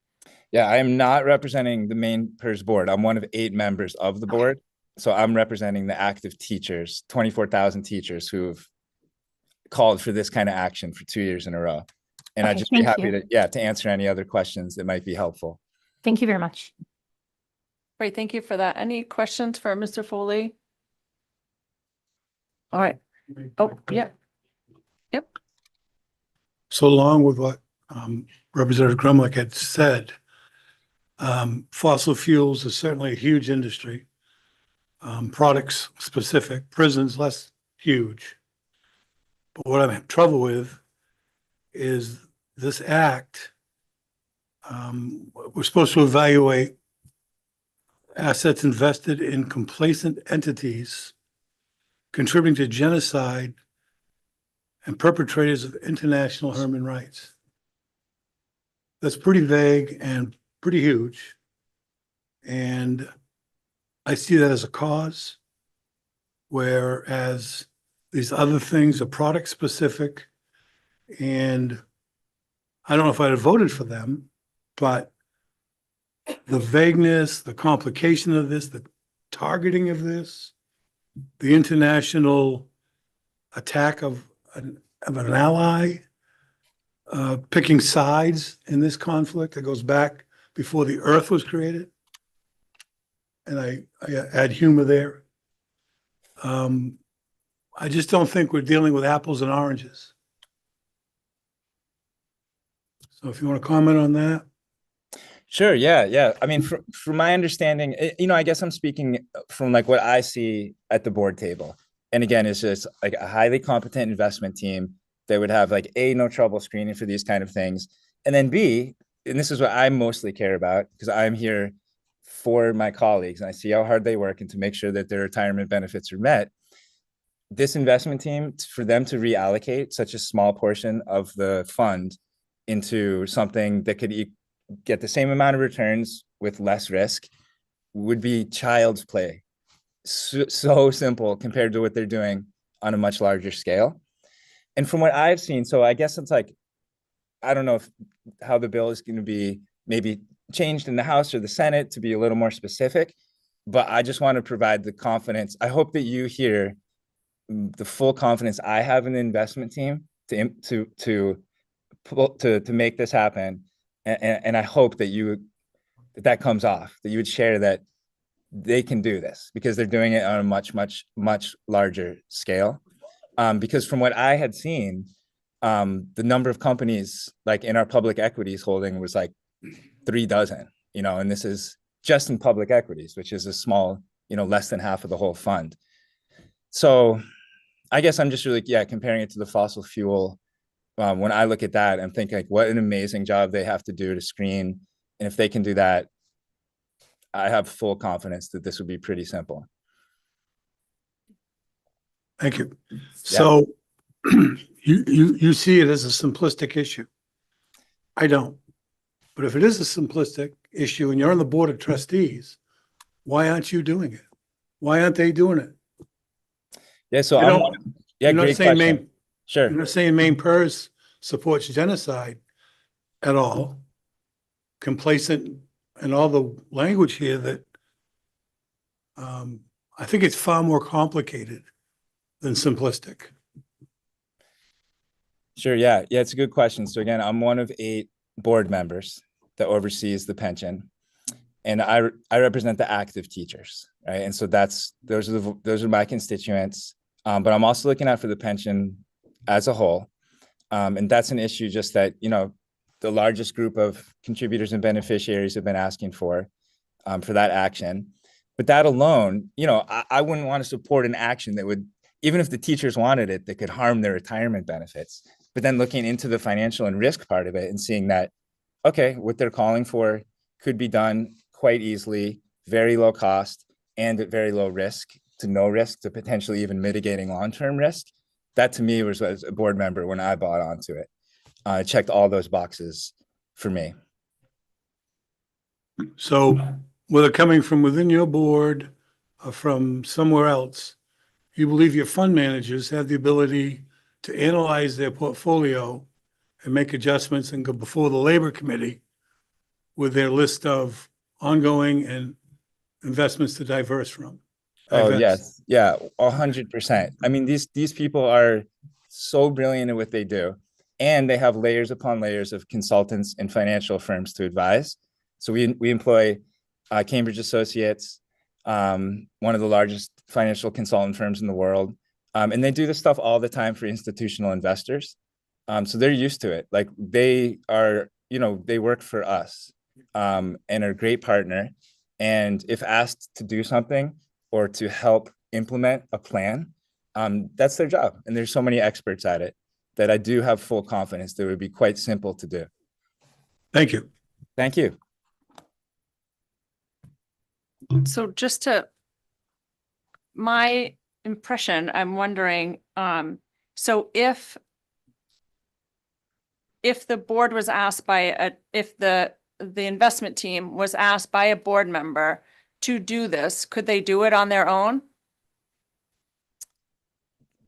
Yeah, I am not representing the Maine PERS board. I'm one of 8 members of the board. So I'm representing the active teachers, 24,000 teachers who have called for this kind of action for 2 years in a row. And I'd just be happy to answer any other questions that might be helpful. Thank you very much. Great, thank you for that. Any questions for Mr. Foley? All right. Oh, yeah. Yep. So along with what Representative Grumlick had said, fossil fuels is certainly a huge industry. Products specific, prisons less huge. But what I'm having trouble with is this act. We're supposed to evaluate assets invested in complacent entities contributing to genocide and perpetrators of international human rights. That's pretty vague and pretty huge. And I see that as a cause, whereas These other things are product specific. And I don't know if I'd have voted for them, but the vagueness, the complication of this, the targeting of this, the international attack of an ally, picking sides in this conflict that goes back before the earth was created. And I add humor there. I just don't think we're dealing with apples and oranges. So if you want to comment on that. Sure. Yeah. Yeah. I mean, from my understanding, I guess I'm speaking from like what I see at the board table. And again, it's just like a highly competent investment team that would have like A, no trouble screening for these kind of things. And then B, and this is what I mostly care about because I'm here for my colleagues and I see how hard they work and to make sure that their retirement benefits are met. This investment team, for them to reallocate such a small portion of the fund into something that could get the same amount of returns with less risk would be child's play. So simple compared to what they're doing on a much larger scale. And from what I've seen, so I guess it's like, I don't know how the bill is going to be maybe changed in the House or the Senate to be a little more specific, but I just want to provide the confidence. I hope that you hear the full confidence I have in the investment team to make this happen. And I hope that that comes off, that you would share that they can do this because they're doing it on a much, much, much larger scale. Because from what I had seen, the number of companies like in our public equities holding was like 3 dozen, and this is just in public equities, which is a small, less than half of the whole fund. So I guess I'm just really, comparing it to the fossil fuel. When I look at that, I'm thinking like, what an amazing job they have to do to screen. And if they can do that, I have full confidence that this would be pretty simple. Thank you. So you see it as a simplistic issue. I don't. But if it is a simplistic issue and you're on the board of trustees, why aren't you doing it? Why aren't they doing it? Yeah, so you're not great saying question. Sure. You're not saying Maine PERS supports genocide at all. Complacent and all the language here that I think it's far more complicated than simplistic. Sure. Yeah. Yeah. It's a good question. So again, I'm one of 8 board members that oversees the pension, and I represent the active teachers, right? And so those are my constituents. But I'm also looking out for the pension as a whole. And that's an issue just that, the largest group of contributors and beneficiaries have been asking for that action. But that alone, I wouldn't want to support an action that would, even if the teachers wanted it, that could harm their retirement benefits. But then looking into the financial and risk part of it and seeing that, okay, what they're calling for could be done quite easily, very low cost, and at very low risk to no risk to potentially even mitigating long-term risk. That to me was as a board member when I bought onto it. It checked all those boxes for me. So whether coming from within your board or from somewhere else, you believe your fund managers have the ability to analyze their portfolio and make adjustments and go before the Labor Committee with their list of ongoing and investments to divest from. Oh, yes. Yeah, 100%. I mean, these people are so brilliant at what they do, and they have layers upon layers of consultants and financial firms to advise. So we employ Cambridge Associates, one of the largest financial consultant firms in the world. And they do this stuff all the time for institutional investors. So they're used to it. Like they are, they work for us and are a great partner. And if asked to do something or to help implement a plan, that's their job. And there's so many experts at it that I do have full confidence that it would be quite simple to do. Thank you. Thank you. So just my impression, I'm wondering, so if the board was asked if the investment team was asked by a board member to do this, could they do it on their own?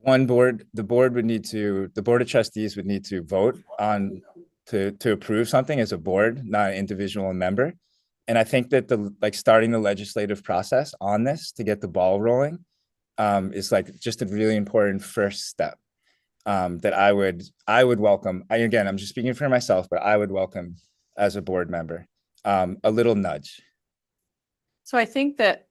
the board of trustees would need to vote on to approve something as a board, not an individual member. And I think that starting the legislative process on this to get the ball rolling is like just a really important first step that I would welcome. Again, I'm just speaking for myself, but I would welcome as a board member a little nudge. So I think that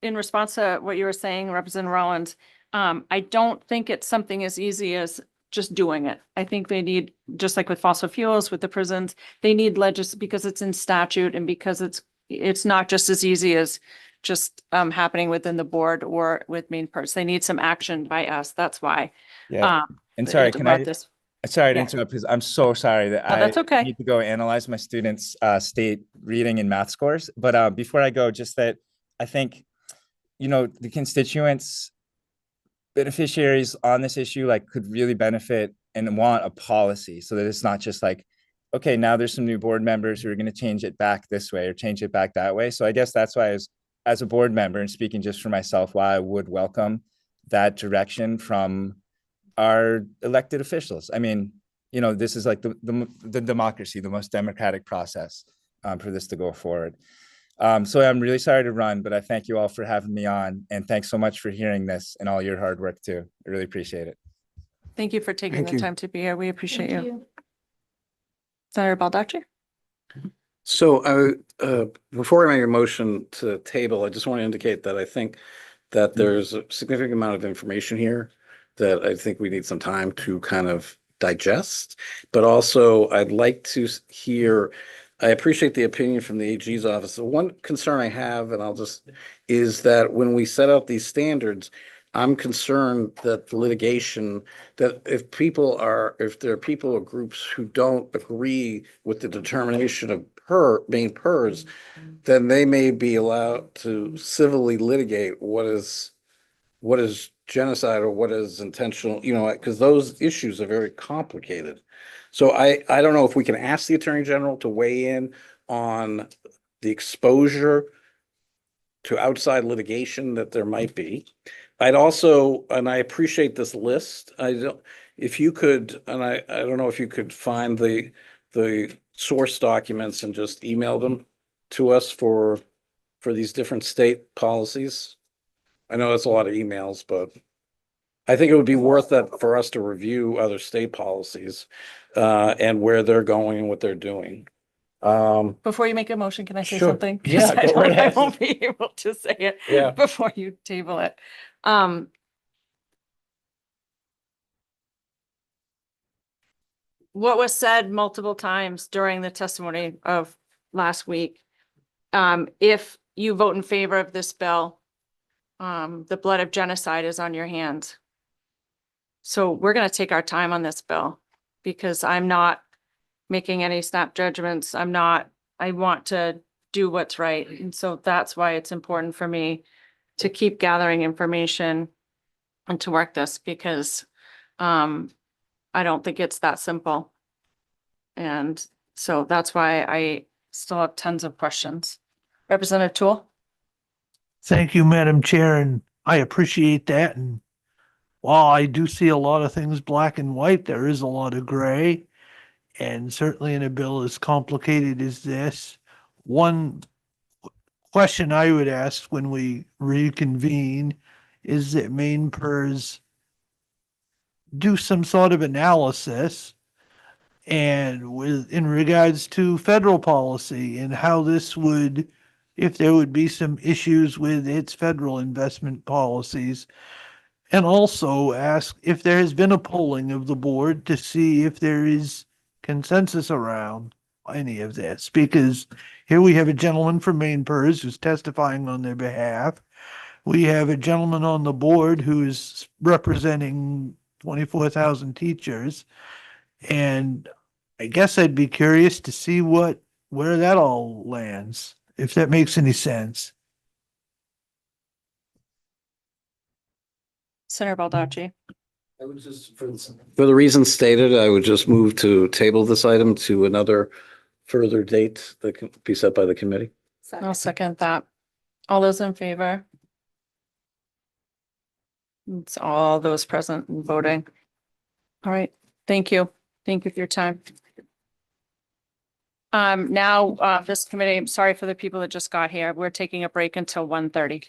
in response to what you were saying, Representative Rollins, I don't think it's something as easy as just doing it. I think they need, just like with fossil fuels, with the prisons, they need because it's in statute and because it's not just as easy as just happening within the board or with main purse. They need some action by us. That's why. Yeah. And sorry, sorry to interrupt because I'm so sorry that that's okay. I need to go analyze my students' state reading and math scores. But before I go, just that I think, the constituents, beneficiaries on this issue, like could really benefit and want a policy so that it's not just like, okay, now there's some new board members who are going to change it back this way or change it back that way. So I guess that's why as a board member and speaking just for myself, why I would welcome that direction from our elected officials. I mean, this is like the democracy, the most democratic process for this to go forward. So I'm really sorry to run, but I thank you all for having me on, and thanks so much for hearing this and all your hard work too. I really appreciate it. Thank you for taking Thank the you. time to be here. We appreciate you. Senator Baldacci? So before I make a motion to table, I just want to indicate that I think that there's a significant amount of information here that I think we need some time to kind of digest. But also I'd like to hear, I appreciate the opinion from the AG's office. The one concern I have, is that when we set out these standards, I'm concerned that the litigation, that if there are people or groups who don't agree with the determination of main PERS, then they may be allowed to civilly litigate what is genocide or what is intentional, because those issues are very complicated. So I don't know if we can ask the Attorney General to weigh in on the exposure to outside litigation that there might be. I'd also, and I appreciate this list. If you could, and I don't know if you could find the source documents and just email them to us for these different state policies. I know that's a lot of emails, but I think it would be worth it for us to review other state policies and where they're going and what they're doing. Before you make a motion, can I say Sure. something? Yeah, 'Cause go right I ahead. won't be able to say it Yeah. before you table it. What was said multiple times during the testimony of last week, if you vote in favor of this bill, the blood of genocide is on your hands. So we're going to take our time on this bill because I'm not making any snap judgments. I want to do what's right. And so that's why it's important for me to keep gathering information and to work this because I don't think it's that simple. And so that's why I still have tons of questions. Representative Tool? Thank you, Madam Chair, and I appreciate that. And while I do see a lot of things black and white, there is a lot of gray. And certainly in a bill as complicated as this, one question I would ask when we reconvene is that Maine PERS do some sort of analysis and in regards to federal policy and how this would, if there would be some issues with its federal investment policies. And also ask if there has been a polling of the board to see if there is consensus around any of this, because here we have a gentleman from Maine PERS who's testifying on their behalf. We have a gentleman on the board who is representing 24,000 teachers. And I guess I'd be curious to see where that all lands, if that makes any sense. Senator Baldacci? I would just, for the reasons stated, I would just move to table this item to another further date that can be set by the committee. I'll second that. All those in favor? It's all those present and voting. All right, thank you. Thank you for your time. Now, this committee, I'm sorry for the people that just got here. We're taking a break until 1:30.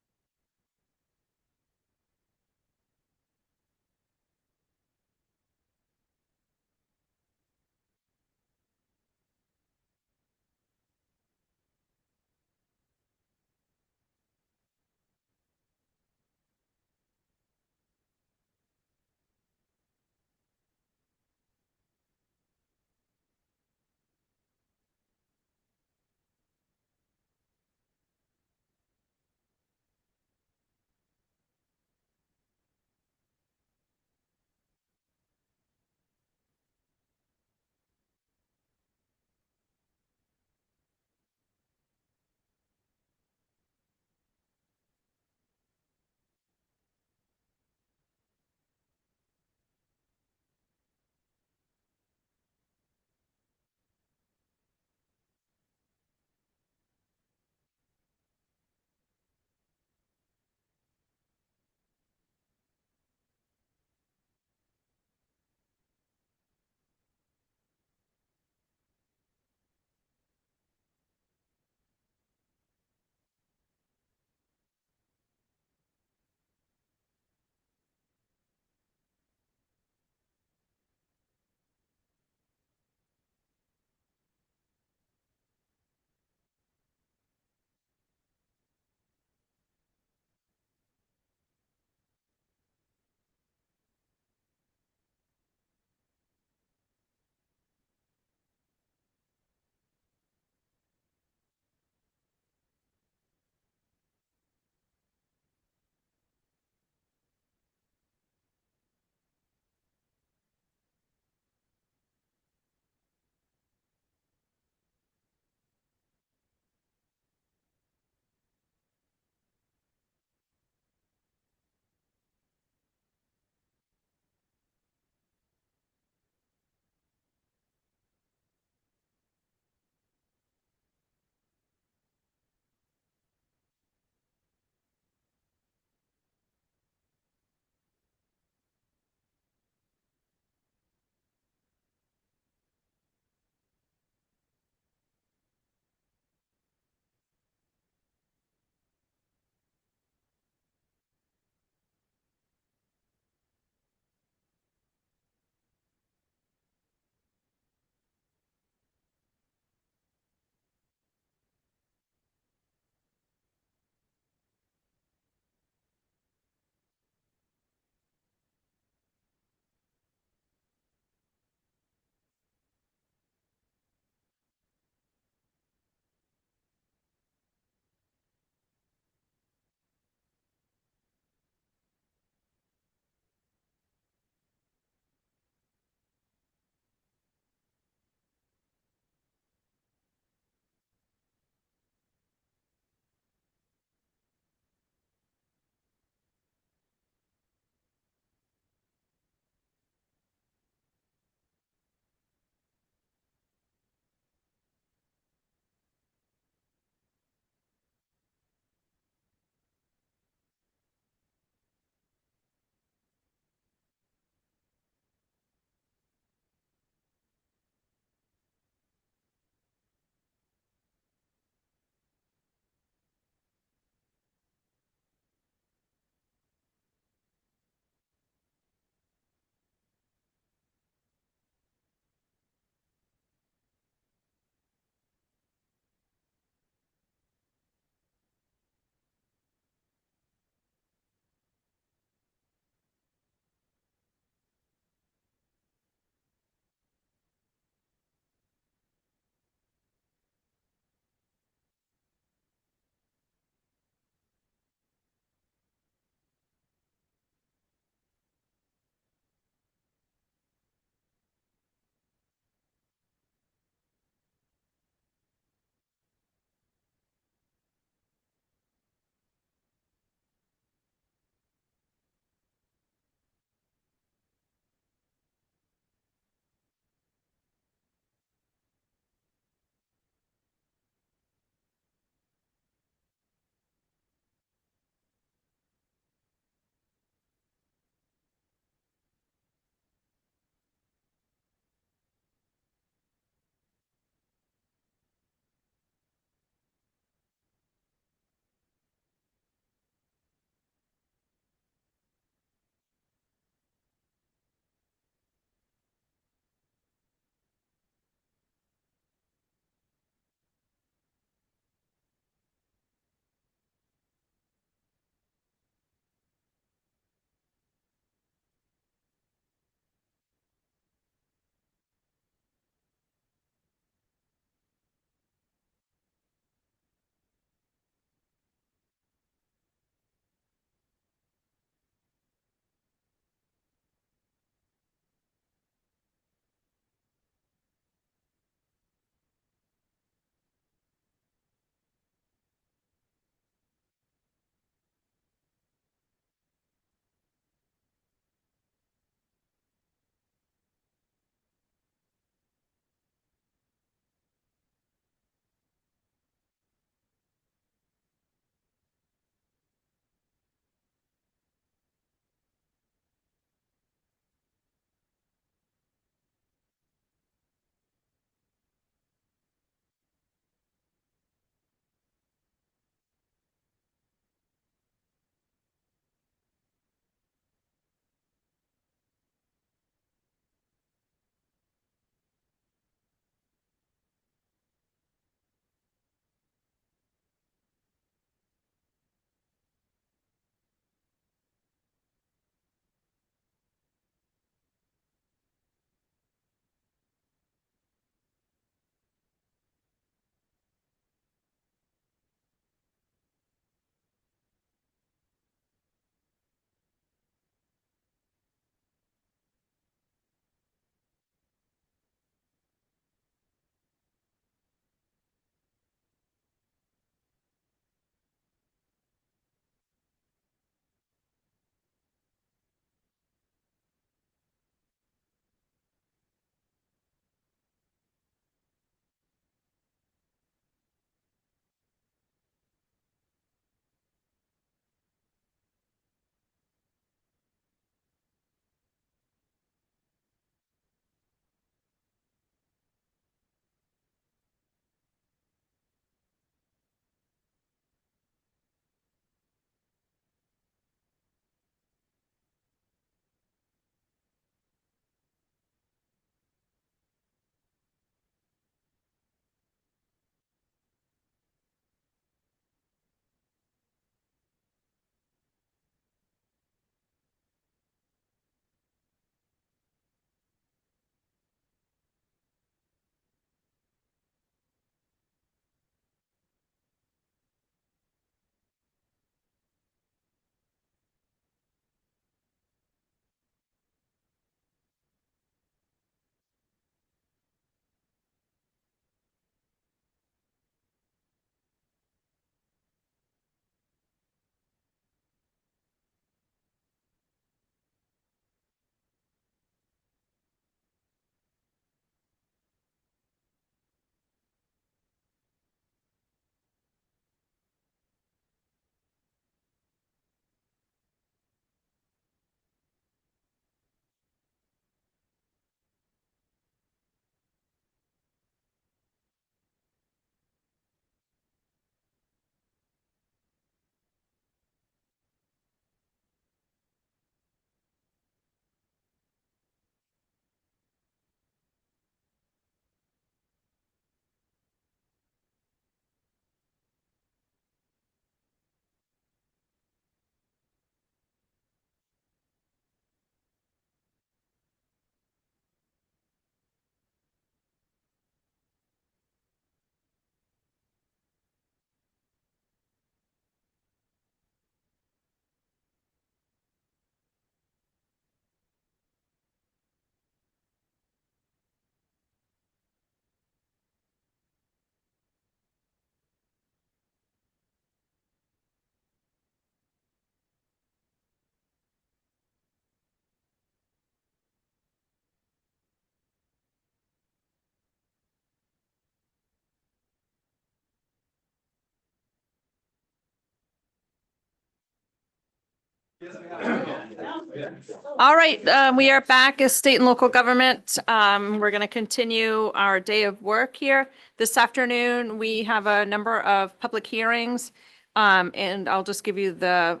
All right, we are back as state and local government. We're going to continue our day of work here. This afternoon, we have a number of public hearings. And I'll just give you the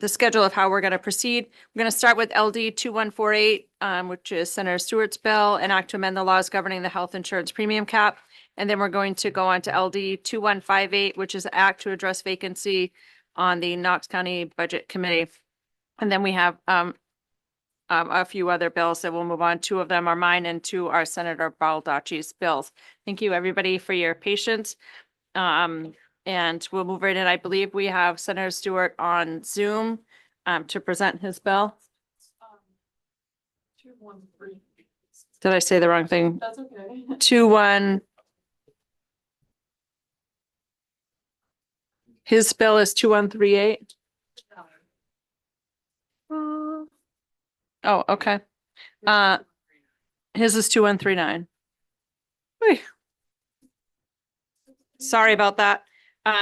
schedule of how we're going to proceed. We're going to start with LD 2148, which is Senator Stewart's bill, an act to amend the laws governing the health insurance premium cap. And then we're going to go on to LD 2158, which is an act to address vacancy on the Knox County Budget Committee. And then we have a few other bills that we'll move on. Two of them are mine and two are Senator Baldacci's bills. Thank you, everybody, for your patience. And we'll move right in. I believe we have Senator Stewart on Zoom to present his bill. Did I say the wrong thing? That's okay. 2-1. His bill is 2138. Oh, okay. His is 2139. Whew. Sorry about that.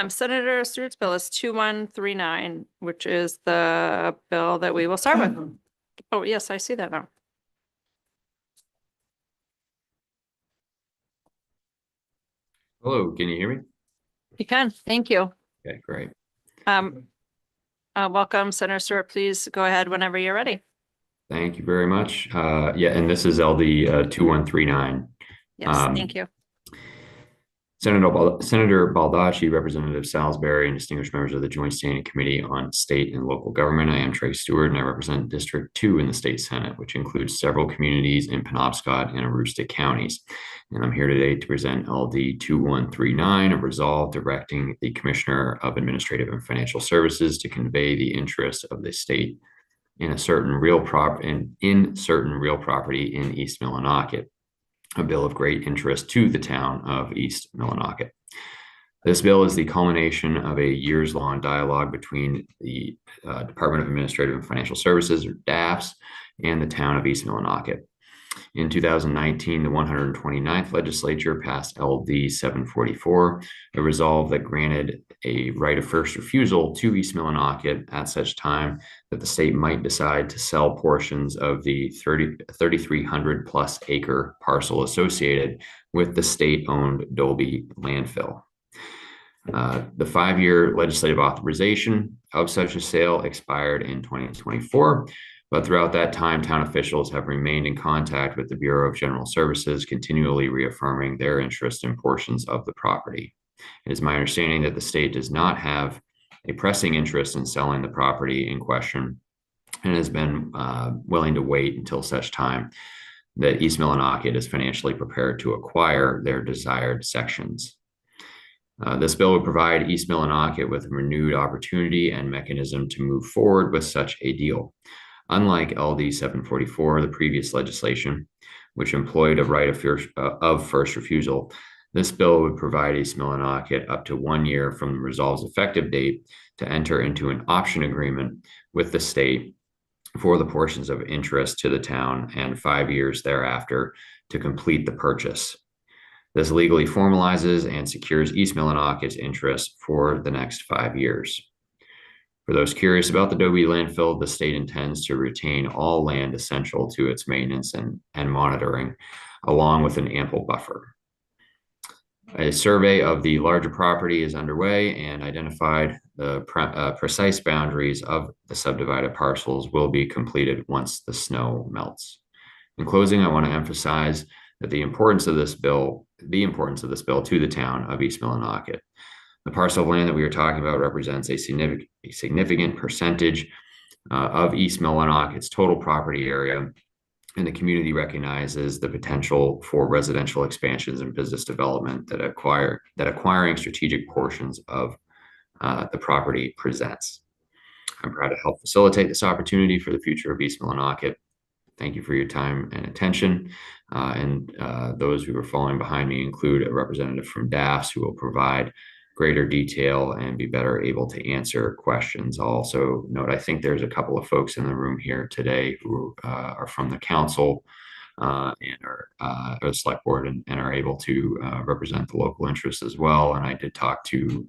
Senator Stewart's bill is 2139, which is the bill that we will start with. Oh, yes, I see that now. Hello, can you hear me? You can, thank you. Okay, great. Welcome, Senator Stewart. Please go ahead whenever you're ready. Thank you very much. Yeah, and this is LD 2139. Yes, thank you. Senator Baldacci, Representative Salisbury, and distinguished members of the Joint Standing Committee on State and Local Government. I am Trey Stewart, and I represent District 2 in the State Senate, which includes several communities in Penobscot and Aroostook counties. And I'm here today to present LD 2139, a resolve directing the Commissioner of Administrative and Financial Services to convey the interest of the state in certain real property in East Millinocket, a bill of great interest to the town of East Millinocket. This bill is the culmination of a years-long dialogue between the Department of Administrative and Financial Services, or DAFS, and the town of East Millinocket. In 2019, the 129th legislature passed LD 744, a resolve that granted a right of first refusal to East Millinocket at such time that the state might decide to sell portions of the 3,300 plus acre parcel associated with the state-owned Dolby landfill. The 5-year legislative authorization of such a sale expired in 2024. But throughout that time, town officials have remained in contact with the Bureau of General Services, continually reaffirming their interest in portions of the property. It is my understanding that the state does not have a pressing interest in selling the property in question and has been willing to wait until such time that East Millinocket is financially prepared to acquire their desired sections. This bill would provide East Millinocket with a renewed opportunity and mechanism to move forward with such a deal. Unlike LD 744, the previous legislation, which employed a right of first refusal, this bill would provide East Millinocket up to 1 year from the resolve's effective date to enter into an option agreement with the state for the portions of interest to the town and 5 years thereafter to complete the purchase. This legally formalizes and secures East Millinocket's interest for the next 5 years. For those curious about the Dolby landfill, the state intends to retain all land essential to its maintenance and monitoring, along with an ample buffer. A survey of the larger property is underway, and identified the precise boundaries of the subdivided parcels will be completed once the snow melts. In closing, I want to emphasize that the importance of this bill to the town of East Millinocket. The parcel of land that we are talking about represents a significant percentage of East Millinocket's total property area, and the community recognizes the potential for residential expansions and business development that acquiring strategic portions of the property presents. I'm proud to help facilitate this opportunity for the future of East Millinocket. Thank you for your time and attention. Those who are following behind me include a representative from DAFS who will provide greater detail and be better able to answer questions. I'll also note, I think there's a couple of folks in the room here today who are from the council and or the select board and are able to represent the local interests as well. And I did talk to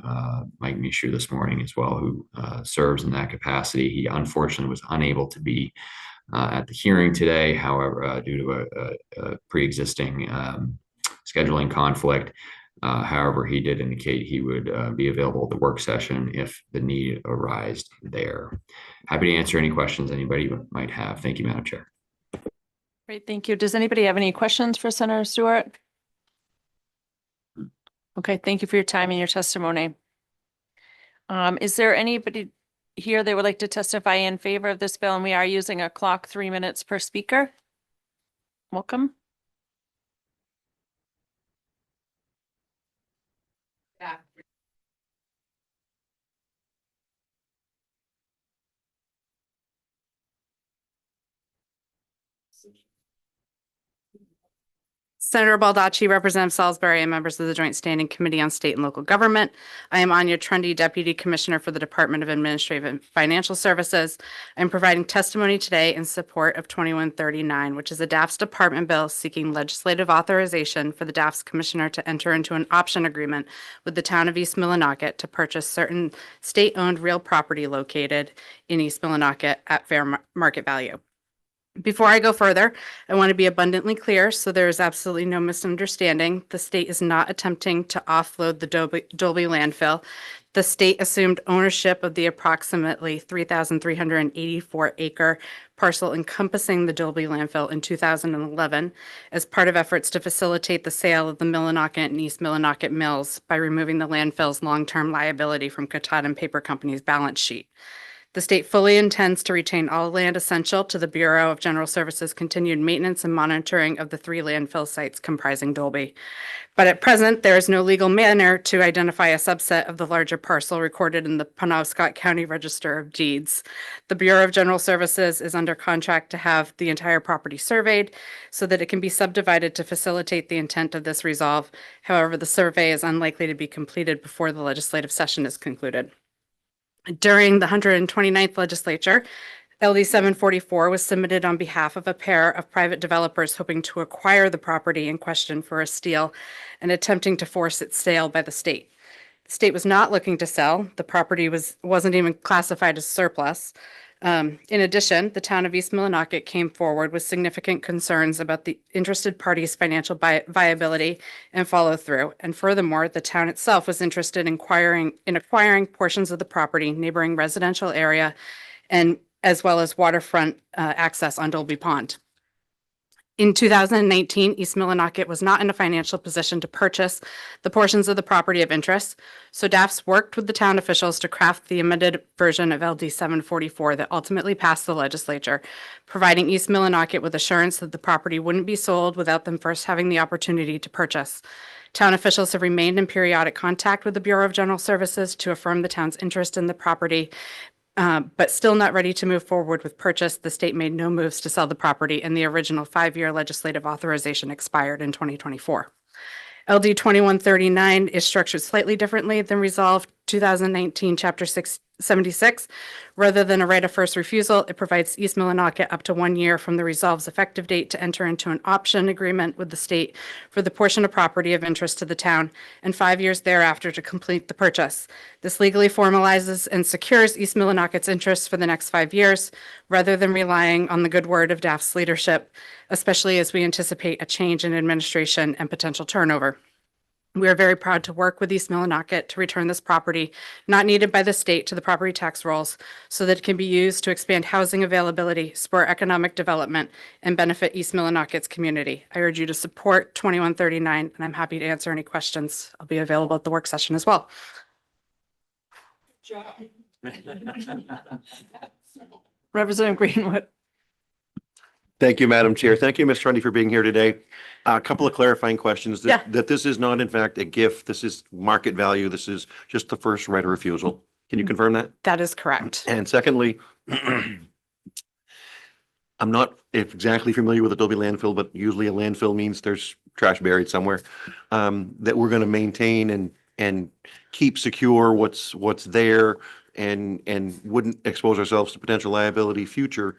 Mike Mishu this morning as well, who serves in that capacity. He unfortunately was unable to be at the hearing today, however, due to a pre-existing scheduling conflict. However, he did indicate he would be available at the work session if the need arose there. Happy to answer any questions anybody might have. Thank you, Madam Chair. Great, thank you. Does anybody have any questions for Senator Stewart? Okay, thank you for your time and your testimony. Is there anybody here that would like to testify in favor of this bill? And we are using a clock, 3 minutes per speaker. Welcome. Yeah. Senator Baldacci, Representative Salisbury, and members of the Joint Standing Committee on State and Local Government. I am Anya Trundy, Deputy Commissioner for the Department of Administrative and Financial Services. I'm providing testimony today in support of 2139, which is a DAF's department bill seeking legislative authorization for the DAF's commissioner to enter into an option agreement with the town of East Millinocket to purchase certain state-owned real property located in East Millinocket at fair market value. Before I go further, I want to be abundantly clear so there is absolutely no misunderstanding. The state is not attempting to offload the Dolby landfill. The state assumed ownership of the approximately 3,384 acre parcel encompassing the Dolby landfill in 2011 as part of efforts to facilitate the sale of the Millinocket and East Millinocket mills by removing the landfill's long-term liability from Katahdin Paper Company's balance sheet. The state fully intends to retain all land essential to the Bureau of General Services' continued maintenance and monitoring of the 3 landfill sites comprising Dolby. But at present, there is no legal manner to identify a subset of the larger parcel recorded in the Penobscot County Register of Deeds. The Bureau of General Services is under contract to have the entire property surveyed so that it can be subdivided to facilitate the intent of this resolve. However, the survey is unlikely to be completed before the legislative session is concluded. During the 129th legislature, LD 744 was submitted on behalf of a pair of private developers hoping to acquire the property in question for a steal and attempting to force its sale by the state. The state was not looking to sell. The property wasn't even classified as surplus. In addition, the town of East Millinocket came forward with significant concerns about the interested parties' financial viability and follow through. And furthermore, the town itself was interested in acquiring portions of the property, neighboring residential area, and as well as waterfront access on Dolby Pond. In 2019, East Millinocket was not in a financial position to purchase the portions of the property of interest, so DAFs worked with the town officials to craft the amended version of LD 744 that ultimately passed the legislature, providing East Millinocket with assurance that the property wouldn't be sold without them first having the opportunity to purchase. Town officials have remained in periodic contact with the Bureau of General Services to affirm the town's interest in the property, but still not ready to move forward with purchase. The state made no moves to sell the property, and the original 5-year legislative authorization expired in 2024. LD 2139 is structured slightly differently than Resolve 2019 Chapter 676. Rather than a right of first refusal, it provides East Millinocket up to 1 year from the Resolve's effective date to enter into an option agreement with the state for the portion of property of interest to the town, and 5 years thereafter to complete the purchase. This legally formalizes and secures East Millinocket's interests for the next 5 years, rather than relying on the good word of DAF's leadership, especially as we anticipate a change in administration and potential turnover. We are very proud to work with East Millinocket to return this property not needed by the state to the property tax rolls so that it can be used to expand housing availability, spur economic development, and benefit East Millinocket's community. I urge you to support 2139, and I'm happy to answer any questions. I'll be available at the work session as well. Representative Greenwood. Thank you, Madam Chair. Thank you, Ms. Trundy, for being here today. A couple of clarifying questions. Yeah. That this is not in fact a gift. This is market value. This is just the first right of refusal. Can you confirm that? That is correct. And secondly, I'm not exactly familiar with the Dolby landfill, but usually a landfill means there's trash buried somewhere, that we're going to maintain and keep secure what's there. and wouldn't expose ourselves to potential liability future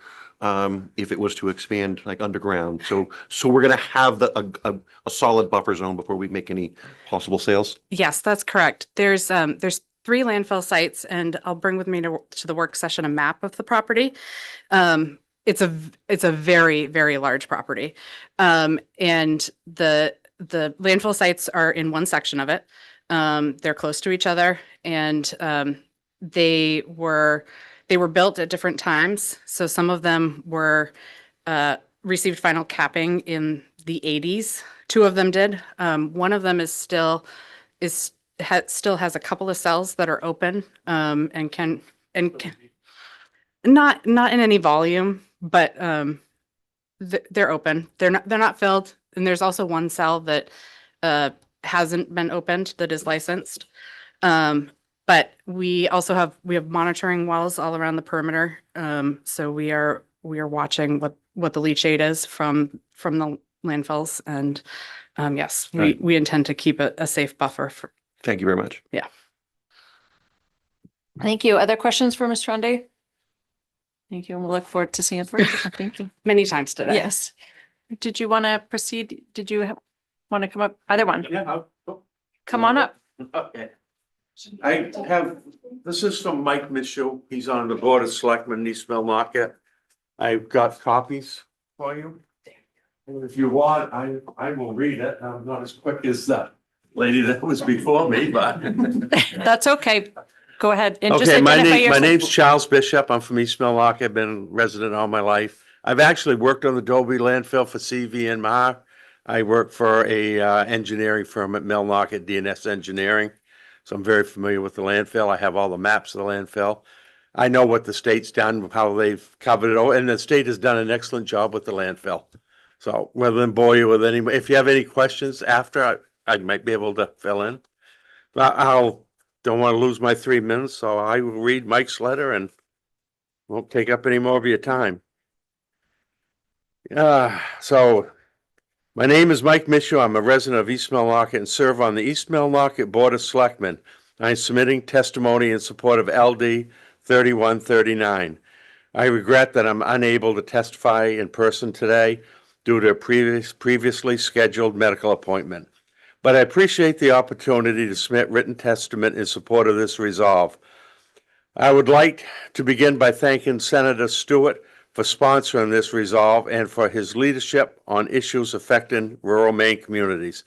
if it was to expand like underground. So we're gonna have a solid buffer zone before we make any possible sales. Yes, that's correct. There's 3 landfill sites, and I'll bring with me to the work session a map of the property. It's a very, very large property. And the landfill sites are in one section of it. They're close to each other, and they were built at different times. So some of them were received final capping in the 80s. 2 of them did. One of them is still has a couple of cells that are open and can not in any volume, but they're open. They're not filled. And there's also one cell that hasn't been opened that is licensed. But we also have monitoring wells all around the perimeter. So we are watching what the leachate is from the landfills, and yes, Right. we intend to keep a safe buffer for. Thank you very much. Yeah. Thank you. Other questions for Ms. Trundy? Thank you. And we'll look forward to seeing it. Thank you. Many times today. Yes. Did you want to proceed? Did you want to come up? Either one. Yeah. Come on up. Okay. I have, this is from Mike Mitchell. He's on the Board of Selectmen in East Millmarket. I've got copies for you. And if you want, I will read it. I'm not as quick as the lady that was before me, but. That's okay. Go ahead. And just Okay, my identify name, my yourself. name's Charles Bishop. I'm from East Millmarket. I've been a resident all my life. I've actually worked on the Dobie landfill for CV&R. I work for a engineering firm at Millmarket, DNS Engineering. So I'm very familiar with the landfill. I have all the maps of the landfill. I know what the state's done, how they've covered it, and the state has done an excellent job with the landfill. So rather than bore you with any, if you have any questions after, I might be able to fill in. But don't want to lose my 3 minutes, so I will read Mike's letter and won't take up any more of your time. So my name is Mike Mitchell. I'm a resident of East Millmarket and serve on the East Millmarket Board of Selectmen. I'm submitting testimony in support of LD 3139. I regret that I'm unable to testify in person today due to a previously scheduled medical appointment. But I appreciate the opportunity to submit written testament in support of this resolve. I would like to begin by thanking Senator Stewart for sponsoring this resolve and for his leadership on issues affecting rural Maine communities.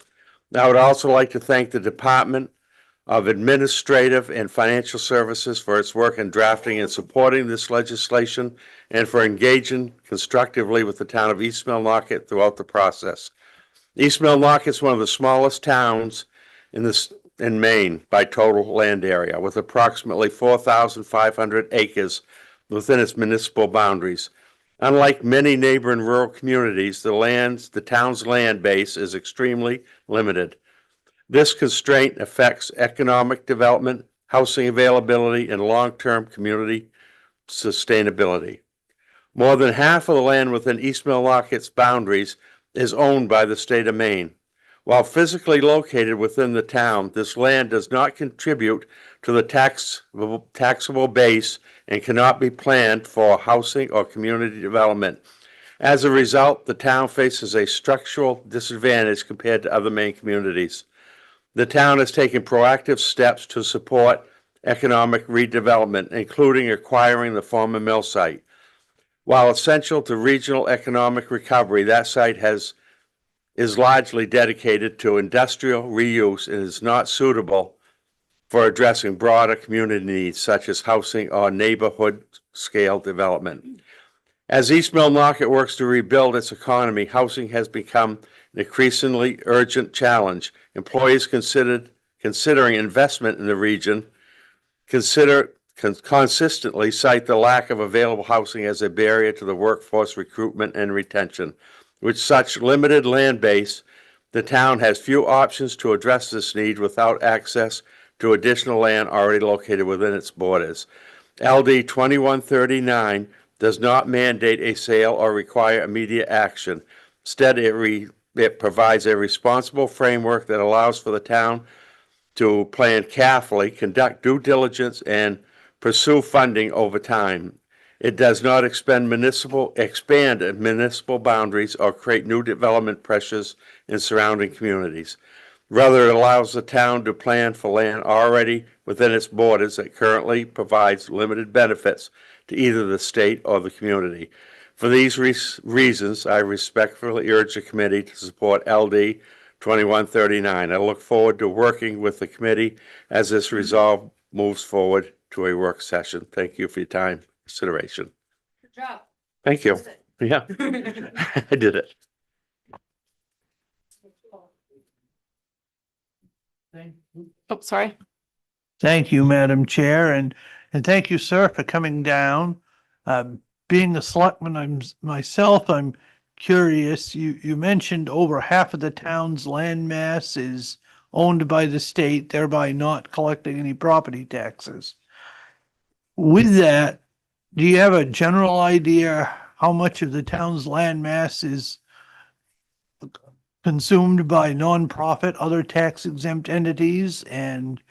I would also like to thank the Department of Administrative and Financial Services for its work in drafting and supporting this legislation and for engaging constructively with the town of East Millmarket throughout the process. East Millmarket is one of the smallest towns in Maine by total land area, with approximately 4,500 acres within its municipal boundaries. Unlike many neighboring rural communities, the town's land base is extremely limited. This constraint affects economic development, housing availability, and long-term community sustainability. More than half of the land within East Millmarket's boundaries is owned by the state of Maine. While physically located within the town, this land does not contribute to the taxable base and cannot be planned for housing or community development. As a result, the town faces a structural disadvantage compared to other Maine communities. The town has taken proactive steps to support economic redevelopment, including acquiring the former mill site. While essential to regional economic recovery, that site is largely dedicated to industrial reuse and is not suitable for addressing broader community needs such as housing or neighborhood scale development. As East Millmarket works to rebuild its economy, housing has become an increasingly urgent challenge. Employees considering investment in the region consistently cite the lack of available housing as a barrier to the workforce recruitment and retention. With such limited land base, the town has few options to address this need without access to additional land already located within its borders. LD 2139 does not mandate a sale or require immediate action. Instead, it provides a responsible framework that allows for the town to plan carefully, conduct due diligence, and pursue funding over time. It does not expand municipal boundaries or create new development pressures in surrounding communities. Rather, it allows the town to plan for land already within its borders that currently provides limited benefits to either the state or the community. For these reasons, I respectfully urge the committee to support LD 2139. I look forward to working with the committee as this resolve moves forward to a work session. Thank you for your time, consideration. Good job. Thank you. Yeah, I did it. Oh, sorry. Thank you, Madam Chair, and thank you, sir, for coming down. Being a selectman, I'm curious. You mentioned over half of the town's land mass is owned by the state, thereby not collecting any property taxes. With that, do you have a general idea how much of the town's land mass is consumed by nonprofit, other tax exempt entities, and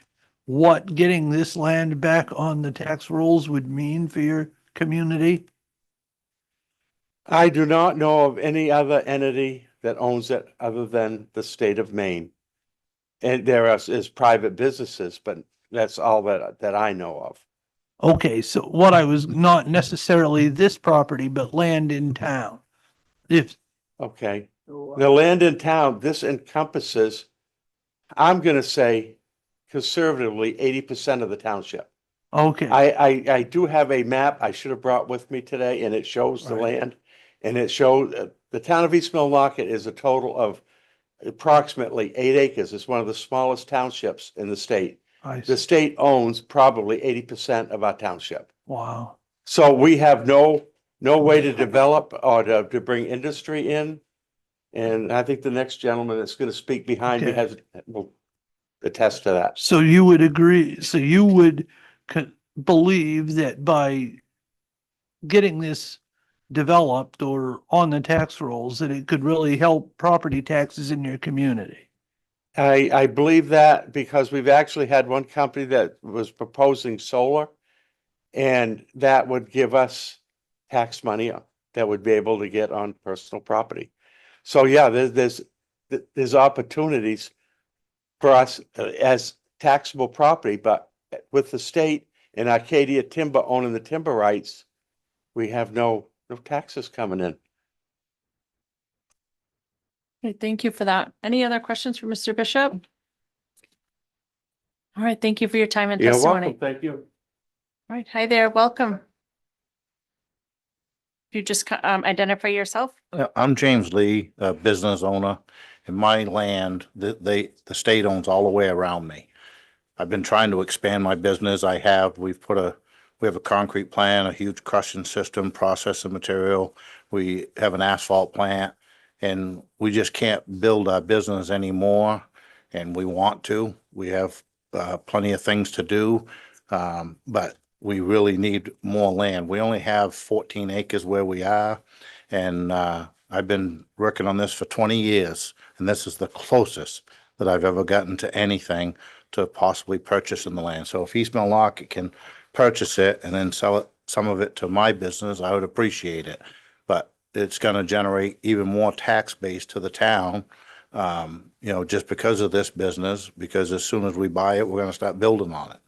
what getting this land back on the tax rolls would mean for your community? I do not know of any other entity that owns it other than the state of Maine. And there is private businesses, but that's all that I know of. Okay, so what I was not necessarily this property, but land in town. If, Okay, the land in town, this encompasses, I'm gonna say conservatively 80% of the township. okay, I do have a map I should have brought with me today, and it shows the Right. land. And it shows, the town of East Millinocket is a total of approximately 8 acres. It's one of the smallest townships in the state. I The see. state owns probably 80% of our township. Wow. So we have no way to develop or to bring industry in. And I think the next gentleman that's gonna speak behind me Okay. will attest to that. So you would agree, so you would believe that by getting this developed or on the tax rolls, that it could really help property taxes in your community? I believe that because we've actually had one company that was proposing solar. And that would give us tax money that would be able to get on personal property. So yeah, there's opportunities for us as taxable property, but with the state and Arcadia Timber owning the timber rights, we have no taxes coming in. Okay, thank you for that. Any other questions for Mr. Bishop? All right, thank you for your time and You're testimony. welcome. Thank you. All right, hi there, welcome. You just identify yourself? I'm James Lee, a business owner, and my land, the state owns all the way around me. I've been trying to expand my business. We have a concrete plant, a huge crushing system, processing material. We have an asphalt plant, and we just can't build our business anymore. And we want to. We have plenty of things to do, but we really need more land. We only have 14 acres where we are, and I've been working on this for 20 years, and this is the closest that I've ever gotten to anything to possibly purchasing the land. So if East Millinocket can purchase it and then sell it, some of it to my business, I would appreciate it. But it's going to generate even more tax base to the town, just because of this business, because as soon as we buy it, we're going to start building on it.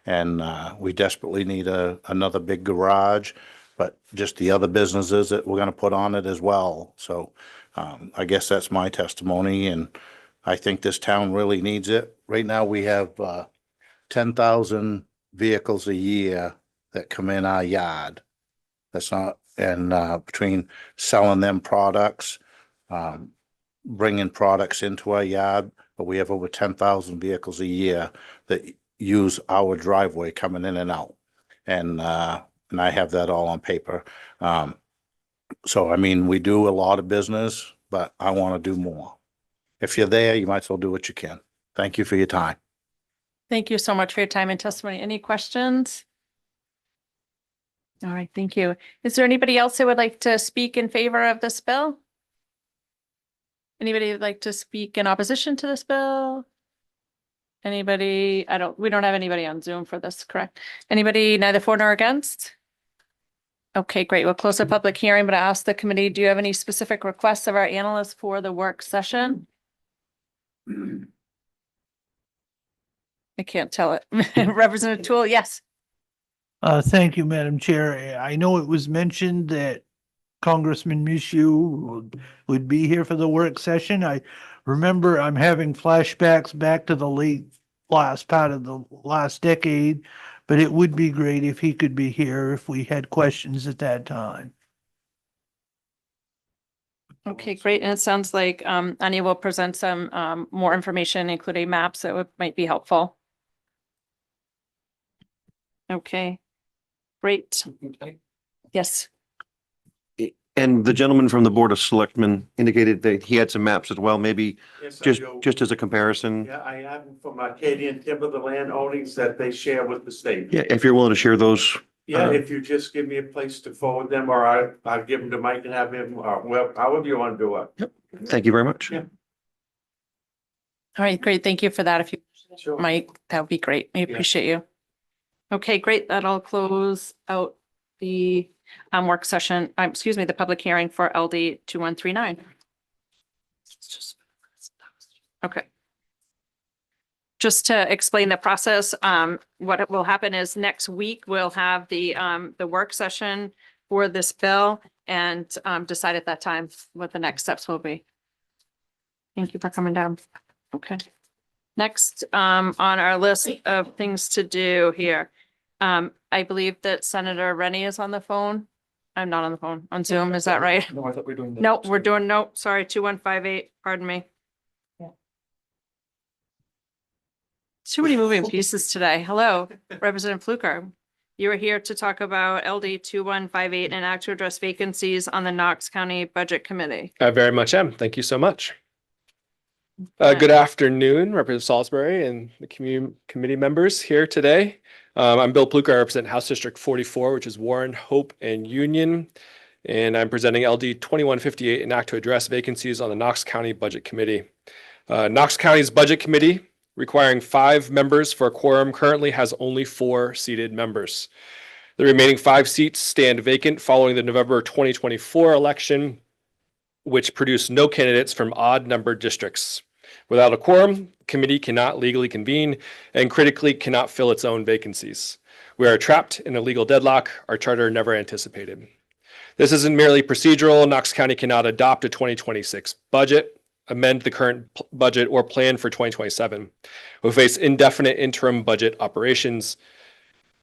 And we desperately need another big garage, but just the other businesses that we're going to put on it as well. So I guess that's my testimony, and I think this town really needs it. Right now, we have 10,000 vehicles a year that come in our yard. That's not, and between selling them products, bringing products into our yard, but we have over 10,000 vehicles a year that use our driveway coming in and out. And I have that all on paper. So, I mean, we do a lot of business, but I want to do more. If you're there, you might as well do what you can. Thank you for your time. Thank you so much for your time and testimony. Any questions? All right, thank you. Is there anybody else who would like to speak in favor of this bill? Anybody would like to speak in opposition to this bill? Anybody, we don't have anybody on Zoom for this, correct? Anybody neither for nor against? Okay, great. We'll close the public hearing, but I ask the committee, do you have any specific requests of our analysts for the work session? I can't tell it. Representative Tool, yes. Thank you, Madam Chair. I know it was mentioned that Congressman Michoud would be here for the work session. I remember I'm having flashbacks back to the last part of the last decade, but it would be great if he could be here if we had questions at that time. Okay, great. And it sounds like Anya will present some more information, including maps that might be helpful. Okay, great. Yes. And the gentleman from the Board of Selectmen indicated that he had some maps as well, maybe Yes, I just, do. just as a comparison. Yeah, I have them from Arcadian Timber, the land ownings that they share with the state. Yeah, if you're willing to share those. Yeah, if you just give me a place to forward them, or I'll give them to Mike and have him, well, however you want to do it. Thank you very much. Yeah. All right, great. Thank you for that. If you, Sure. Mike, that would be great. I appreciate you. Okay, great. That'll close out the work session, excuse me, the public hearing for LD 2139. Okay. Just to explain the process, what will happen is next week we'll have the work session for this bill and decide at that time what the next steps will be. Thank you for coming down. Okay. Next, on our list of things to do here, I believe that Senator Rennie is on the phone. I'm not on the phone, on Zoom, is that right? No, I thought we were doing. No, we're doing, no, sorry, 2158, pardon me. Too many moving pieces today. Hello, Representative Fluker. You are here to talk about LD 2158 and act to address vacancies on the Knox County Budget Committee. I very much am. Thank you so much. Good afternoon, Representative Salisbury and the committee members here today. I'm Bill Pluker. I represent House District 44, which is Warren, Hope, and Union. And I'm presenting LD 2158, an act to address vacancies on the Knox County Budget Committee. Knox County's Budget Committee, requiring 5 members for a quorum, currently has only 4 seated members. The remaining 5 seats stand vacant following the November 2024 election, which produced no candidates from odd-numbered districts. Without a quorum, the committee cannot legally convene and critically cannot fill its own vacancies. We are trapped in a legal deadlock our charter never anticipated. This isn't merely procedural. Knox County cannot adopt a 2026 budget, amend the current budget, or plan for 2027. We face indefinite interim budget operations,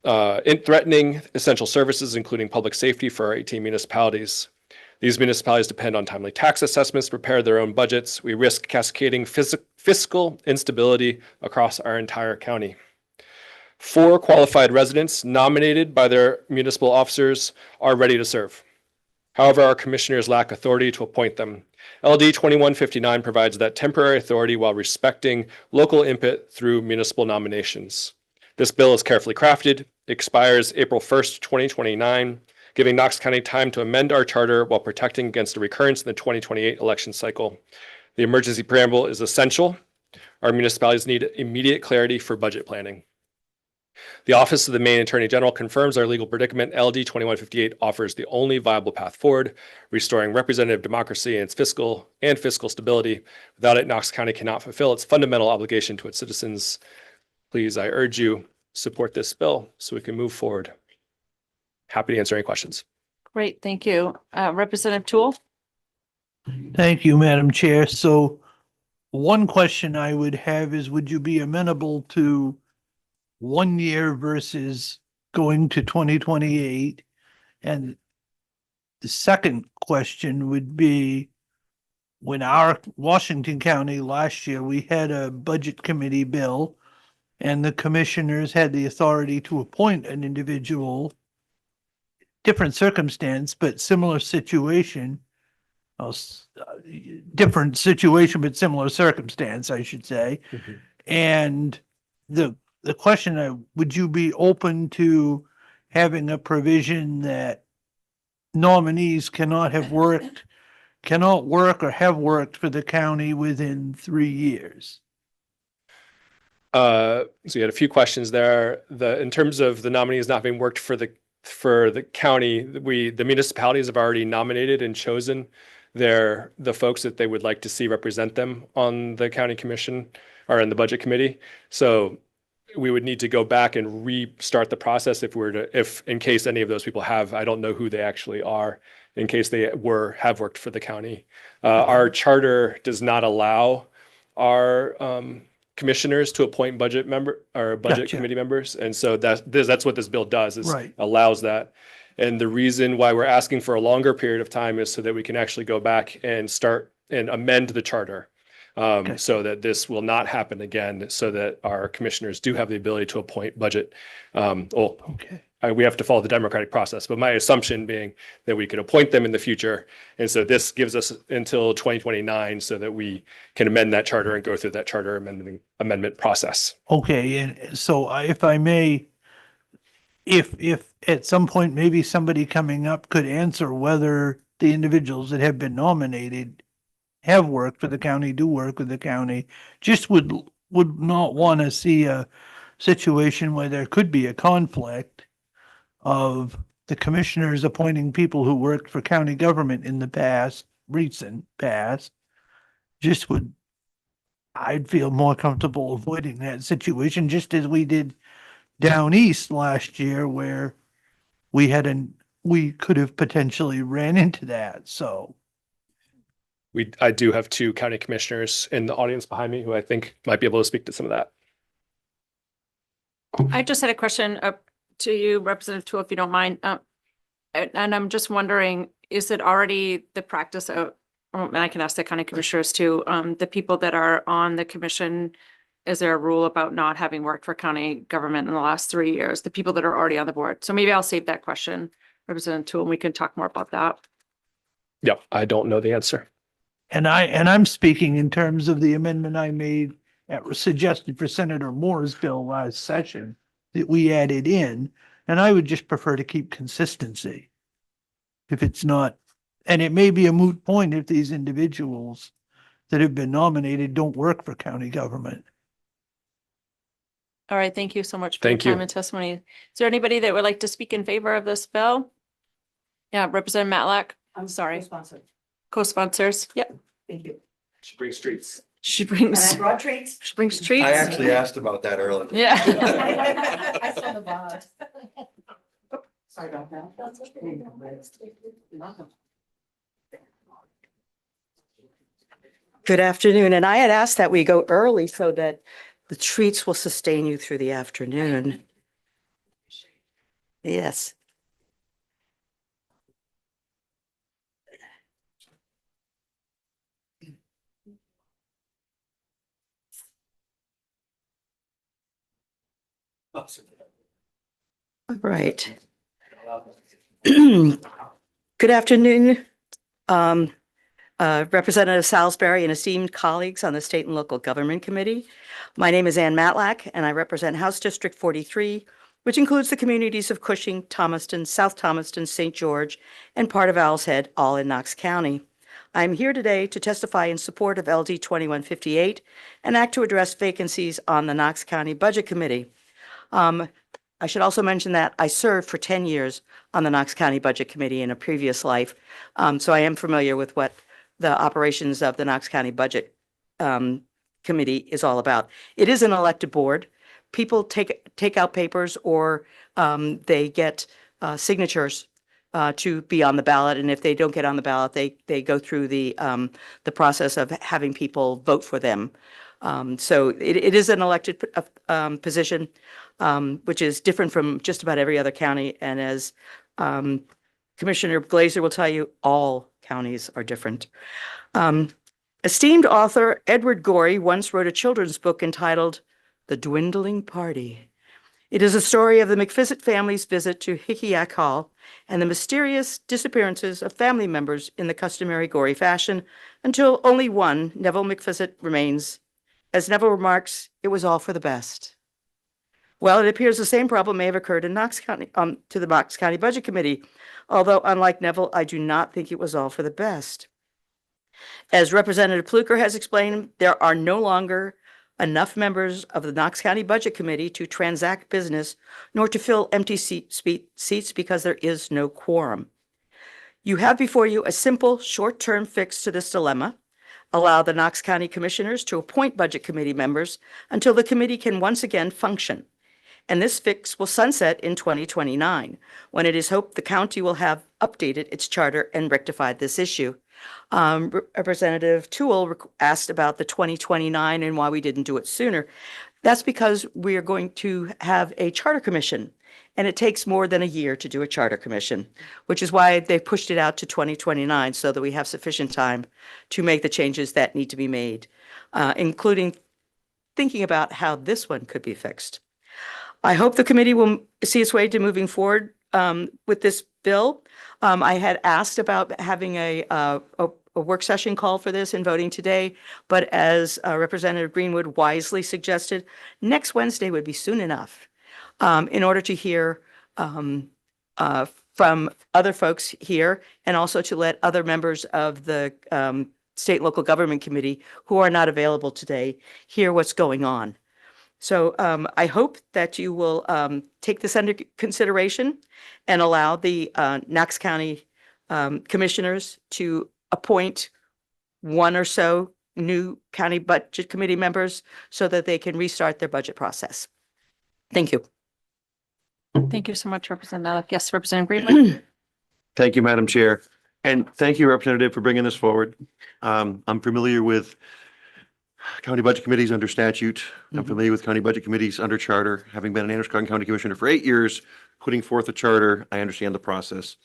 threatening essential services, including public safety for our 18 municipalities. These municipalities depend on timely tax assessments to prepare their own budgets. We risk cascading fiscal instability across our entire county. 4 qualified residents nominated by their municipal officers are ready to serve. However, our commissioners lack authority to appoint them. LD 2159 provides that temporary authority while respecting local input through municipal nominations. This bill is carefully crafted, expires April 1st, 2029, giving Knox County time to amend our charter while protecting against a recurrence in the 2028 election cycle. The emergency preamble is essential. Our municipalities need immediate clarity for budget planning. The Office of the Maine Attorney General confirms our legal predicament. LD 2158 offers the only viable path forward, restoring representative democracy and fiscal stability. Without it, Knox County cannot fulfill its fundamental obligation to its citizens. Please, I urge you, support this bill so we can move forward. Happy to answer any questions. Great, thank you. Representative Tool? Thank you, Madam Chair. So one question I would have is, would you be amenable to 1 year versus going to 2028? And the second question would be, when our Washington County last year, we had a budget committee bill and the commissioners had the authority to appoint an individual, different circumstance, but similar situation, different situation, but similar circumstance, I should say. And the question, would you be open to having a provision that nominees cannot work or have worked for the county within 3 years? So you had a few questions there. In terms of the nominees not being worked for the county, the municipalities have already nominated and chosen the folks that they would like to see represent them on the county commission or in the budget committee. So we would need to go back and restart the process if in case any of those people I don't know who they actually are, in case they have worked for the county. Our charter does not allow our commissioners to appoint budget Gotcha. committee members. And so that's what this bill does, is Right. allows that. And the reason why we're asking for a longer period of time is so that we can actually go back and start and amend the charter. So that this will not happen again, so that our commissioners do have the ability to appoint budget. We have to follow the democratic process, but my assumption being that we could appoint them in the future. And so this gives us until 2029 so that we can amend that charter and go through that charter amendment process. Okay, and so if I may, if at some point, maybe somebody coming up could answer whether the individuals that have been nominated have worked for the county, do work with the county, just would not want to see a situation where there could be a conflict of the commissioners appointing people who worked for county government in the recent past. I'd feel more comfortable avoiding that situation, just as we did down east last year, where we could have potentially ran into that, so. I do have two county commissioners in the audience behind me who I think might be able to speak to some of that. I just had a question to you, Representative Toole, if you don't mind. And I'm just wondering, is it already the practice of, and I can ask the county commissioners too, the people that are on the commission, is there a rule about not having worked for county government in the last 3 years, the people that are already on the board? So maybe I'll save that question, Representative Toole, and we can talk more about that. Yeah, I don't know the answer. And I'm speaking in terms of the amendment I made suggested for Senator Moore's bill last session that we added in, and I would just prefer to keep consistency. If it's not, and it may be a moot point if these individuals that have been nominated don't work for county government. All right, thank you so much for your Thank you. time and testimony. Is there anybody that would like to speak in favor of this bill? Yeah, Representative Matlack. I'm sorry. Co-sponsors. Yep. Thank you. She brings treats. She brings. And I brought treats. She brings treats. I actually asked about that earlier. Yeah. I saw the box. Sorry about that. That's okay. Good afternoon, and I had asked that we go early so that the treats will sustain you through the afternoon. Yes. All right. Good afternoon, Representative Salisbury and esteemed colleagues on the State and Local Government Committee. My name is Ann Matlack, and I represent House District 43, which includes the communities of Cushing, Thomaston, South Thomaston, St. George, and part of Owl's Head, all in Knox County. I'm here today to testify in support of LD 2158, an act to address vacancies on the Knox County Budget Committee. I should also mention that I served for 10 years on the Knox County Budget Committee in a previous life. So I am familiar with what the operations of the Knox County Budget Committee is all about. It is an elected board. People take out papers or they get signatures to be on the ballot. And if they don't get on the ballot, they go through the process of having people vote for them. So it is an elected position, which is different from just about every other county. And as Commissioner Glazer will tell you, all counties are different. Esteemed author Edward Gorey once wrote a children's book entitled The Dwindling Party. It is a story of the McPhizzett family's visit to Hickiac Hall and the mysterious disappearances of family members in the customary Gorey fashion until only one, Neville McPhizzett, remains. As Neville remarks, it was all for the best. Well, it appears the same problem may have occurred in Knox County, to the Knox County Budget Committee, although unlike Neville, I do not think it was all for the best. As Representative Pluker has explained, there are no longer enough members of the Knox County Budget Committee to transact business, nor to fill empty seats because there is no quorum. You have before you a simple, short-term fix to this dilemma. Allow the Knox County Commissioners to appoint Budget Committee members until the committee can once again function. And this fix will sunset in 2029, when it is hoped the county will have updated its charter and rectified this issue. Representative Toole asked about the 2029 and why we didn't do it sooner. That's because we are going to have a charter commission, and it takes more than a year to do a charter commission, which is why they pushed it out to 2029 so that we have sufficient time to make the changes that need to be made, including thinking about how this one could be fixed. I hope the committee will see its way to moving forward with this bill. I had asked about having a work session call for this and voting today, but as Representative Greenwood wisely suggested, next Wednesday would be soon enough in order to hear from other folks here and also to let other members of the State and Local Government Committee who are not available today hear what's going on. So I hope that you will take this under consideration and allow the Knox County commissioners to appoint one or so new county budget committee members so that they can restart their budget process. Thank you. Thank you so much, Representative. Yes, Representative Greenwood. Thank you, Madam Chair. And thank you, Representative, for bringing this forward. I'm familiar with county budget committees under statute. I'm familiar with county budget committees under charter. Having been an Androscoggin County Commissioner for 8 years, putting forth a charter, I understand the process.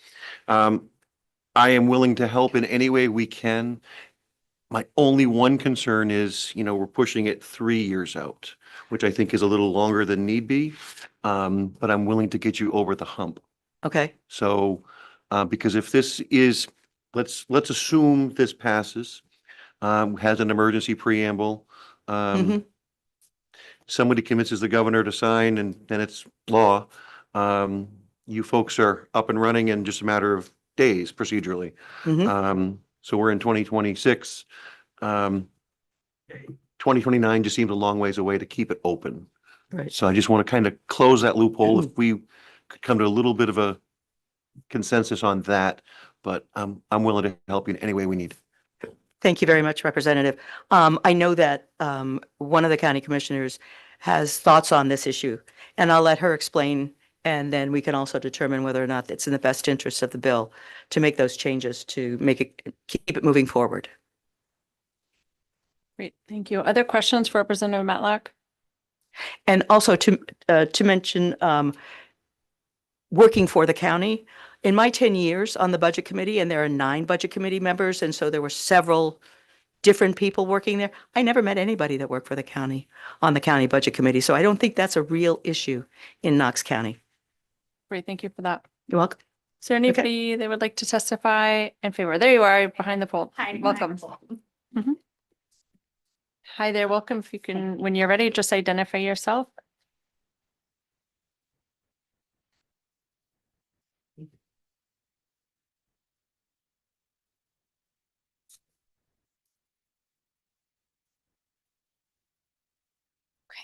I am willing to help in any way we can. My only one concern is, we're pushing it 3 years out, which I think is a little longer than need be. But I'm willing to get you over the hump. Okay. So, because if this is, let's assume this passes, has an emergency preamble. Somebody convinces the governor to sign and then it's law. You folks are up and running in just a matter of days procedurally. So we're in 2026. 2029 just seems a long ways away to keep it open. Right. So I just want to kind of close that loophole if we could come to a little bit of a consensus on that, but I'm willing to help you in any way we need. Thank you very much, Representative. I know that one of the county commissioners has thoughts on this issue, and I'll let her explain, and then we can also determine whether or not it's in the best interest of the bill to make those changes to make it, keep it moving forward. Great, thank you. Other questions for Representative Matlack? And also to mention, working for the county, in my 10 years on the budget committee, and there are 9 budget committee members, and so there were several different people working there. I never met anybody that worked for the county on the county budget committee. So I don't think that's a real issue in Knox County. Great, thank you for that. You're welcome. Is there anybody that would like to testify in favor? There you are behind the pole. Hi, welcome. Hi there, welcome. If you can, when you're ready, just identify yourself.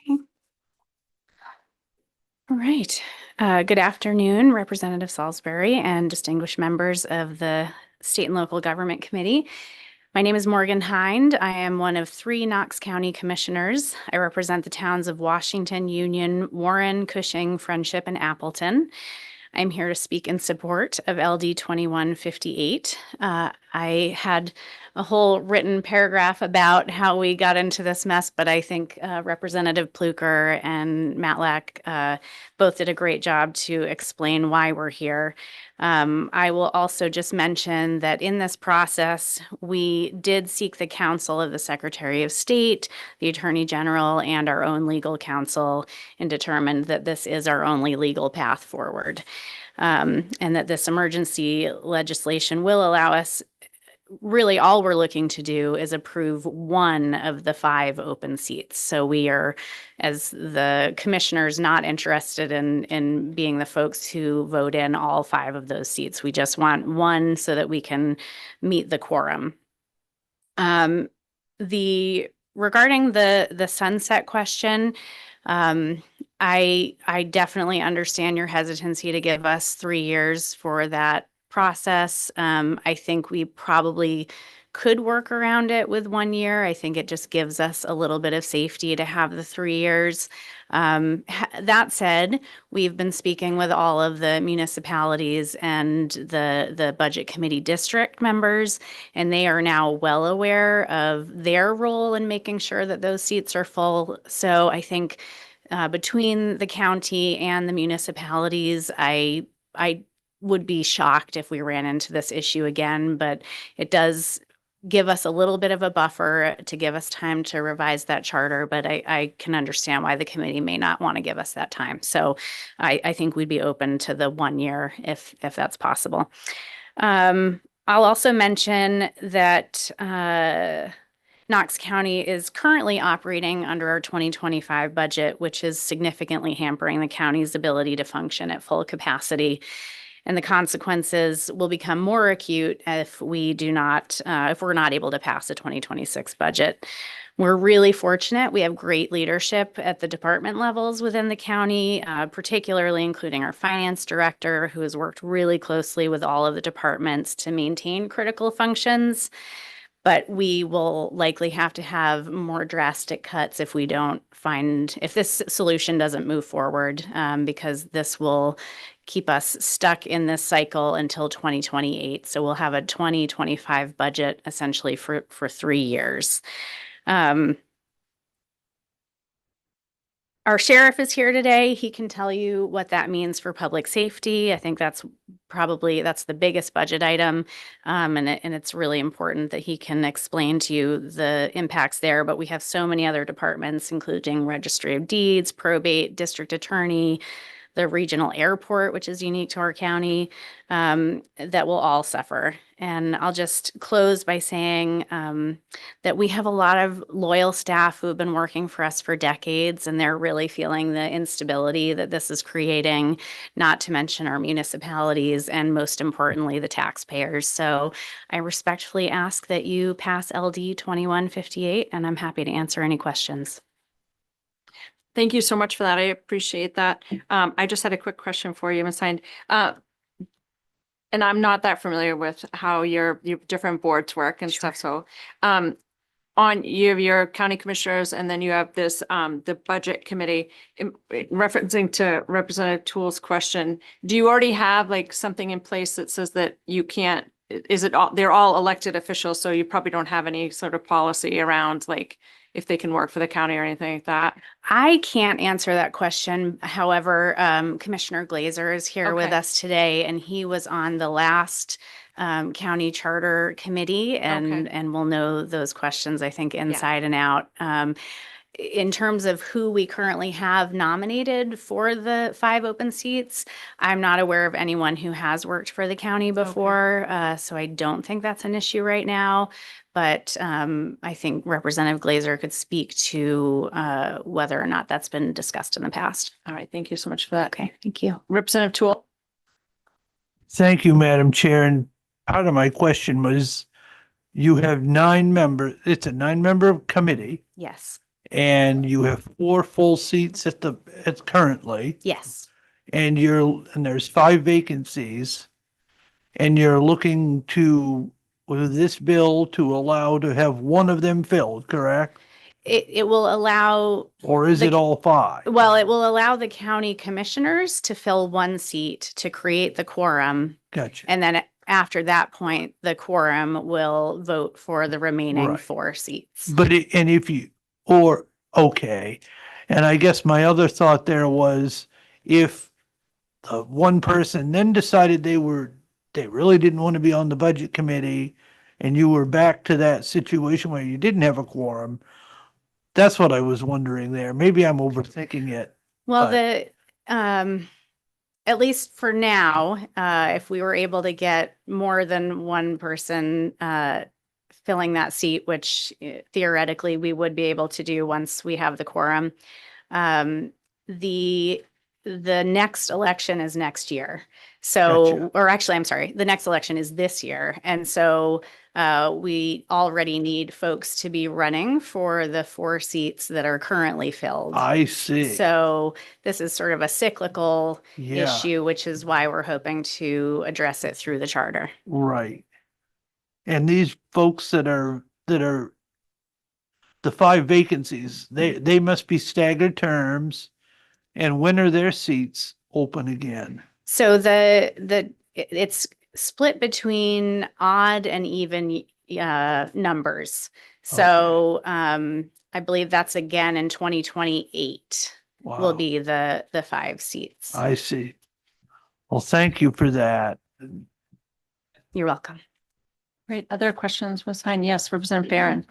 Okay. All right. Good afternoon, Representative Salisbury and distinguished members of the State and Local Government Committee. My name is Morgan Hind. I am one of 3 Knox County Commissioners. I represent the towns of Washington, Union, Warren, Cushing, Friendship, and Appleton. I'm here to speak in support of LD 2158. I had a whole written paragraph about how we got into this mess, but I think Representative Pluker and Matlack both did a great job to explain why we're here. I will also just mention that in this process, we did seek the counsel of the Secretary of State, the Attorney General, and our own legal counsel, and determined that this is our only legal path forward. And that this emergency legislation will allow us, really all we're looking to do is approve 1 of the 5 open seats. So we are, as the commissioners, not interested in being the folks who vote in all 5 of those seats. We just want 1 so that we can meet the quorum. The regarding the sunset question, I definitely understand your hesitancy to give us 3 years for that process. I think we probably could work around it with 1 year. I think it just gives us a little bit of safety to have the 3 years. That said, we've been speaking with all of the municipalities and the budget committee district members, and they are now well aware of their role in making sure that those seats are full. So I think between the county and the municipalities, I would be shocked if we ran into this issue again, but it does give us a little bit of a buffer to give us time to revise that charter, but I can understand why the committee may not want to give us that time. So I think we'd be open to the 1 year if that's possible. I'll also mention that Knox County is currently operating under our 2025 budget, which is significantly hampering the county's ability to function at full capacity. And the consequences will become more acute if we do not, if we're not able to pass a 2026 budget. We're really fortunate. We have great leadership at the department levels within the county, particularly including our finance director, who has worked really closely with all of the departments to maintain critical functions. But we will likely have to have more drastic cuts if we don't find, if this solution doesn't move forward, because this will keep us stuck in this cycle until 2028. So we'll have a 2025 budget essentially for 3 years. Our sheriff is here today. He can tell you what that means for public safety. I think that's the biggest budget item. And it's really important that he can explain to you the impacts there. But we have so many other departments, including Registry of Deeds, probate, district attorney, the regional airport, which is unique to our county, that will all suffer. And I'll just close by saying that we have a lot of loyal staff who have been working for us for decades, and they're really feeling the instability that this is creating, not to mention our municipalities and most importantly, the taxpayers. So I respectfully ask that you pass LD 2158, and I'm happy to answer any questions. Thank you so much for that. I appreciate that. I just had a quick question for you, Ms. Hind. And I'm not that familiar with how your different boards work and stuff. So you have your county commissioners, and then you have this the budget committee. Referencing to Representative Toole's question, do you already have like something in place that says that you can't? Is it all? They're all elected officials, so you probably don't have any sort of policy around like if they can work for the county or anything like that? I can't answer that question. However, Commissioner Glazer is here with us today, and he was on the last county charter committee and will know those questions, I think, inside and out. In terms of who we currently have nominated for the 5 open seats, I'm not aware of anyone who has worked for the county before, so I don't think that's an issue right now. But I think Representative Glazer could speak to whether or not that's been discussed in the past. All right, thank you so much for that. Okay, thank you. Representative Toole. Thank you, Madam Chair. And part of my question was, you have 9 members, it's a 9-member committee. Yes. And you have 4 full seats at currently. Yes. And there's 5 vacancies. And you're looking to, with this bill, to allow to have one of them filled, correct? It will allow. Or is it all 5? Well, it will allow the county commissioners to fill 1 seat to create the quorum. Gotcha. And then after that point, the quorum will vote for the remaining 4 seats. But okay. And I guess my other thought there was, if the one person then decided they really didn't want to be on the budget committee, and you were back to that situation where you didn't have a quorum, that's what I was wondering there. Maybe I'm overthinking it. Well, at least for now, if we were able to get more than one person filling that seat, which theoretically we would be able to do once we have the quorum, the the next election is next year. So, or actually, I'm sorry, the next election is this year. And so we already need folks to be running for the 4 seats that are currently filled. I see. So this is sort of a cyclical Yeah. issue, which is why we're hoping to address it through the charter. Right. And these folks that are the 5 vacancies, they must be staggered terms. And when are their seats open again? So it's split between odd and even numbers. So I believe that's again in 2028 will Wow. be the 5 seats. I see. Well, thank you for that. You're welcome. Great. Other questions, Ms. Hine? Yes, Representative Barron.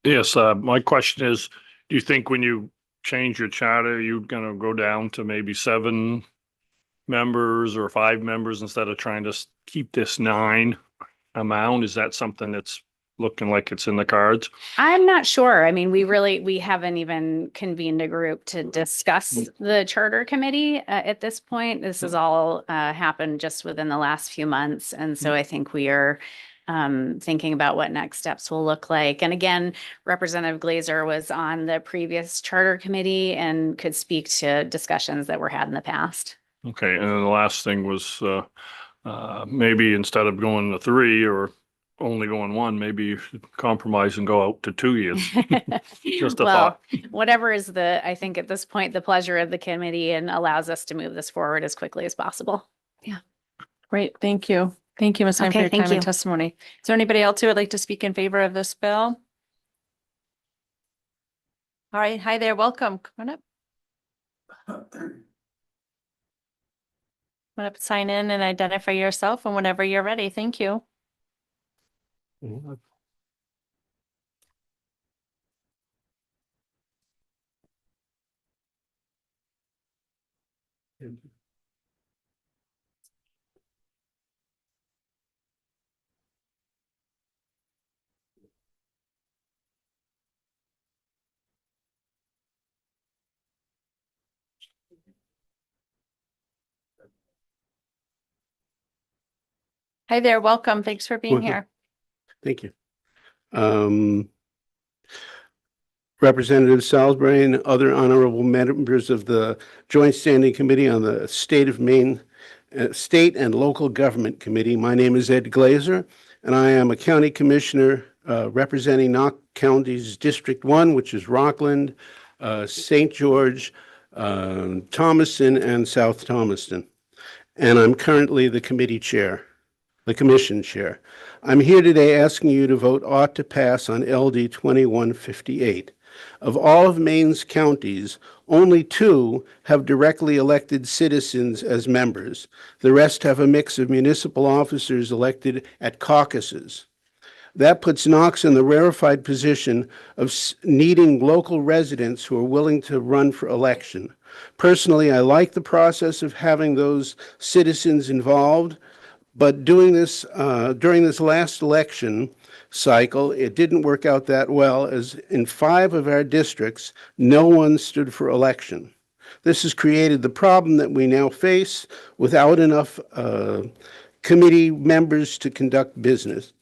Yes, my question is, do you think when you change your charter, you're gonna go down to maybe 7 members or 5 members instead of trying to keep this 9 amount? Is that something that's looking like it's in the cards? I'm not sure. I mean, we haven't even convened a group to discuss the charter committee at this point. This has all happened just within the last few months. And so I think we are thinking about what next steps will look like. And again, Representative Glazer was on the previous charter committee and could speak to discussions that were had in the past. Okay, and then the last thing was maybe instead of going to 3 or only going 1, maybe you should compromise and go out to 2 years. Just a Well, thought. whatever is I think at this point, the pleasure of the committee and allows us to move this forward as quickly as possible. Great. Thank you. Thank you, Ms. Hine, for Okay, your thank time and you. testimony. Is there anybody else who would like to speak in favor of this bill? All right. Hi there. Welcome. Come on up. Come on up, sign in and identify yourself and whenever you're ready. Thank you. Hi there. Welcome. Thanks for being Welcome. here. Thank you. Representative Salisbury and other honorable members of the Joint Standing Committee on the State of Maine, State and Local Government Committee. My name is Ed Glazer, and I am a county commissioner representing Knox County's District 1, which is Rockland, St. George, Thomaston, and South Thomaston. And I'm currently the committee chair, the commission chair. I'm here today asking you to vote ought to pass on LD 2158. Of all of Maine's counties, only 2 have directly elected citizens as members. The rest have a mix of municipal officers elected at caucuses. That puts Knox in the rarefied position of needing local residents who are willing to run for election. Personally, I like the process of having those citizens involved, but doing this during this last election cycle, it didn't work out that well, as in 5 of our districts, no one stood for election. This has created the problem that we now face without enough committee members to conduct business.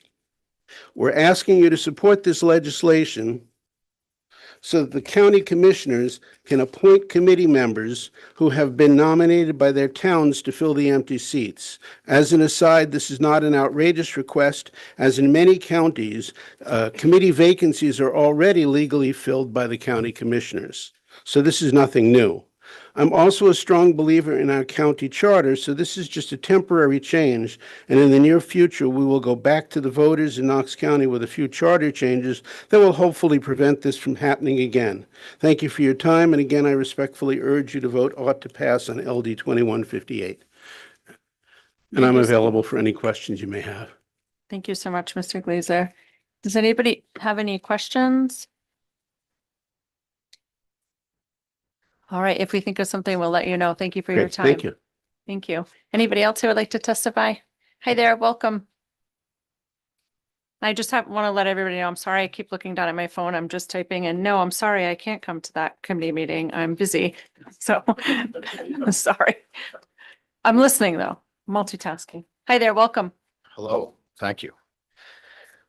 We're asking you to support this legislation so that the county commissioners can appoint committee members who have been nominated by their towns to fill the empty seats. As an aside, this is not an outrageous request, as in many counties, committee vacancies are already legally filled by the county commissioners. So this is nothing new. I'm also a strong believer in our county charter, so this is just a temporary change, and in the near future, we will go back to the voters in Knox County with a few charter changes that will hopefully prevent this from happening again. Thank you for your time, and again, I respectfully urge you to vote ought to pass on LD 2158. And I'm available for any questions you may have. Thank you so much, Mr. Glazer. Does anybody have any questions? All right, if we think of something, we'll let you know. Thank you for your Great, time. thank you. Thank you. Anybody else who would like to testify? Hi there, welcome. I just want to let everybody know, I'm sorry, I keep looking down at my phone. I'm just typing in, no, I'm sorry, I can't come to that committee meeting. I'm busy. So, I'm sorry. I'm listening though, multitasking. Hi there, welcome. Hello, thank you.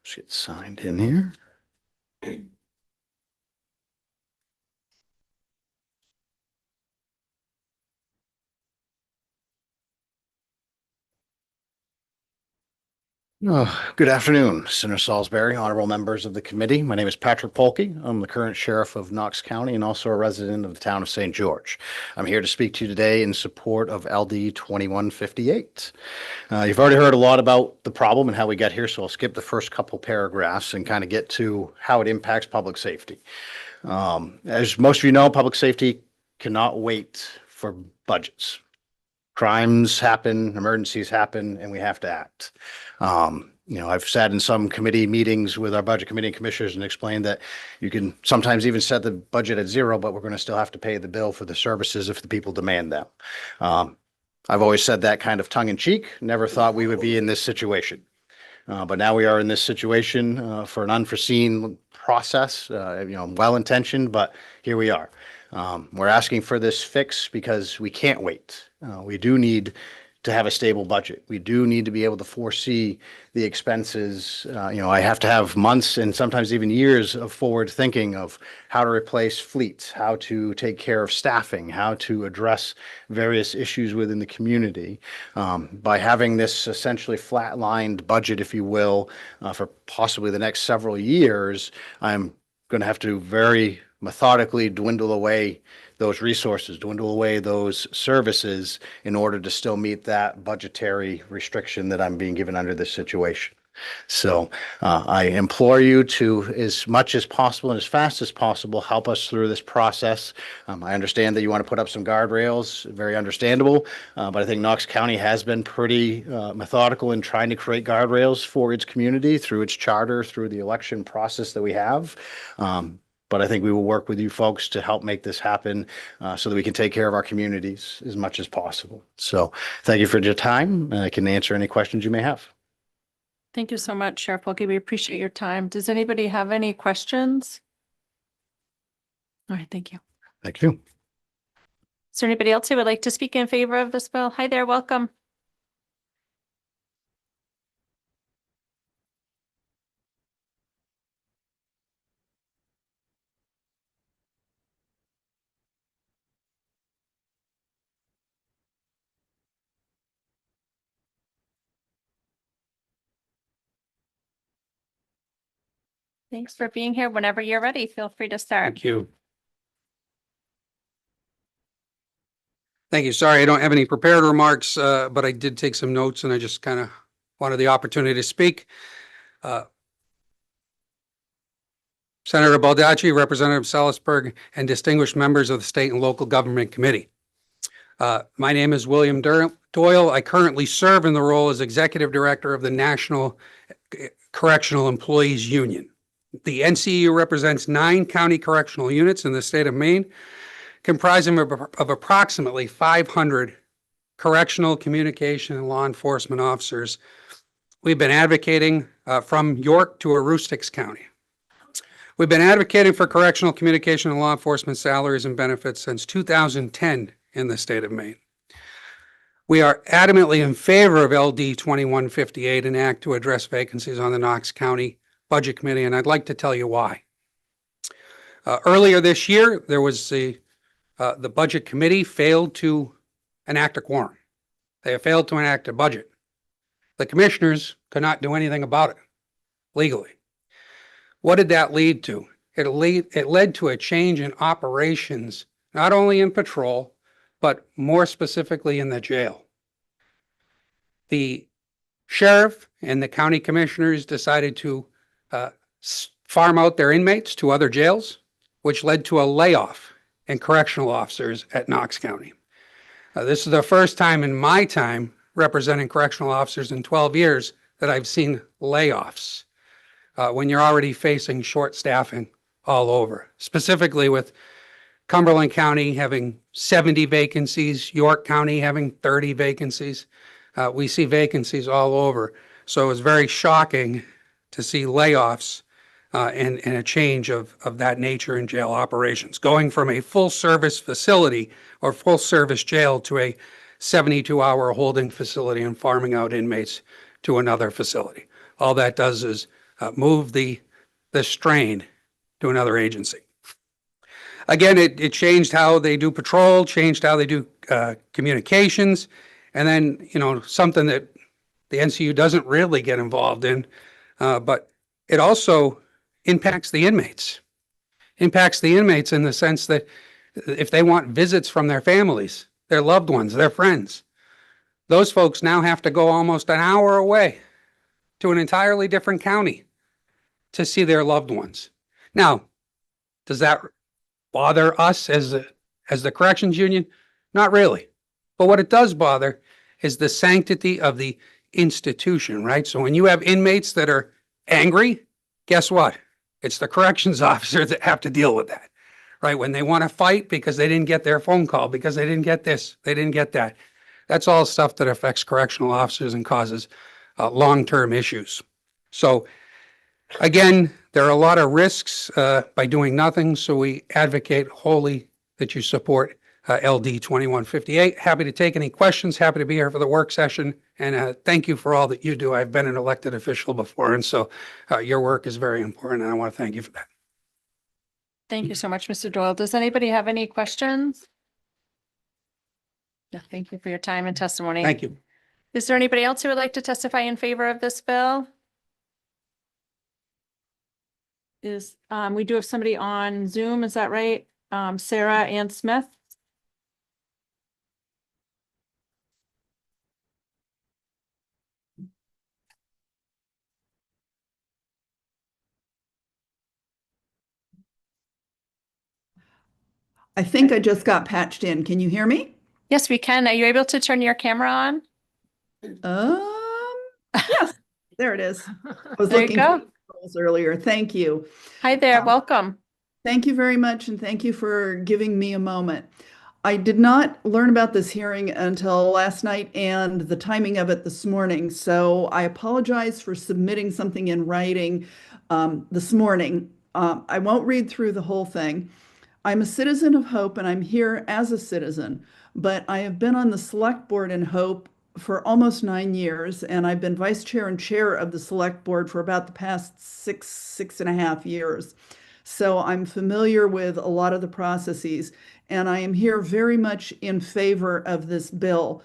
Let's get signed in here. Oh, good afternoon, Senator Salisbury, honorable members of the committee. My name is Patrick Polkey. I'm the current sheriff of Knox County and also a resident of the town of St. George. I'm here to speak to you today in support of LD 2158. You've already heard a lot about the problem and how we got here, so I'll skip the first couple paragraphs and kind of get to how it impacts public safety. As most of you know, public safety cannot wait for budgets. Crimes happen, emergencies happen, and we have to act. I've sat in some committee meetings with our budget committee and commissioners and explained that you can sometimes even set the budget at zero, but we're going to still have to pay the bill for the services if the people demand them. I've always said that kind of tongue in cheek, never thought we would be in this situation. But now we are in this situation for an unforeseen process, well-intentioned, but here we are. We're asking for this fix because we can't wait. We do need to have a stable budget. We do need to be able to foresee the expenses. I have to have months and sometimes even years of forward thinking of how to replace fleets, how to take care of staffing, how to address various issues within the community. By having this essentially flatlined budget, if you will, for possibly the next several years, I'm going to have to very methodically dwindle away those resources, dwindle away those services in order to still meet that budgetary restriction that I'm being given under this situation. So I implore you to, as much as possible and as fast as possible, help us through this process. I understand that you want to put up some guardrails, very understandable, but I think Knox County has been pretty methodical in trying to create guardrails for its community through its charter, through the election process that we have. But I think we will work with you folks to help make this happen so that we can take care of our communities as much as possible. So thank you for your time, and I can answer any questions you may have. Thank you so much, Sheriff Polkey. We appreciate your time. Does anybody have any questions? All right, thank you. Thank you. Is there anybody else who would like to speak in favor of this bill? Hi there, welcome. Thanks for being here. Whenever you're ready, feel free to start. Thank you. Thank you. Sorry, I don't have any prepared remarks, but I did take some notes and I just kind of wanted the opportunity to speak. Senator Baldacci, Representative Salisbury, and distinguished members of the State and Local Government Committee. My name is William Doyle. I currently serve in the role as Executive Director of the National Correctional Employees Union. The NCEU represents 9 county correctional units in the state of Maine, comprising of approximately 500 correctional, communication, and law enforcement officers. We've been advocating from York to Aroostook County. We've been advocating for correctional, communication, and law enforcement salaries and benefits since 2010 in the state of Maine. We are adamantly in favor of LD 2158, an act to address vacancies on the Knox County Budget Committee, and I'd like to tell you why. Earlier this year, there was the Budget Committee failed to enact a quorum. They failed to enact a budget. The commissioners could not do anything about it legally. What did that lead to? It led to a change in operations, not only in patrol, but more specifically in the jail. The sheriff and the county commissioners decided to farm out their inmates to other jails, which led to a layoff in correctional officers at Knox County. This is the first time in my time representing correctional officers in 12 years that I've seen layoffs when you're already facing short staffing all over, specifically with Cumberland County having 70 vacancies, York County having 30 vacancies. We see vacancies all over. So it was very shocking to see layoffs and a change of that nature in jail operations, going from a full-service facility or full-service jail to a 72-hour holding facility and farming out inmates to another facility. All that does is move the strain to another agency. Again, it changed how they do patrol, changed how they do communications, and then, you know, something that the NCU doesn't really get involved in, but it also impacts the inmates. Impacts the inmates in the sense that if they want visits from their families, their loved ones, their friends, those folks now have to go almost an hour away to an entirely different county to see their loved ones. Now, does that bother us as the corrections union? Not really. But what it does bother is the sanctity of the institution, right? So when you have inmates that are angry, guess what? It's the corrections officers that have to deal with that, right? When they want to fight because they didn't get their phone call, because they didn't get this, they didn't get that. That's all stuff that affects correctional officers and causes long-term issues. So again, there are a lot of risks by doing nothing, so we advocate wholly that you support LD 2158. Happy to take any questions, happy to be here for the work session, and thank you for all that you do. I've been an elected official before, and so your work is very important, and I want to thank you for that. Thank you so much, Mr. Doyle. Does anybody have any questions? No, thank you for your time and testimony. Thank you. Is there anybody else who would like to testify in favor of this bill? We do have somebody on Zoom, is that right? Sarah Ann Smith? I think I just got patched in. Can you hear me? Yes, we can. Are you able to turn your camera on? Yes, there it is. I was There you looking go. for controls earlier. Thank you. Hi there, welcome. Thank you very much, and thank you for giving me a moment. I did not learn about this hearing until last night and the timing of it this morning, so I apologize for submitting something in writing this morning. I won't read through the whole thing. I'm a citizen of Hope, and I'm here as a citizen, but I have been on the select board in Hope for almost 9 years, and I've been vice chair and chair of the select board for about the past six and a half years. So I'm familiar with a lot of the processes, and I am here very much in favor of this bill.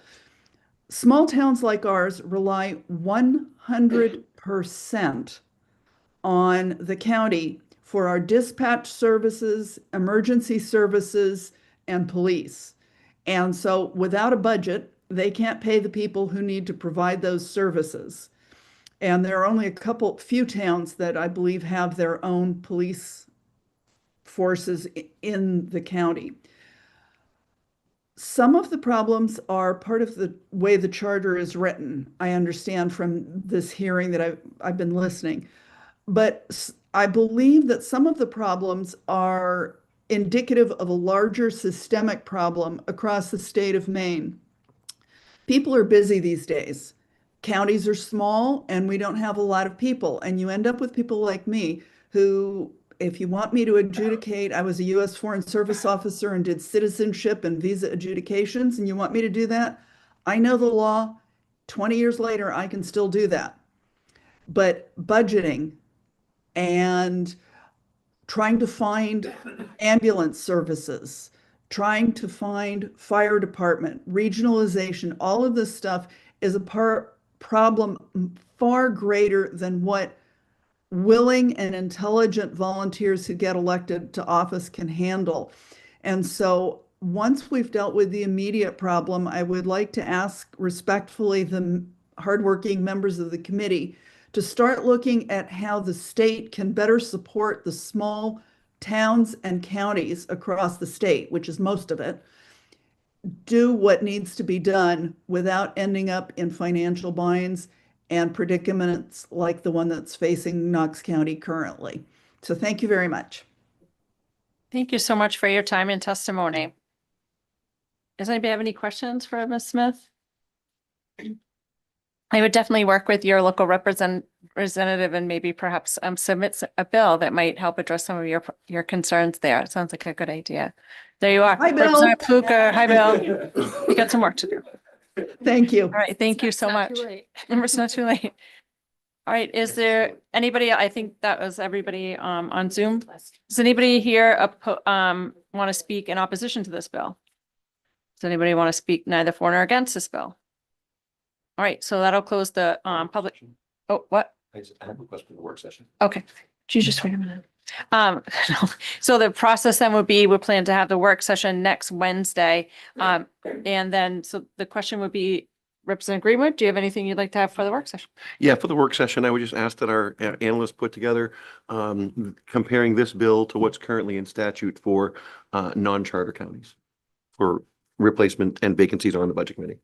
Small towns like ours rely 100% on the county for our dispatch services, emergency services, and police. And so without a budget, they can't pay the people who need to provide those services. And there are only a few towns that I believe have their own police forces in the county. Some of the problems are part of the way the charter is written. I understand from this hearing that I've been listening, but I believe that some of the problems are indicative of a larger systemic problem across the state of Maine. People are busy these days. Counties are small and we don't have a lot of people. And you end up with people like me who, if you want me to adjudicate, I was a U.S. Foreign Service officer and did citizenship and visa adjudications, and you want me to do that, I know the law. 20 years later, I can still do that. But budgeting and trying to find ambulance services, trying to find fire department, regionalization, all of this stuff is a problem far greater than what willing and intelligent volunteers who get elected to office can handle. And so once we've dealt with the immediate problem, I would like to ask respectfully the hardworking members of the committee to start looking at how the state can better support the small towns and counties across the state, which is most of it, do what needs to be done without ending up in financial binds and predicaments like the one that's facing Knox County currently. So thank you very much. Thank you so much for your time and testimony. Does anybody have any questions for Ms. Smith? I would definitely work with your local representative and maybe perhaps submit a bill that might help address some of your concerns there. It sounds like a good idea. There you are. Hi, Bill. Representative Fluker. Hi, Bill. You got some work to do. Thank you. All right, thank you so much. It's not too late. All right, is there anybody, I think that was everybody on Zoom. Does anybody here want to speak in opposition to this bill? Does anybody want to speak neither for nor against this bill? All right, so that'll close the public. Oh, what? I have a question for the work session. Okay, just wait a minute. So the process then would be, we plan to have the work session next Wednesday. And then, so the question would be, Representative Greenwood, do you have anything you'd like to have for the work session? Yeah, for the work session, I would just ask that our analysts put together comparing this bill to what's currently in statute for non-charter counties for replacement and vacancies on the budget committee.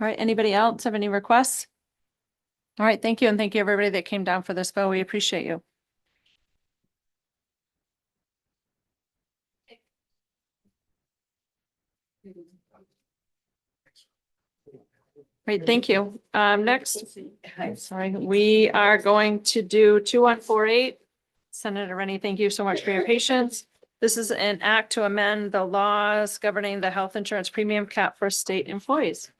All right, anybody else have any requests? All right, thank you. And thank you everybody that came down for this bill. We appreciate you. Great, thank you. Next, sorry, we are going to do 2148. Senator Rennie, thank you so much for your patience. This is an act to amend the laws governing the health insurance premium cap for state employees.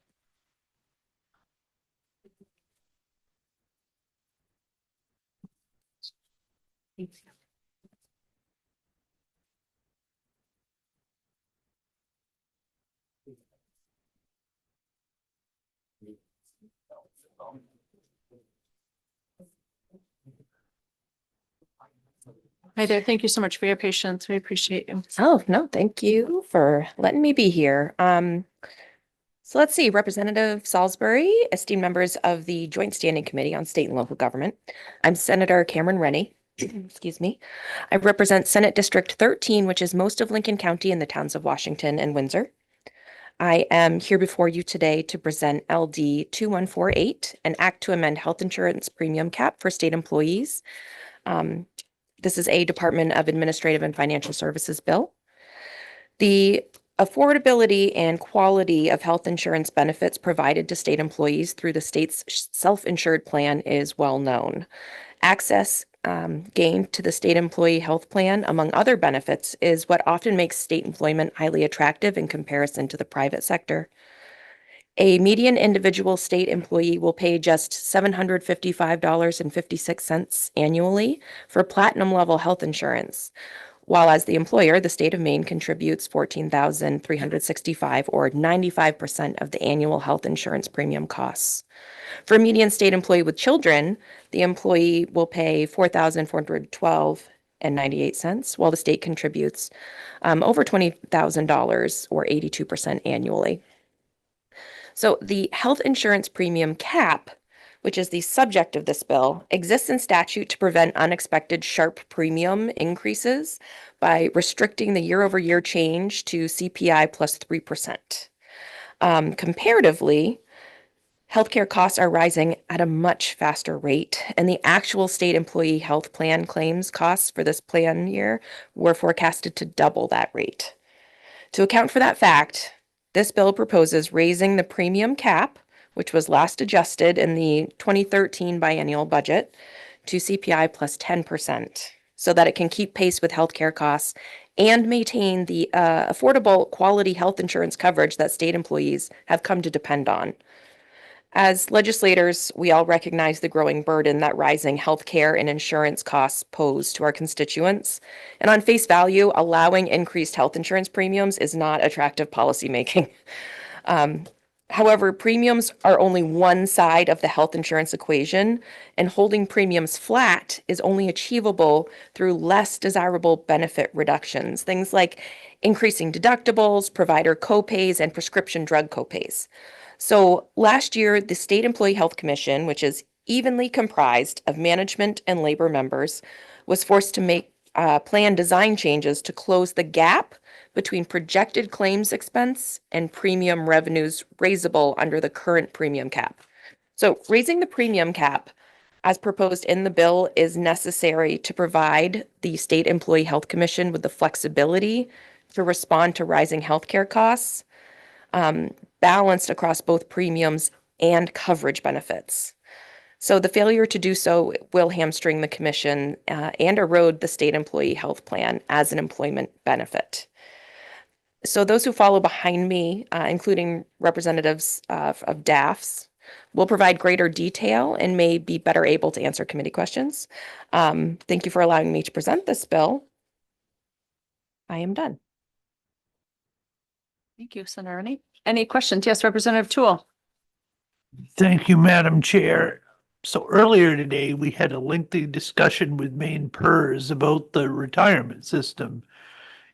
Hi there. Thank you so much for your patience. We appreciate you. Oh, no, thank you for letting me be here. So let's see, Representative Salisbury, esteemed members of the Joint Standing Committee on State and Local Government. I'm Senator Cameron Rennie. Excuse me. I represent Senate District 13, which is most of Lincoln County in the towns of Washington and Windsor. I am here before you today to present LD 2148, an act to amend health insurance premium cap for state employees. This is a Department of Administrative and Financial Services bill. The affordability and quality of health insurance benefits provided to state employees through the state's self-insured plan is well known. Access gained to the state employee health plan, among other benefits, is what often makes state employment highly attractive in comparison to the private sector. A median individual state employee will pay just $755.56 annually for platinum level health insurance, while as the employer, the state of Maine contributes $14,365 or 95% of the annual health insurance premium costs. For a median state employee with children, the employee will pay $4,412.98, while the state contributes over $20,000 or 82% annually. So the health insurance premium cap, which is the subject of this bill, exists in statute to prevent unexpected sharp premium increases by restricting the year-over-year change to CPI plus 3%. Comparatively, healthcare costs are rising at a much faster rate, and the actual state employee health plan claims costs for this plan year were forecasted to double that rate. To account for that fact, this bill proposes raising the premium cap, which was last adjusted in the 2013 biennial budget, to CPI plus 10%, so that it can keep pace with healthcare costs and maintain the affordable quality health insurance coverage that state employees have come to depend on. As legislators, we all recognize the growing burden that rising healthcare and insurance costs pose to our constituents. And on face value, allowing increased health insurance premiums is not attractive policymaking. However, premiums are only one side of the health insurance equation, and holding premiums flat is only achievable through less desirable benefit reductions, things like increasing deductibles, provider copays, and prescription drug copays. So last year, the State Employee Health Commission, which is evenly comprised of management and labor members, was forced to make plan design changes to close the gap between projected claims expense and premium revenues raisable under the current premium cap. So raising the premium cap, as proposed in the bill, is necessary to provide the State Employee Health Commission with the flexibility to respond to rising healthcare costs. balanced across both premiums and coverage benefits. So the failure to do so will hamstring the commission and erode the state employee health plan as an employment benefit. So those who follow behind me, including representatives of DAFs, will provide greater detail and may be better able to answer committee questions. Thank you for allowing me to present this bill. I am done. Thank you, Senator Rennie. Any questions? Yes, Representative Tool. Thank you, Madam Chair. So earlier today, we had a lengthy discussion with Maine PERS about the retirement system.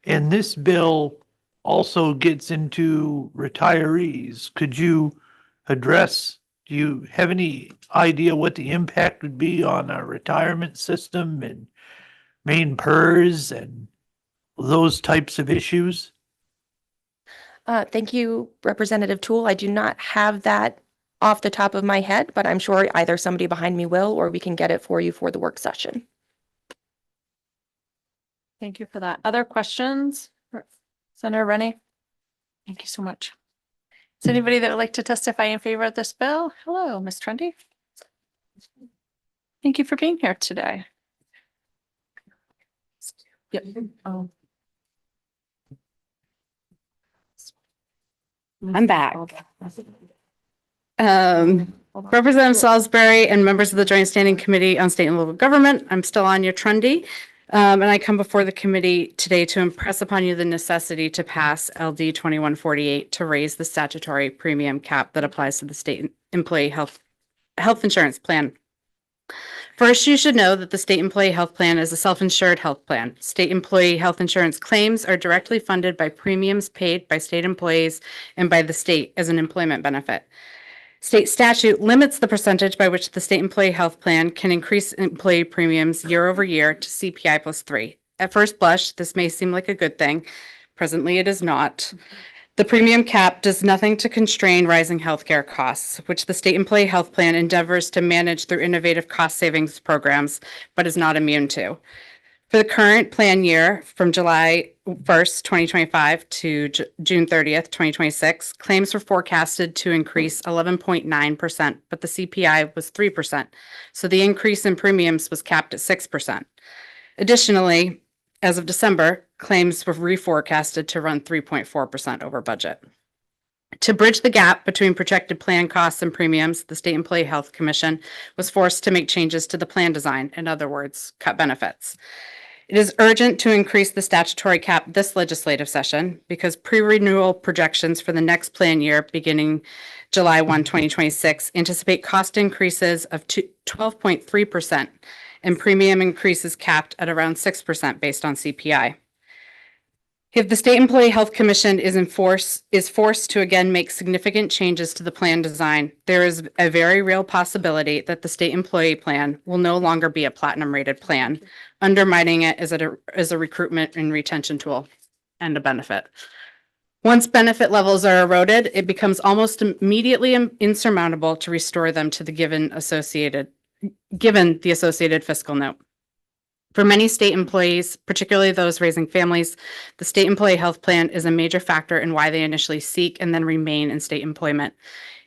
And this bill also gets into retirees. Could you address, do you have any idea what the impact would be on our retirement system and Maine PERS and those types of issues? Thank you, Representative Toole. I do not have that off the top of my head, but I'm sure either somebody behind me will, or we can get it for you for the work session. Thank you for that. Other questions? Senator Rennie? Thank you so much. Is anybody that would like to testify in favor of this bill? Hello, Ms. Trendy. Thank you for being here today. Yep. Oh. I'm back. Representative Salisbury and members of the Joint Standing Committee on State and Local Government, I'm still Anya Trundy. And I come before the committee today to impress upon you the necessity to pass LD 2148 to raise the statutory premium cap that applies to the state employee health insurance plan. First, you should know that the state employee health plan is a self-insured health plan. State employee health insurance claims are directly funded by premiums paid by state employees and by the state as an employment benefit. State statute limits the percentage by which the state employee health plan can increase employee premiums year over year to CPI +3. At first blush, this may seem like a good thing. Presently, it is not. The premium cap does nothing to constrain rising healthcare costs, which the state employee health plan endeavors to manage through innovative cost savings programs, but is not immune to. For the current plan year, from July 1st, 2025 to June 30th, 2026, claims were forecasted to increase 11.9%, but the CPI was 3%. So the increase in premiums was capped at 6%. Additionally, as of December, claims were reforecasted to run 3.4% over budget. To bridge the gap between projected plan costs and premiums, the State Employee Health Commission was forced to make changes to the plan design, in other words, cut benefits. It is urgent to increase the statutory cap this legislative session because pre-renewal projections for the next plan year beginning July 1, 2026 anticipate cost increases of 12.3% and premium increases capped at around 6% based on CPI. If the State Employee Health Commission is forced to again make significant changes to the plan design, there is a very real possibility that the state employee plan will no longer be a platinum rated plan, undermining it as a recruitment and retention tool and a benefit. Once benefit levels are eroded, it becomes almost immediately insurmountable to restore them to the given the associated fiscal note. For many state employees, particularly those raising families, the state employee health plan is a major factor in why they initially seek and then remain in state employment.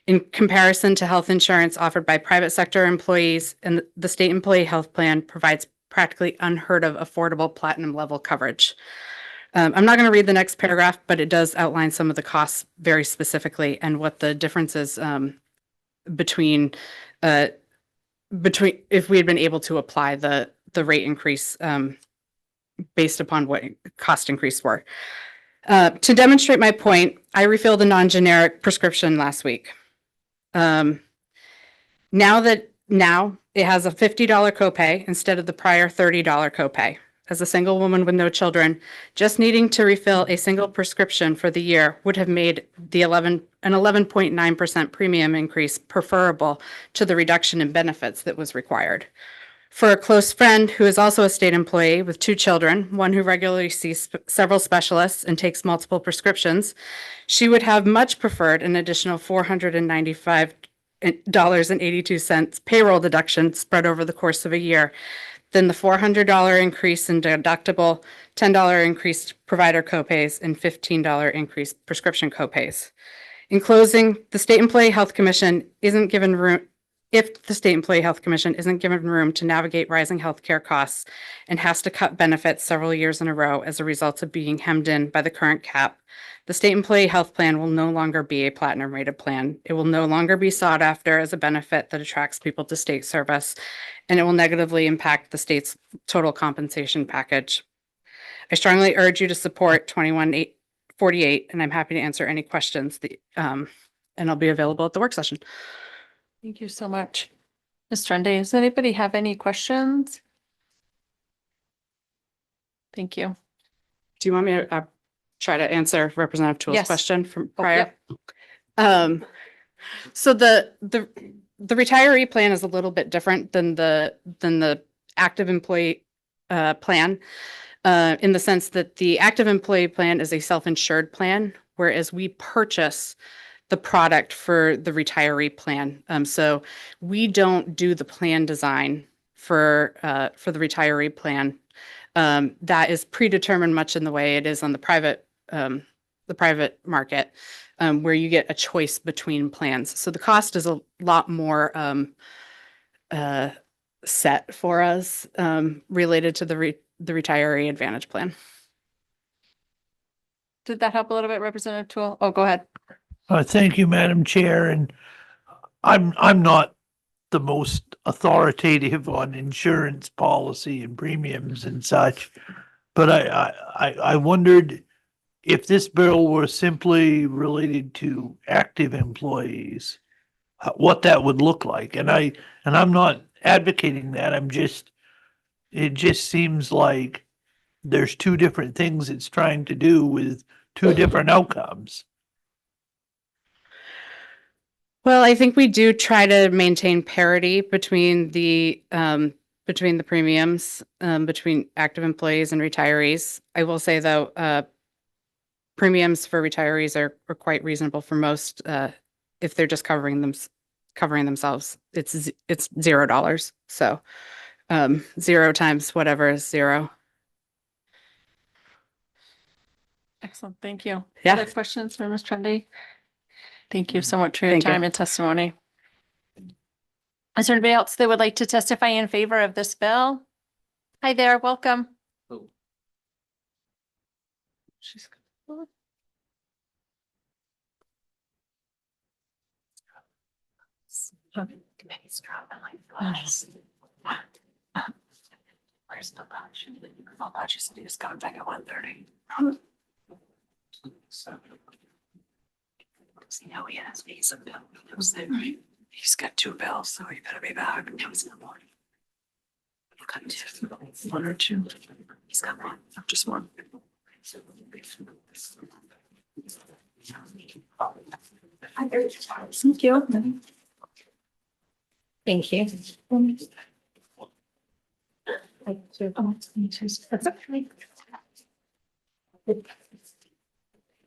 In comparison to health insurance offered by private sector employees, and the state employee health plan provides practically unheard of affordable platinum level coverage. I'm not going to read the next paragraph, but it does outline some of the costs very specifically and what the difference is between if we had been able to apply the rate increase based upon what cost increase were. To demonstrate my point, I refilled a non-generic prescription last week. Now it has a $50 copay instead of the prior $30 copay. As a single woman with no children, just needing to refill a single prescription for the year would have made the an 11.9% premium increase preferable to the reduction in benefits that was required. For a close friend who is also a state employee with 2 children, one who regularly sees several specialists and takes multiple prescriptions, she would have much preferred an additional $495.82 payroll deduction spread over the course of a year then the $400 increase in deductible, $10 increased provider copays, and $15 increased prescription copays. In closing, the State Employee Health Commission isn't given room, if the State Employee Health Commission isn't given room to navigate rising healthcare costs and has to cut benefits several years in a row as a result of being hemmed in by the current cap, the State Employee Health Plan will no longer be a platinum rated plan. It will no longer be sought after as a benefit that attracts people to state service, and it will negatively impact the state's total compensation package. I strongly urge you to support 2148, and I'm happy to answer any questions and I'll be available at the work session. Thank you so much. Ms. Trundy, does anybody have any questions? Thank you. Do you want me to try to answer Representative Toole's Yes. question from Oh, prior? yep. So the retiree plan is a little bit different than the active employee plan, in the sense that the active employee plan is a self-insured plan, whereas we purchase the product for the retiree plan. So we don't do the plan design for the retiree plan. That is predetermined much in the way it is on the private market, where you get a choice between plans. So the cost is a lot more set for us related to the retiree advantage plan. Did that help a little bit, Representative Toole? Oh, go ahead. Thank you, Madam Chair, and I'm not the most authoritative on insurance policy and premiums and such, but I wondered if this bill were simply related to active employees, what that would look like. And I'm not advocating that. It just seems like there's two different things it's trying to do with two different outcomes. Well, I think we do try to maintain parity between the premiums between active employees and retirees. I will say though, premiums for retirees are quite reasonable for most. If they're just covering themselves, it's $0. So 0 times whatever is 0. Excellent. Thank you. Yeah. Other questions for Ms. Trundy? Thank you so much for your Thank you. time and testimony. Is there anybody else that would like to testify in favor of this bill? Hi there, welcome. She's good. Where's the bunch? Oh, bunch said he was coming back at 1:30. Does he know he has a bill? That was there, right? He's got 2 bills, so he better be back. It was in the morning. He's got 2. 1 or 2. He's got 1. Just 1. Thank you. Thank you. That's okay.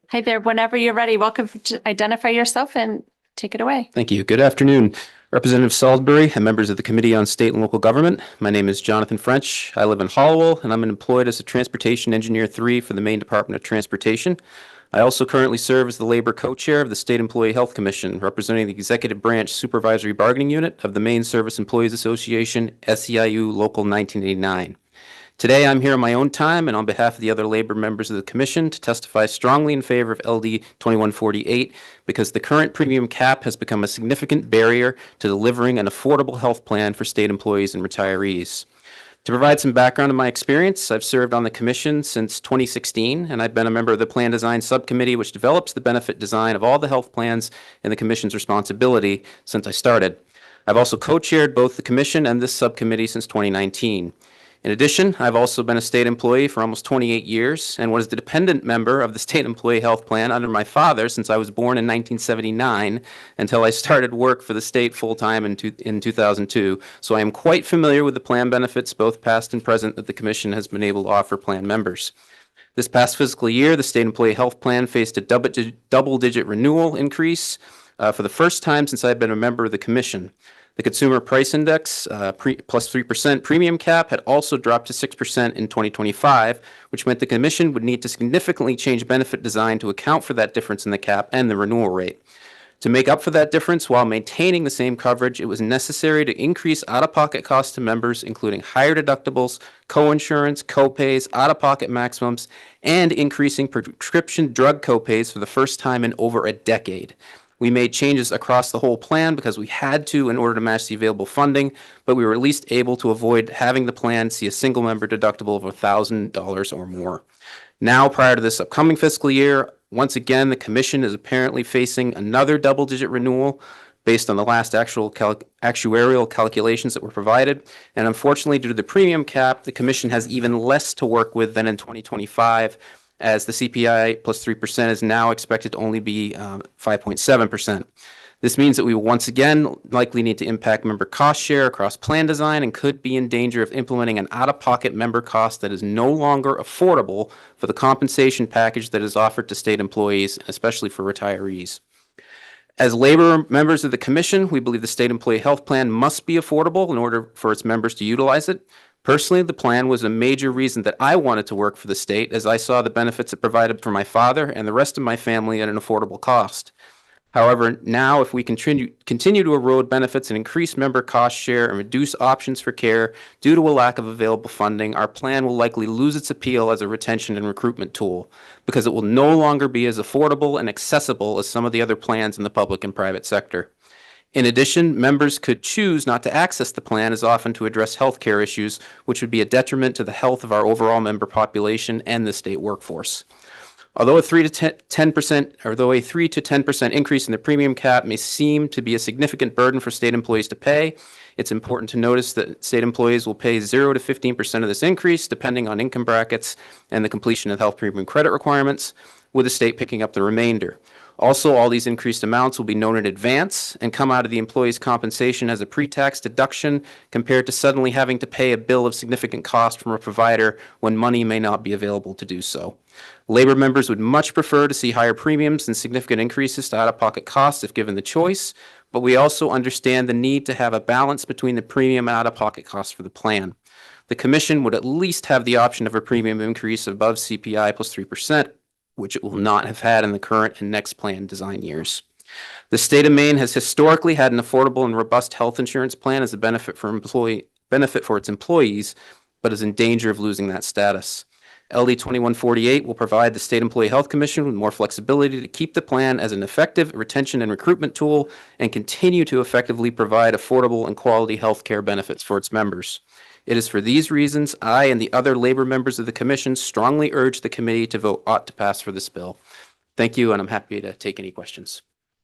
Hi there, whenever you're ready, welcome to identify yourself and take it away. Thank you. Good afternoon, Representative Salisbury and members of the Committee on State and Local Government. My name is Jonathan French. I live in Hollowell, and I'm employed as a Transportation Engineer 3 for the Maine Department of Transportation. I also currently serve as the Labor Co-Chair of the State Employee Health Commission, representing the Executive Branch Supervisory Bargaining Unit of the Maine Service Employees Association, SEIU Local 1989. Today, I'm here on my own time and on behalf of the other labor members of the commission to testify strongly in favor of LD 2148 because the current premium cap has become a significant barrier to delivering an affordable health plan for state employees and retirees. To provide some background on my experience, I've served on the commission since 2016, and I've been a member of the Plan Design Subcommittee, which develops the benefit design of all the health plans in the commission's responsibility since I started. I've also co-chaired both the commission and this subcommittee since 2019. In addition, I've also been a state employee for almost 28 years and was the dependent member of the State Employee Health Plan under my father since I was born in 1979 until I started work for the state full-time in 2002. So I am quite familiar with the plan benefits, both past and present, that the Commission has been able to offer plan members. This past fiscal year, the State Employee Health Plan faced a double-digit renewal increase for the first time since I've been a member of the Commission. The consumer price index, plus 3% premium cap had also dropped to 6% in 2025, which meant the commission would need to significantly change benefit design to account for that difference in the cap and the renewal rate. To make up for that difference while maintaining the same coverage, it was necessary to increase out-of-pocket costs to members, including higher deductibles, co-insurance, co-pays, out-of-pocket maximums, and increasing prescription drug co-pays for the first time in over a decade. We made changes across the whole plan because we had to in order to match the available funding, but we were at least able to avoid having the plan see a single member deductible of $1,000 or more. Now, prior to this upcoming fiscal year, once again, the commission is apparently facing another double-digit renewal based on the last actuarial calculations that were provided. And unfortunately, due to the premium cap, the commission has even less to work with than in 2025, as the CPI plus 3% is now expected to only be 5.7%. This means that we will once again likely need to impact member cost share across plan design and could be in danger of implementing an out-of-pocket member cost that is no longer affordable for the compensation package that is offered to state employees, especially for retirees. As labor members of the commission, we believe the state employee health plan must be affordable in order for its members to utilize it. Personally, the plan was a major reason that I wanted to work for the state, as I saw the benefits it provided for my father and the rest of my family at an affordable cost. However, now if we continue to erode benefits and increase member cost share and reduce options for care due to a lack of available funding, our plan will likely lose its appeal as a retention and recruitment tool because it will no longer be as affordable and accessible as some of the other plans in the public and private sector. In addition, members could choose not to access the plan as often to address healthcare issues, which would be a detriment to the health of our overall member population and the state workforce. Although a 3 to 10% increase in the premium cap may seem to be a significant burden for state employees to pay, it's important to notice that state employees will pay 0 to 15% of this increase, depending on income brackets and the completion of health premium credit requirements, with the state picking up the remainder. Also, all these increased amounts will be known in advance and come out of the employee's compensation as a pre-tax deduction compared to suddenly having to pay a bill of significant cost from a provider when money may not be available to do so. Labor members would much prefer to see higher premiums and significant increases to out-of-pocket costs if given the choice, but we also understand the need to have a balance between the premium and out-of-pocket costs for the plan. The commission would at least have the option of a premium increase above CPI plus 3%, which it will not have had in the current and next plan design years. The state of Maine has historically had an affordable and robust health insurance plan as a benefit for its employees, but is in danger of losing that status. LD 2148 will provide the State Employee Health Commission with more flexibility to keep the plan as an effective retention and recruitment tool and continue to effectively provide affordable and quality health care benefits for its members. It is for these reasons I and the other labor members of the commission strongly urge the committee to vote ought to pass for this bill. Thank you, and I'm happy to take any questions.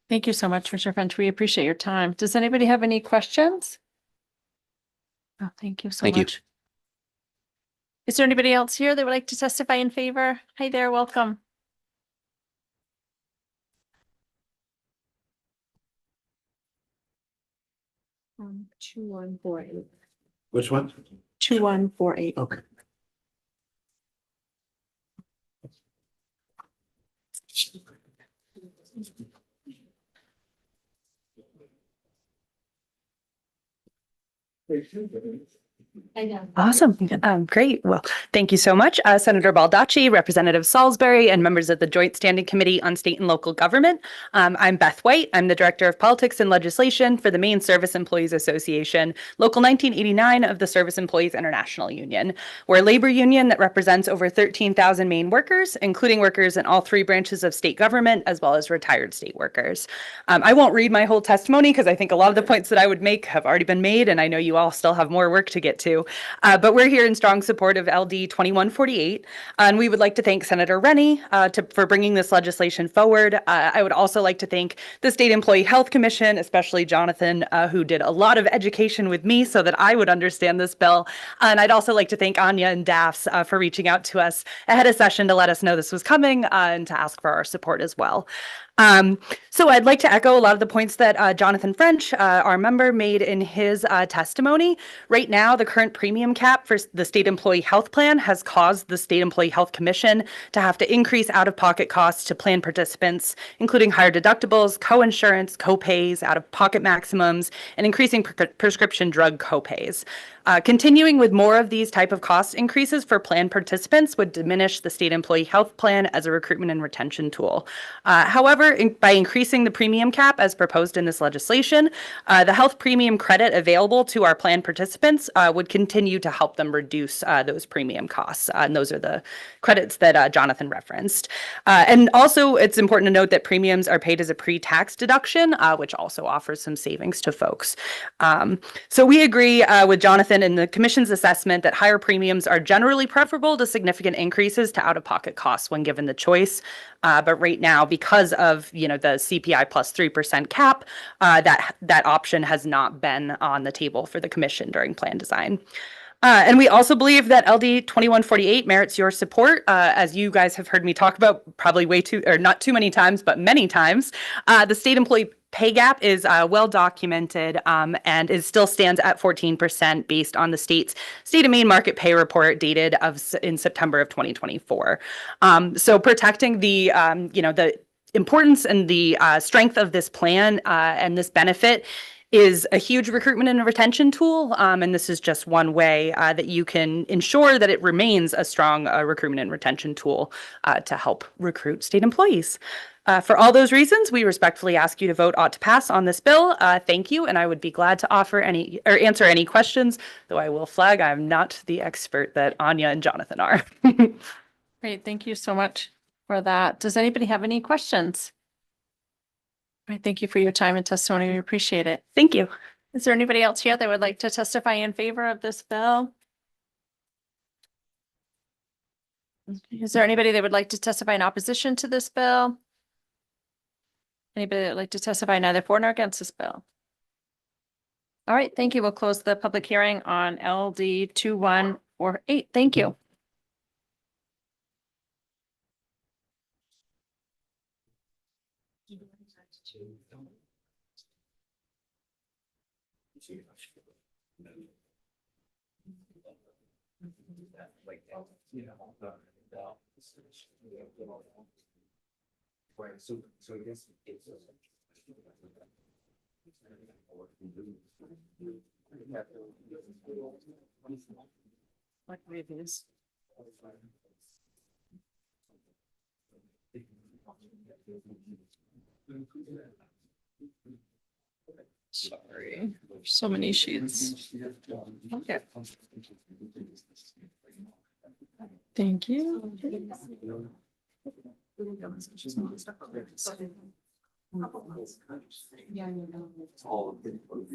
Thank you so much, Mr. French. We appreciate your time. Does anybody have any questions? Oh, thank you so Thank you. much. Is there anybody else here that would like to testify in favor? Hi there, welcome. Um, 2148. Which one? 2148. Okay. Awesome. Great. Well, thank you so much. Senator Baldacci, Representative Salisbury, and members of the Joint Standing Committee on State and Local Government. I'm Beth White. I'm the Director of Politics and Legislation for the Maine Service Employees Association, Local 1989 of the Service Employees International Union. We're a labor union that represents over 13,000 Maine workers, including workers in all three branches of state government, as well as retired state workers. I won't read my whole testimony because I think a lot of the points that I would make have already been made, and I know you all still have more work to get to. But we're here in strong support of LD 2148, and we would like to thank Senator Rennie for bringing this legislation forward. I would also like to thank the State Employee Health Commission, especially Jonathan, who did a lot of education with me so that I would understand this bill. And I'd also like to thank Anya and DAFS for reaching out to us ahead of session to let us know this was coming and to ask for our support as well. So I'd like to echo a lot of the points that Jonathan French, our member, made in his testimony. Right now, the current premium cap for the state employee health plan has caused the State Employee Health Commission to have to increase out-of-pocket costs to plan participants, including higher deductibles, co-insurance, co-pays, out-of-pocket maximums, and increasing prescription drug co-pays. Continuing with more of these type of cost increases for plan participants would diminish the state employee health plan as a recruitment and retention tool. However, by increasing the premium cap as proposed in this legislation, the health premium credit available to our plan participants would continue to help them reduce those premium costs. And those are the credits that Jonathan referenced. And also, it's important to note that premiums are paid as a pre-tax deduction, which also offers some savings to folks. So we agree with Jonathan in the Commission's assessment that higher premiums are generally preferable to significant increases to out-of-pocket costs when given the choice. But right now, because of the CPI plus 3% cap, that option has not been on the table for the Commission during plan design. And we also believe that LD 2148 merits your support, as you guys have heard me talk about probably not too many times, but many times. The state employee pay gap is well documented and still stands at 14% based on the state's State of Maine market pay report dated in September of 2024. So protecting the the importance and the strength of this plan and this benefit is a huge recruitment and retention tool. And this is just one way that you can ensure that it remains a strong recruitment and retention tool to help recruit state employees. For all those reasons, we respectfully ask you to vote ought to pass on this bill. Thank you, and I would be glad to answer any questions, though I will flag I'm not the expert that Anya and Jonathan are. Great, thank you so much for that. Does anybody have any questions? All right, thank you for your time and testimony. We appreciate it. Thank you. Is there anybody else here that would like to testify in favor of this bill? Is there anybody that would like to testify in opposition to this bill? Anybody that would like to testify neither for nor against this bill? All right, thank you. We'll close the public hearing on LD 2148. Thank you. So I guess it's What reviews? Sorry, so many sheets. Okay. Thank you.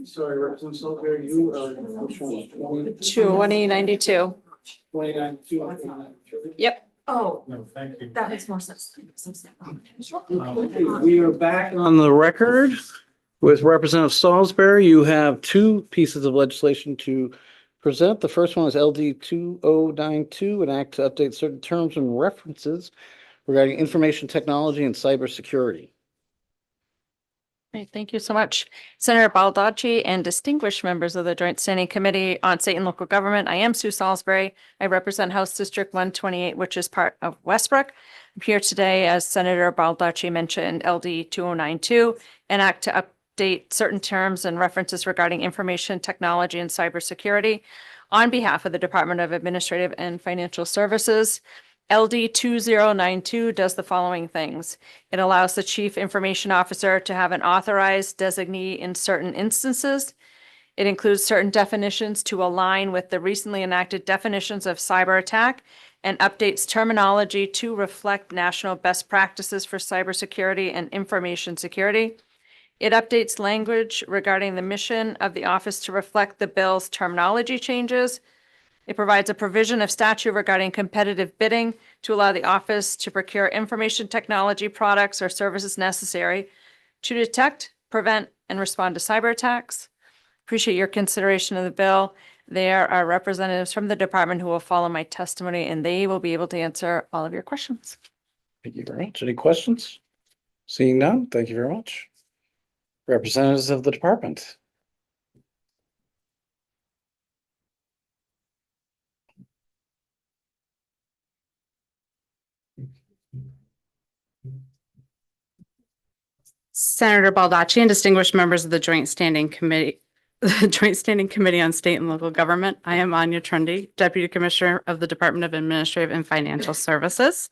Sorry, Representative Salisbury, you, which one? 2092. 2092. Yep. Oh, No, thank you. that makes more sense. Okay, we are back on the record with Representative Salisbury. You have two pieces of legislation to present. The first one is LD 2092, an act to update certain terms and references regarding information technology and cybersecurity. Great, thank you so much. Senator Baldacci and distinguished members of the Joint Standing Committee on State and Local Government. I am Sue Salisbury. I represent House District 128, which is part of Westbrook. I'm here today, as Senator Baldacci mentioned, LD 2092, an act to update certain terms and references regarding information technology and cybersecurity on behalf of the Department of Administrative and Financial Services. LD 2092 does the following things. It allows the Chief Information Officer to have an authorized designee in certain instances. It includes certain definitions to align with the recently enacted definitions of cyber attack and updates terminology to reflect national best practices for cybersecurity and information security. It updates language regarding the mission of the office to reflect the bill's terminology changes. It provides a provision of statute regarding competitive bidding to allow the office to procure information technology products or services necessary to detect, prevent, and respond to cyber attacks. Appreciate your consideration of the bill. There are representatives from the department who will follow my testimony, and they will be able to answer all of your questions. Thank you very much. Any questions? Seeing none, thank you very much. Representatives of the department. Senator Baldacci and distinguished members of the Joint Standing Committee, the Joint Standing Committee on State and Local Government. I am Anya Trundy, Deputy Commissioner of the Department of Administrative and Financial Services.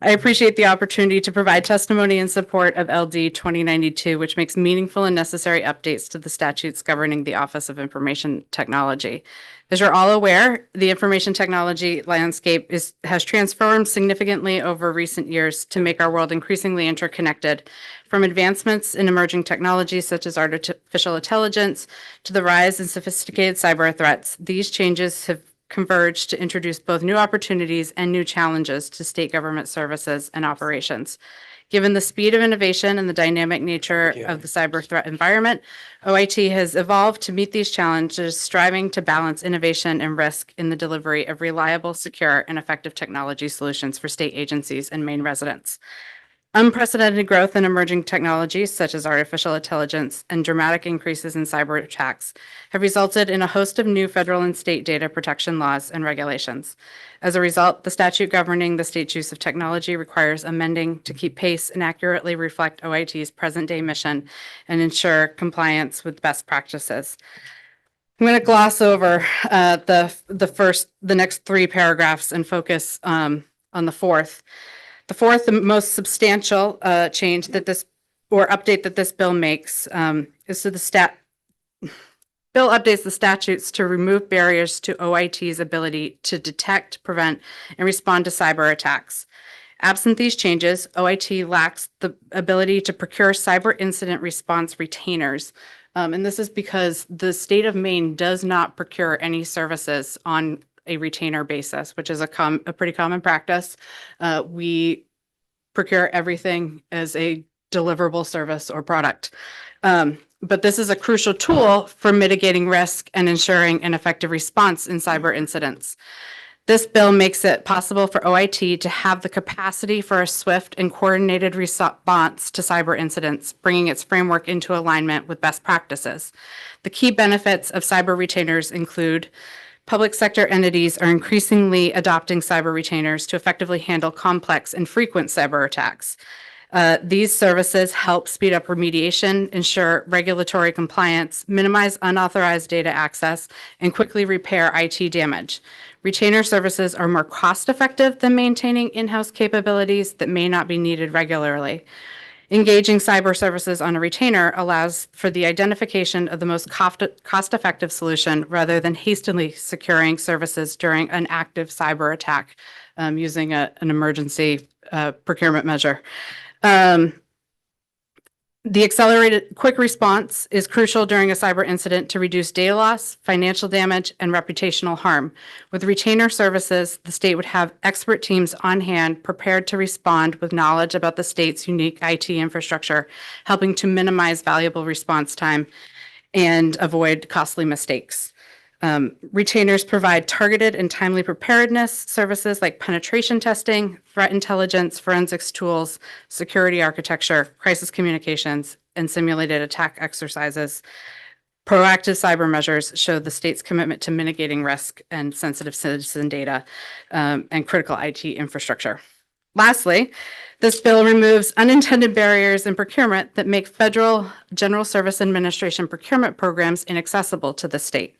I appreciate the opportunity to provide testimony in support of LD 2092, which makes meaningful and necessary updates to the statutes governing the Office of Information Technology. As you're all aware, the information technology landscape has transformed significantly over recent years to make our world increasingly interconnected. From advancements in emerging technologies such as artificial intelligence to the rise in sophisticated cyber threats, these changes have converged to introduce both new opportunities and new challenges to state government services and operations. Given the speed of innovation and the dynamic nature of the cyber threat environment, OIT has evolved to meet these challenges, striving to balance innovation and risk in the delivery of reliable, secure, and effective technology solutions for state agencies and Maine residents. Unprecedented growth in emerging technologies such as artificial intelligence and dramatic increases in cyber attacks have resulted in a host of new federal and state data protection laws and regulations. As a result, the statute governing the state's use of technology requires amending to keep pace and accurately reflect OIT's present-day mission and ensure compliance with best practices. I'm going to gloss over the next three paragraphs and focus on the fourth. The fourth, the most substantial change that this or update that this bill makes is to the bill updates the statutes to remove barriers to OIT's ability to detect, prevent, and respond to cyber attacks. Absent these changes, OIT lacks the ability to procure cyber incident response retainers. And this is because the state of Maine does not procure any services on a retainer basis, which is a pretty common practice. We procure everything as a deliverable service or product. But this is a crucial tool for mitigating risk and ensuring an effective response in cyber incidents. This bill makes it possible for OIT to have the capacity for a swift and coordinated response to cyber incidents, bringing its framework into alignment with best practices. The key benefits of cyber retainers include public sector entities are increasingly adopting cyber retainers to effectively handle complex and frequent cyber attacks. These services help speed up remediation, ensure regulatory compliance, minimize unauthorized data access, and quickly repair IT damage. Retainer services are more cost-effective than maintaining in-house capabilities that may not be needed regularly. Engaging cyber services on a retainer allows for the identification of the most cost-effective solution rather than hastily securing services during an active cyber attack using an emergency procurement measure. The accelerated quick response is crucial during a cyber incident to reduce data loss, financial damage, and reputational harm. With retainer services, the state would have expert teams on hand prepared to respond with knowledge about the state's unique IT infrastructure, helping to minimize valuable response time and avoid costly mistakes. Retainers provide targeted and timely preparedness services like penetration testing, threat intelligence, forensics tools, security architecture, crisis communications, and simulated attack exercises. Proactive cyber measures show the state's commitment to mitigating risk and sensitive citizen data and critical IT infrastructure. Lastly, this bill removes unintended barriers in procurement that make federal General Service Administration procurement programs inaccessible to the state.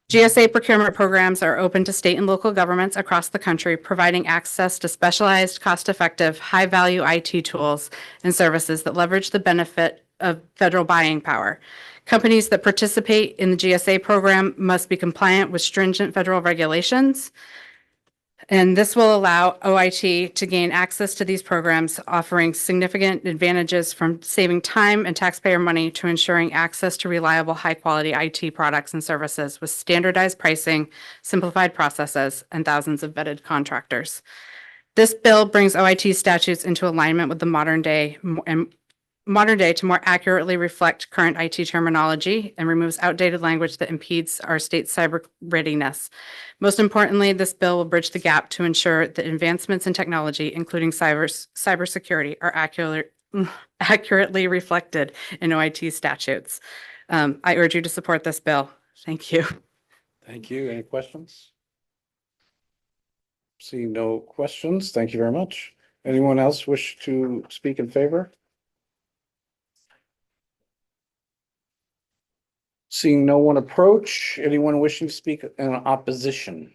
GSA procurement programs are open to state and local governments across the country, providing access to specialized, cost-effective, high-value IT tools and services that leverage the benefit of federal buying power. Companies that participate in the GSA program must be compliant with stringent federal regulations, and this will allow OIT to gain access to these programs, offering significant advantages from saving time and taxpayer money to ensuring access to reliable, high-quality IT products and services with standardized pricing, simplified processes, and thousands of vetted contractors. This bill brings OIT statutes into alignment with the modern day to more accurately reflect current IT terminology and removes outdated language that impedes our state's cyber readiness. Most importantly, this bill will bridge the gap to ensure that advancements in technology, including cybersecurity, are accurately accurately reflected in OIT statutes. I urge you to support this bill. Thank you. Thank you. Any questions? Seeing no questions, thank you very much. Anyone else wish to speak in favor? Seeing no one approach, anyone wishing to speak in opposition?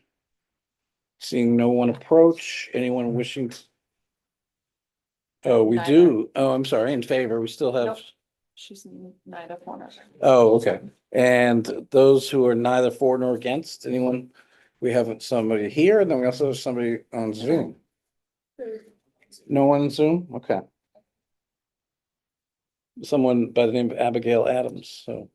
Seeing no one approach, anyone wishing to? Oh, we do. Oh, I'm sorry, in favor. We still have. She's neither corner. Oh, okay. And those who are neither for nor against, anyone? We have somebody here, and then we also have somebody on Zoom. No one on Zoom? Okay. Someone by the name of Abigail Adams, so.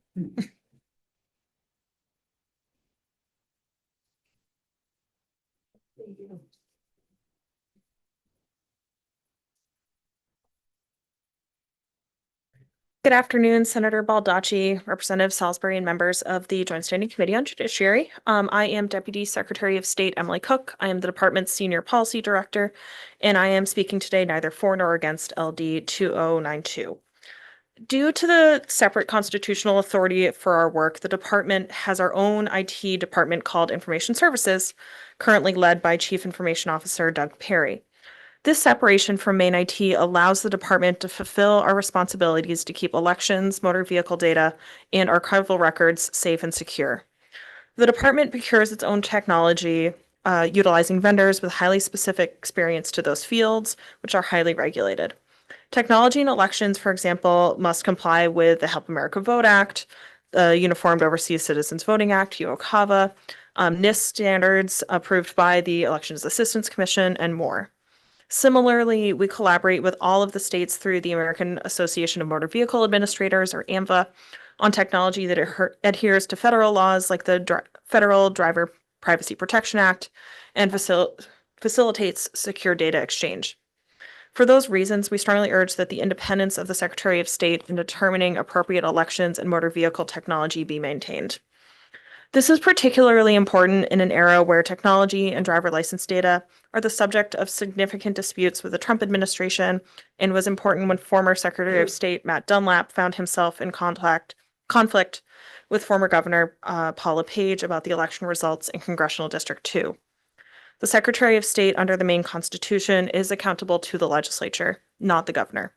Good afternoon, Senator Baldacci, Representative Salisbury, and members of the Joint Standing Committee on Judiciary. I am Deputy Secretary of State Emily Cook. I am the department's Senior Policy Director, and I am speaking today neither for nor against LD 2092. Due to the separate constitutional authority for our work, the department has our own IT department called Information Services, currently led by Chief Information Officer Doug Perry. This separation from main IT allows the department to fulfill our responsibilities to keep elections, motor vehicle data, and archival records safe and secure. The department procures its own technology, utilizing vendors with highly specific experience to those fields, which are highly regulated. Technology in elections, for example, must comply with the Help America Vote Act, the Uniformed Overseas Citizens Voting Act, UOCAVA, NIST standards approved by the Elections Assistance Commission, and more. Similarly, we collaborate with all of the states through the American Association of Motor Vehicle Administrators, or AMVA, on technology that adheres to federal laws like the Federal Driver Privacy Protection Act and facilitates secure data exchange. For those reasons, we strongly urge that the independence of the Secretary of State in determining appropriate elections and motor vehicle technology be maintained. This is particularly important in an era where technology and driver license data are the subject of significant disputes with the Trump administration, and was important when former Secretary of State Matt Dunlap found himself in conflict with former Governor Paul LePage about the election results in Congressional District 2. The Secretary of State under the Maine Constitution is accountable to the legislature, not the governor.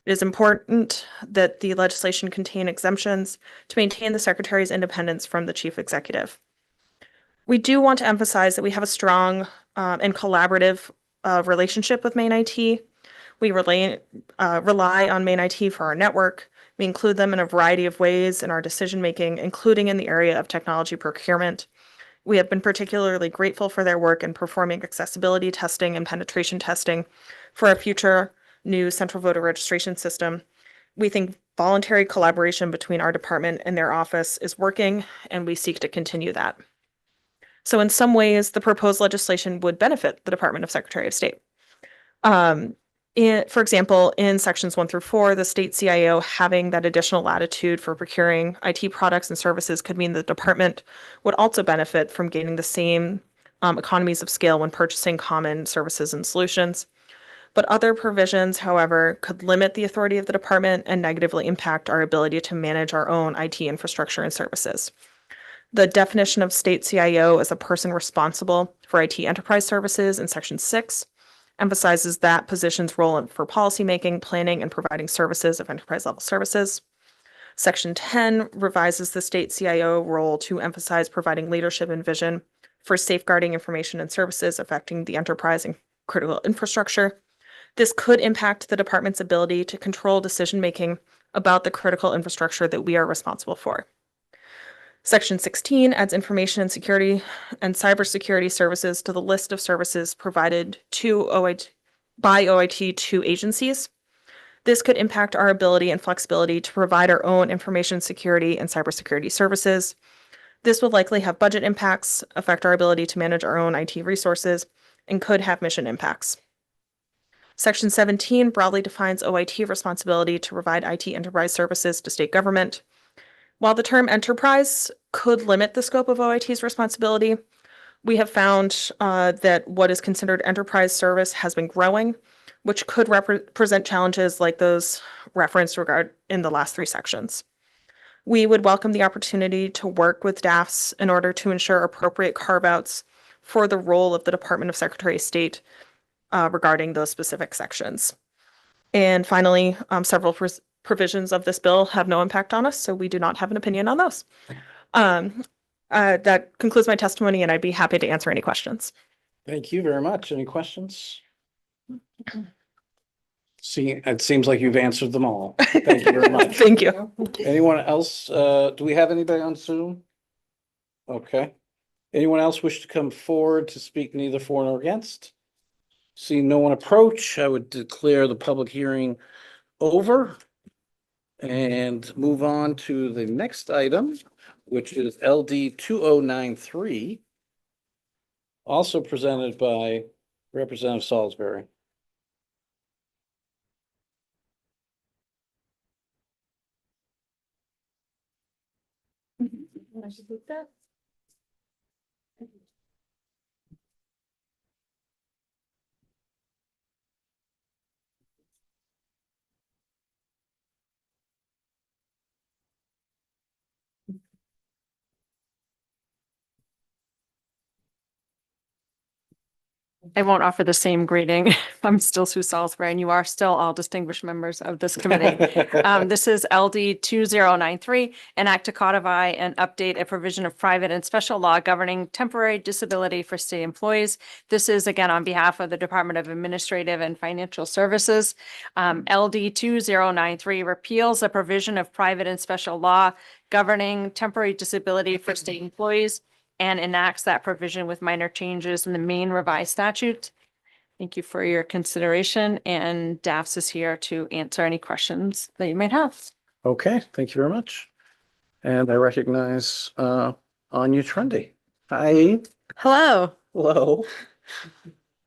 It is important that the legislation contain exemptions to maintain the Secretary's independence from the Chief Executive. We do want to emphasize that we have a strong and collaborative relationship with Maine IT. We rely on Maine IT for our network. We include them in a variety of ways in our decision-making, including in the area of technology procurement. We have been particularly grateful for their work in performing accessibility testing and penetration testing for our future new central voter registration system. We think voluntary collaboration between our department and their office is working, and we seek to continue that. So in some ways, the proposed legislation would benefit the Department of Secretary of State. For example, in sections 1 through 4, the state CIO having that additional latitude for procuring IT products and services could mean the department would also benefit from gaining the same economies of scale when purchasing common services and solutions. But other provisions, however, could limit the authority of the department and negatively impact our ability to manage our own IT infrastructure and services. The definition of state CIO as a person responsible for IT enterprise services in Section 6 emphasizes that position's role for policymaking, planning, and providing services of enterprise-level services. Section 10 revises the state CIO role to emphasize providing leadership and vision for safeguarding information and services affecting the enterprise and critical infrastructure. This could impact the department's ability to control decision-making about the critical infrastructure that we are responsible for. Section 16 adds information and security and cybersecurity services to the list of services provided by OIT to agencies. This could impact our ability and flexibility to provide our own information security and cybersecurity services. This would likely have budget impacts, affect our ability to manage our own IT resources, and could have mission impacts. Section 17 broadly defines OIT responsibility to provide IT enterprise services to state government. While the term enterprise could limit the scope of OIT's responsibility, we have found that what is considered enterprise service has been growing, which could present challenges like those referenced in the last three sections. We would welcome the opportunity to work with DAFs in order to ensure appropriate carve-outs for the role of the Department of Secretary of State regarding those specific sections. And finally, several provisions of this bill have no impact on us, so we do not have an opinion on those. That concludes my testimony, and I'd be happy to answer any questions. Thank you very much. Any questions? See, it seems like you've answered them all. Thank you very much. Thank you. Anyone else? Do we have anybody on Zoom? Okay. Anyone else wish to come forward to speak neither for nor against? Seeing no one approach, I would declare the public hearing over and move on to the next item, which is LD 2093, also presented by Representative Salisbury. I should look that. I won't offer the same greeting. I'm still Sue Salisbury, and you are still all distinguished members of this committee. This is LD 2093, an act to codify and update a provision of private and special law governing temporary disability for state employees. This is again on behalf of the Department of Administrative and Financial Services. LD 2093 repeals a provision of private and special law governing temporary disability for state employees and enacts that provision with minor changes in the main revised statute. Thank you for your consideration, and DAFS is here to answer any questions that you might have. Okay, thank you very much. And I recognize Anya Trendy. Hi. Hello. Hello.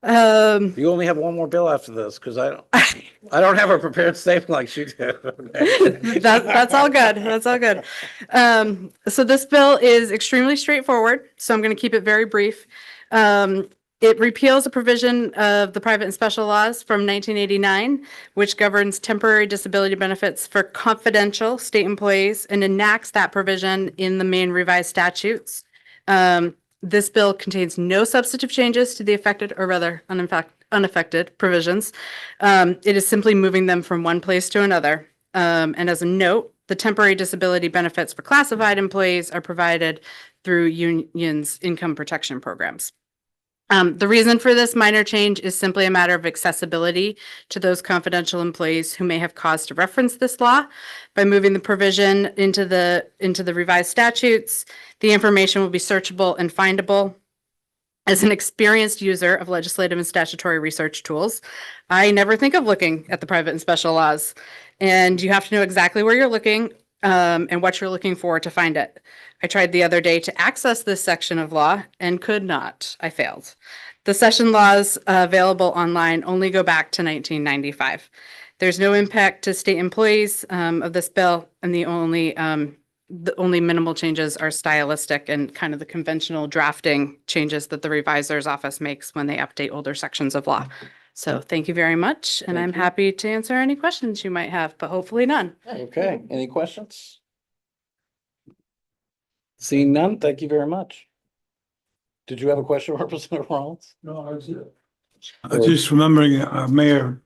You only have one more bill after this because I don't have a prepared statement like she did. That's all good. That's all good. So this bill is extremely straightforward, so I'm going to keep it very brief. It repeals a provision of the private and special laws from 1989, which governs temporary disability benefits for confidential state employees, and enacts that provision in the main revised statutes. This bill contains no substantive changes to the affected, or rather unaffected provisions. It is simply moving them from one place to another. And as a note, the temporary disability benefits for classified employees are provided through unions' income protection programs. The reason for this minor change is simply a matter of accessibility to those confidential employees who may have cause to reference this law. By moving the provision into the revised statutes, the information will be searchable and findable. As an experienced user of legislative and statutory research tools, I never think of looking at the private and special laws, and you have to know exactly where you're looking and what you're looking for to find it. I tried the other day to access this section of law and could not. I failed. The session laws available online only go back to 1995. There's no impact to state employees of this bill, and the only minimal changes are stylistic and kind of the conventional drafting changes that the revisor's office makes when they update older sections of law. So thank you very much, and I'm happy to answer any questions you might have, but hopefully none. Okay, any questions? Seeing none, thank you very much. Did you have a question, Representative Rollins? No, I was just remembering Mayor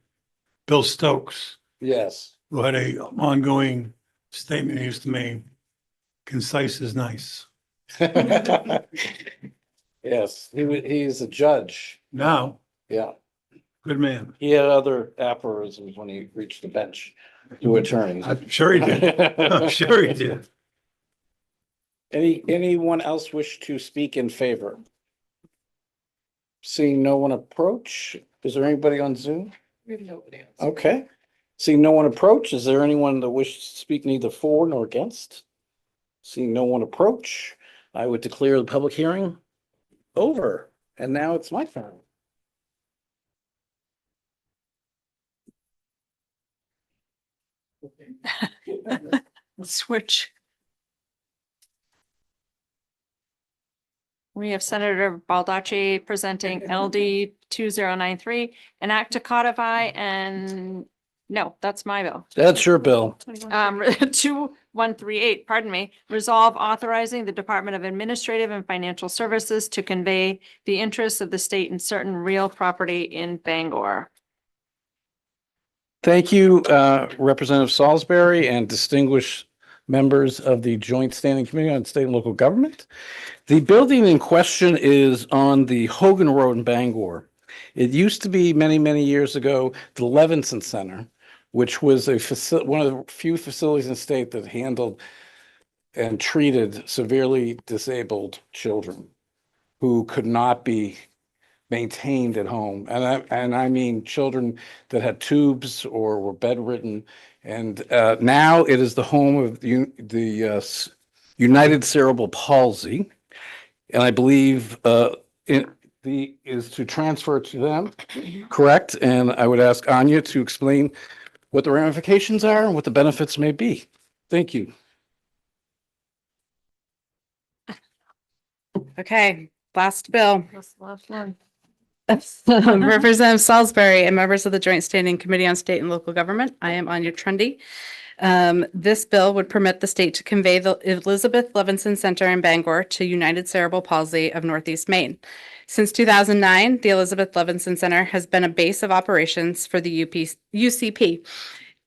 Bill Stokes, Yes. who had a ongoing statement he used to make, concise is nice. Yes, he's a judge. Now, Yeah. good man. He had other aphorisms when he reached the bench to attorneys. I'm sure he did. I'm sure he did. Anyone else wish to speak in favor? Seeing no one approach, is there anybody on Zoom? Nobody else. Okay. Seeing no one approach, is there anyone that wishes to speak neither for nor against? Seeing no one approach, I would declare the public hearing over. And now it's my turn. Switch. We have Senator Baldacci presenting LD 2093, an act to codify and, no, that's my bill. That's your bill. 2138, pardon me, resolve authorizing the Department of Administrative and Financial Services to convey the interests of the state in certain real property in Bangor. Thank you, Representative Salisbury and distinguished members of the Joint Standing Committee on State and Local Government. The building in question is on the Hogan Road in Bangor. It used to be many, many years ago, the Levinson Center, which was one of the few facilities in the state that handled and treated severely disabled children who could not be maintained at home. And I mean children that had tubes or were bedridden. And now it is the home of the United Cerebral Palsy. And I believe is to transfer to them, correct? And I would ask Anya to explain what the ramifications are and what the benefits may be. Thank you. Okay, last bill. That's the last one. Representative Salisbury and members of the Joint Standing Committee on State and Local Government. I am Anya Trendy. This bill would permit the state to convey the Elizabeth Levinson Center in Bangor to United Cerebral Palsy of Northeast Maine. Since 2009, the Elizabeth Levinson Center has been a base of operations for the UCP.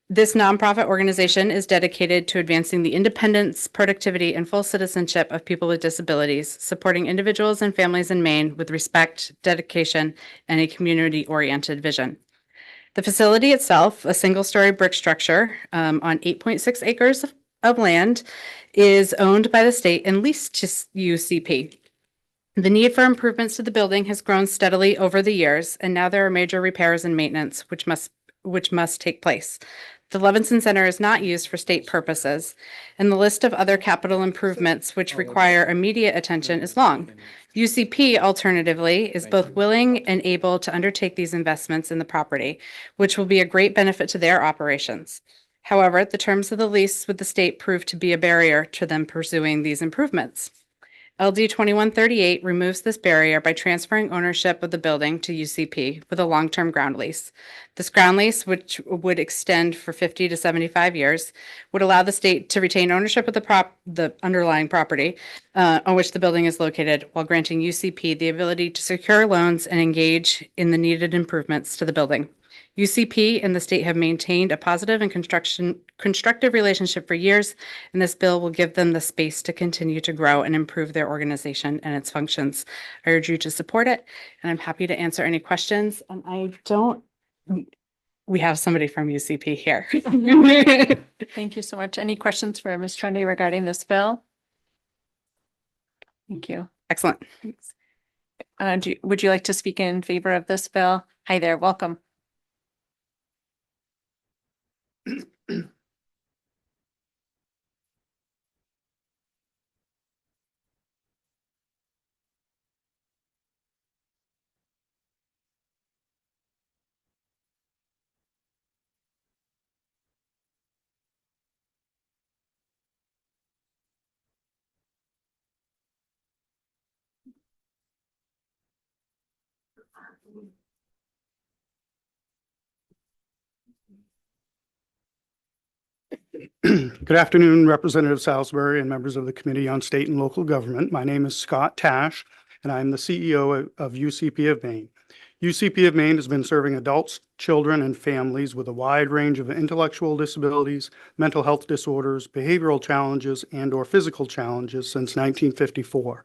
This nonprofit organization is dedicated to advancing the independence, productivity, and full citizenship of people with disabilities, supporting individuals and families in Maine with respect, dedication, and a community-oriented vision. The facility itself, a single-story brick structure on 8.6 acres of land, is owned by the state and leased to UCP. The need for improvements to the building has grown steadily over the years, and now there are major repairs and maintenance which must take place. The Levinson Center is not used for state purposes, and the list of other capital improvements which require immediate attention is long. UCP, alternatively, is both willing and able to undertake these investments in the property, which will be a great benefit to their operations. However, the terms of the lease with the state prove to be a barrier to them pursuing these improvements. LD 2138 removes this barrier by transferring ownership of the building to UCP with a long-term ground lease. This ground lease, which would extend for 50 to 75 years, would allow the state to retain ownership of the underlying property on which the building is located, while granting UCP the ability to secure loans and engage in the needed improvements to the building. UCP and the state have maintained a positive and constructive relationship for years, and this bill will give them the space to continue to grow and improve their organization and its functions. I urge you to support it, and I'm happy to answer any questions. And we have somebody from UCP here. Thank you so much. Any questions for Ms. Trendy regarding this bill? Thank you. Excellent. Would you like to speak in favor of this bill? Hi there, welcome. Good afternoon, Representative Salisbury and members of the Committee on State and Local Government. My name is Scott Tash, and I'm the CEO of UCP of Maine. UCP of Maine has been serving adults, children, and families with a wide range of intellectual disabilities, mental health disorders, behavioral challenges, and/or physical challenges since 1954.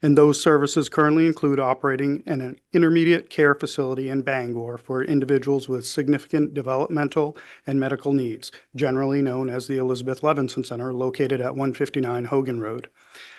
And those services currently include operating an intermediate care facility in Bangor for individuals with significant developmental and medical needs, generally known as the Elizabeth Levinson Center, located at 159 Hogan Road.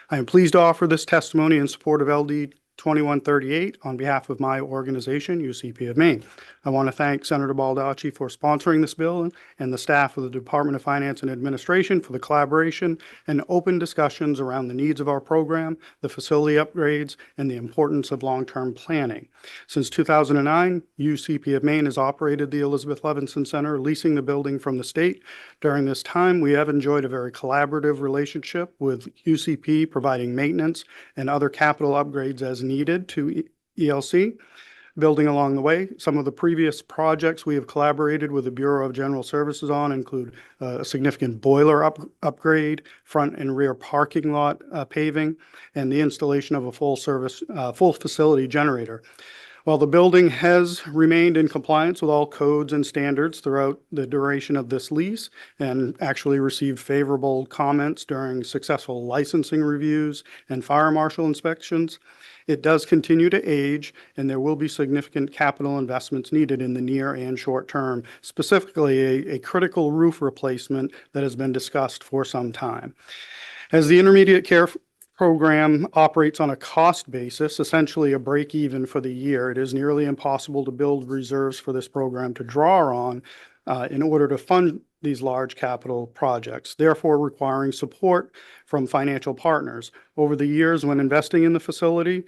I am pleased to offer this testimony in support of LD 2138 on behalf of my organization, UCP of Maine. I want to thank Senator Baldacci for sponsoring this bill and the staff of the Department of Finance and Administration for the collaboration and open discussions around the needs of our program, the facility upgrades, and the importance of long-term planning. Since 2009, UCP of Maine has operated the Elizabeth Levinson Center, leasing the building from the state. During this time, we have enjoyed a very collaborative relationship with UCP, providing maintenance and other capital upgrades as needed to ELC. Building along the way, some of the previous projects we have collaborated with the Bureau of General Services on include a significant boiler upgrade, front and rear parking lot paving, and the installation of a full facility generator. While the building has remained in compliance with all codes and standards throughout the duration of this lease and actually received favorable comments during successful licensing reviews and fire marshal inspections, it does continue to age, and there will be significant capital investments needed in the near and short term, specifically a critical roof replacement that has been discussed for some time. As the intermediate care program operates on a cost basis, essentially a break even for the year, it is nearly impossible to build reserves for this program to draw on in order to fund these large capital projects, therefore requiring support from financial partners. Over the years when investing in the facility,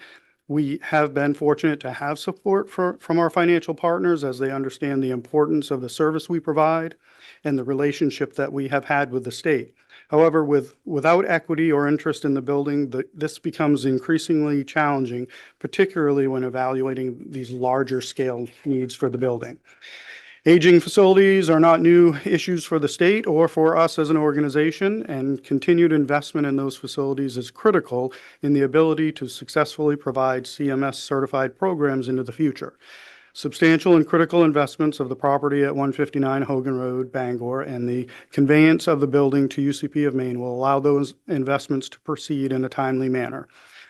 we have been fortunate to have support from our financial partners as they understand the importance of the service we provide and the relationship that we have had with the state. However, without equity or interest in the building, this becomes increasingly challenging, particularly when evaluating these larger scale needs for the building. Aging facilities are not new issues for the state or for us as an organization, and continued investment in those facilities is critical in the ability to successfully provide CMS certified programs into the future. Substantial and critical investments of the property at 159 Hogan Road, Bangor, and the conveyance of the building to UCP of Maine will allow those investments to proceed in a timely manner.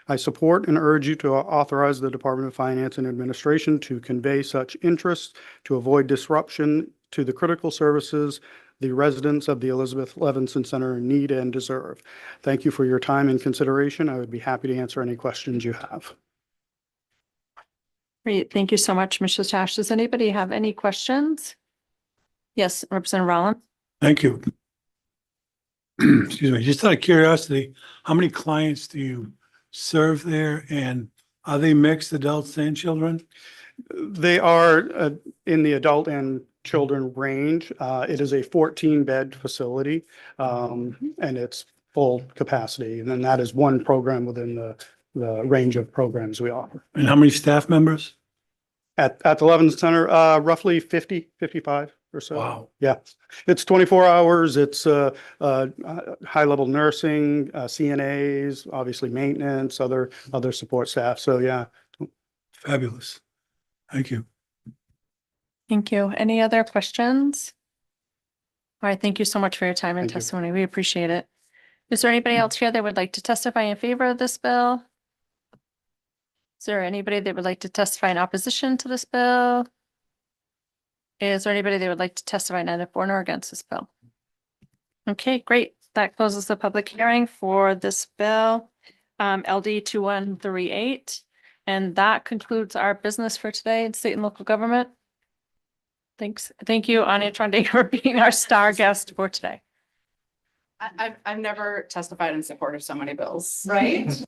I support and urge you to authorize the Department of Finance and Administration to convey such interest to avoid disruption to the critical services the residents of the Elizabeth Levinson Center need and deserve. Thank you for your time and consideration. I would be happy to answer any questions you have. Great. Thank you so much, Mr. Tash. Does anybody have any questions? Yes, Representative Rollins. Thank you. Excuse me, just out of curiosity, how many clients do you serve there, and are they mixed adults and children? They are in the adult and children range. It is a 14-bed facility, and it's full capacity. And then that is one program within the range of programs we offer. And how many staff members? At the Levinson Center, roughly 50, 55 or so. Wow. Yeah, it's 24 hours. It's high-level nursing, CNAs, obviously maintenance, other support staff. So yeah. Fabulous. Thank you. Thank you. Any other questions? All right, thank you so much for your time and testimony. We appreciate it. Is there anybody else here that would like to testify in favor of this bill? Is there anybody that would like to testify in opposition to this bill? Is there anybody that would like to testify neither for nor against this bill? Okay, great. That closes the public hearing for this bill, LD 2138. And that concludes our business for today in state and local government. Thanks. Thank you, Anya Trundy, for being our star guest for today. I've never testified in support of so many bills. Right?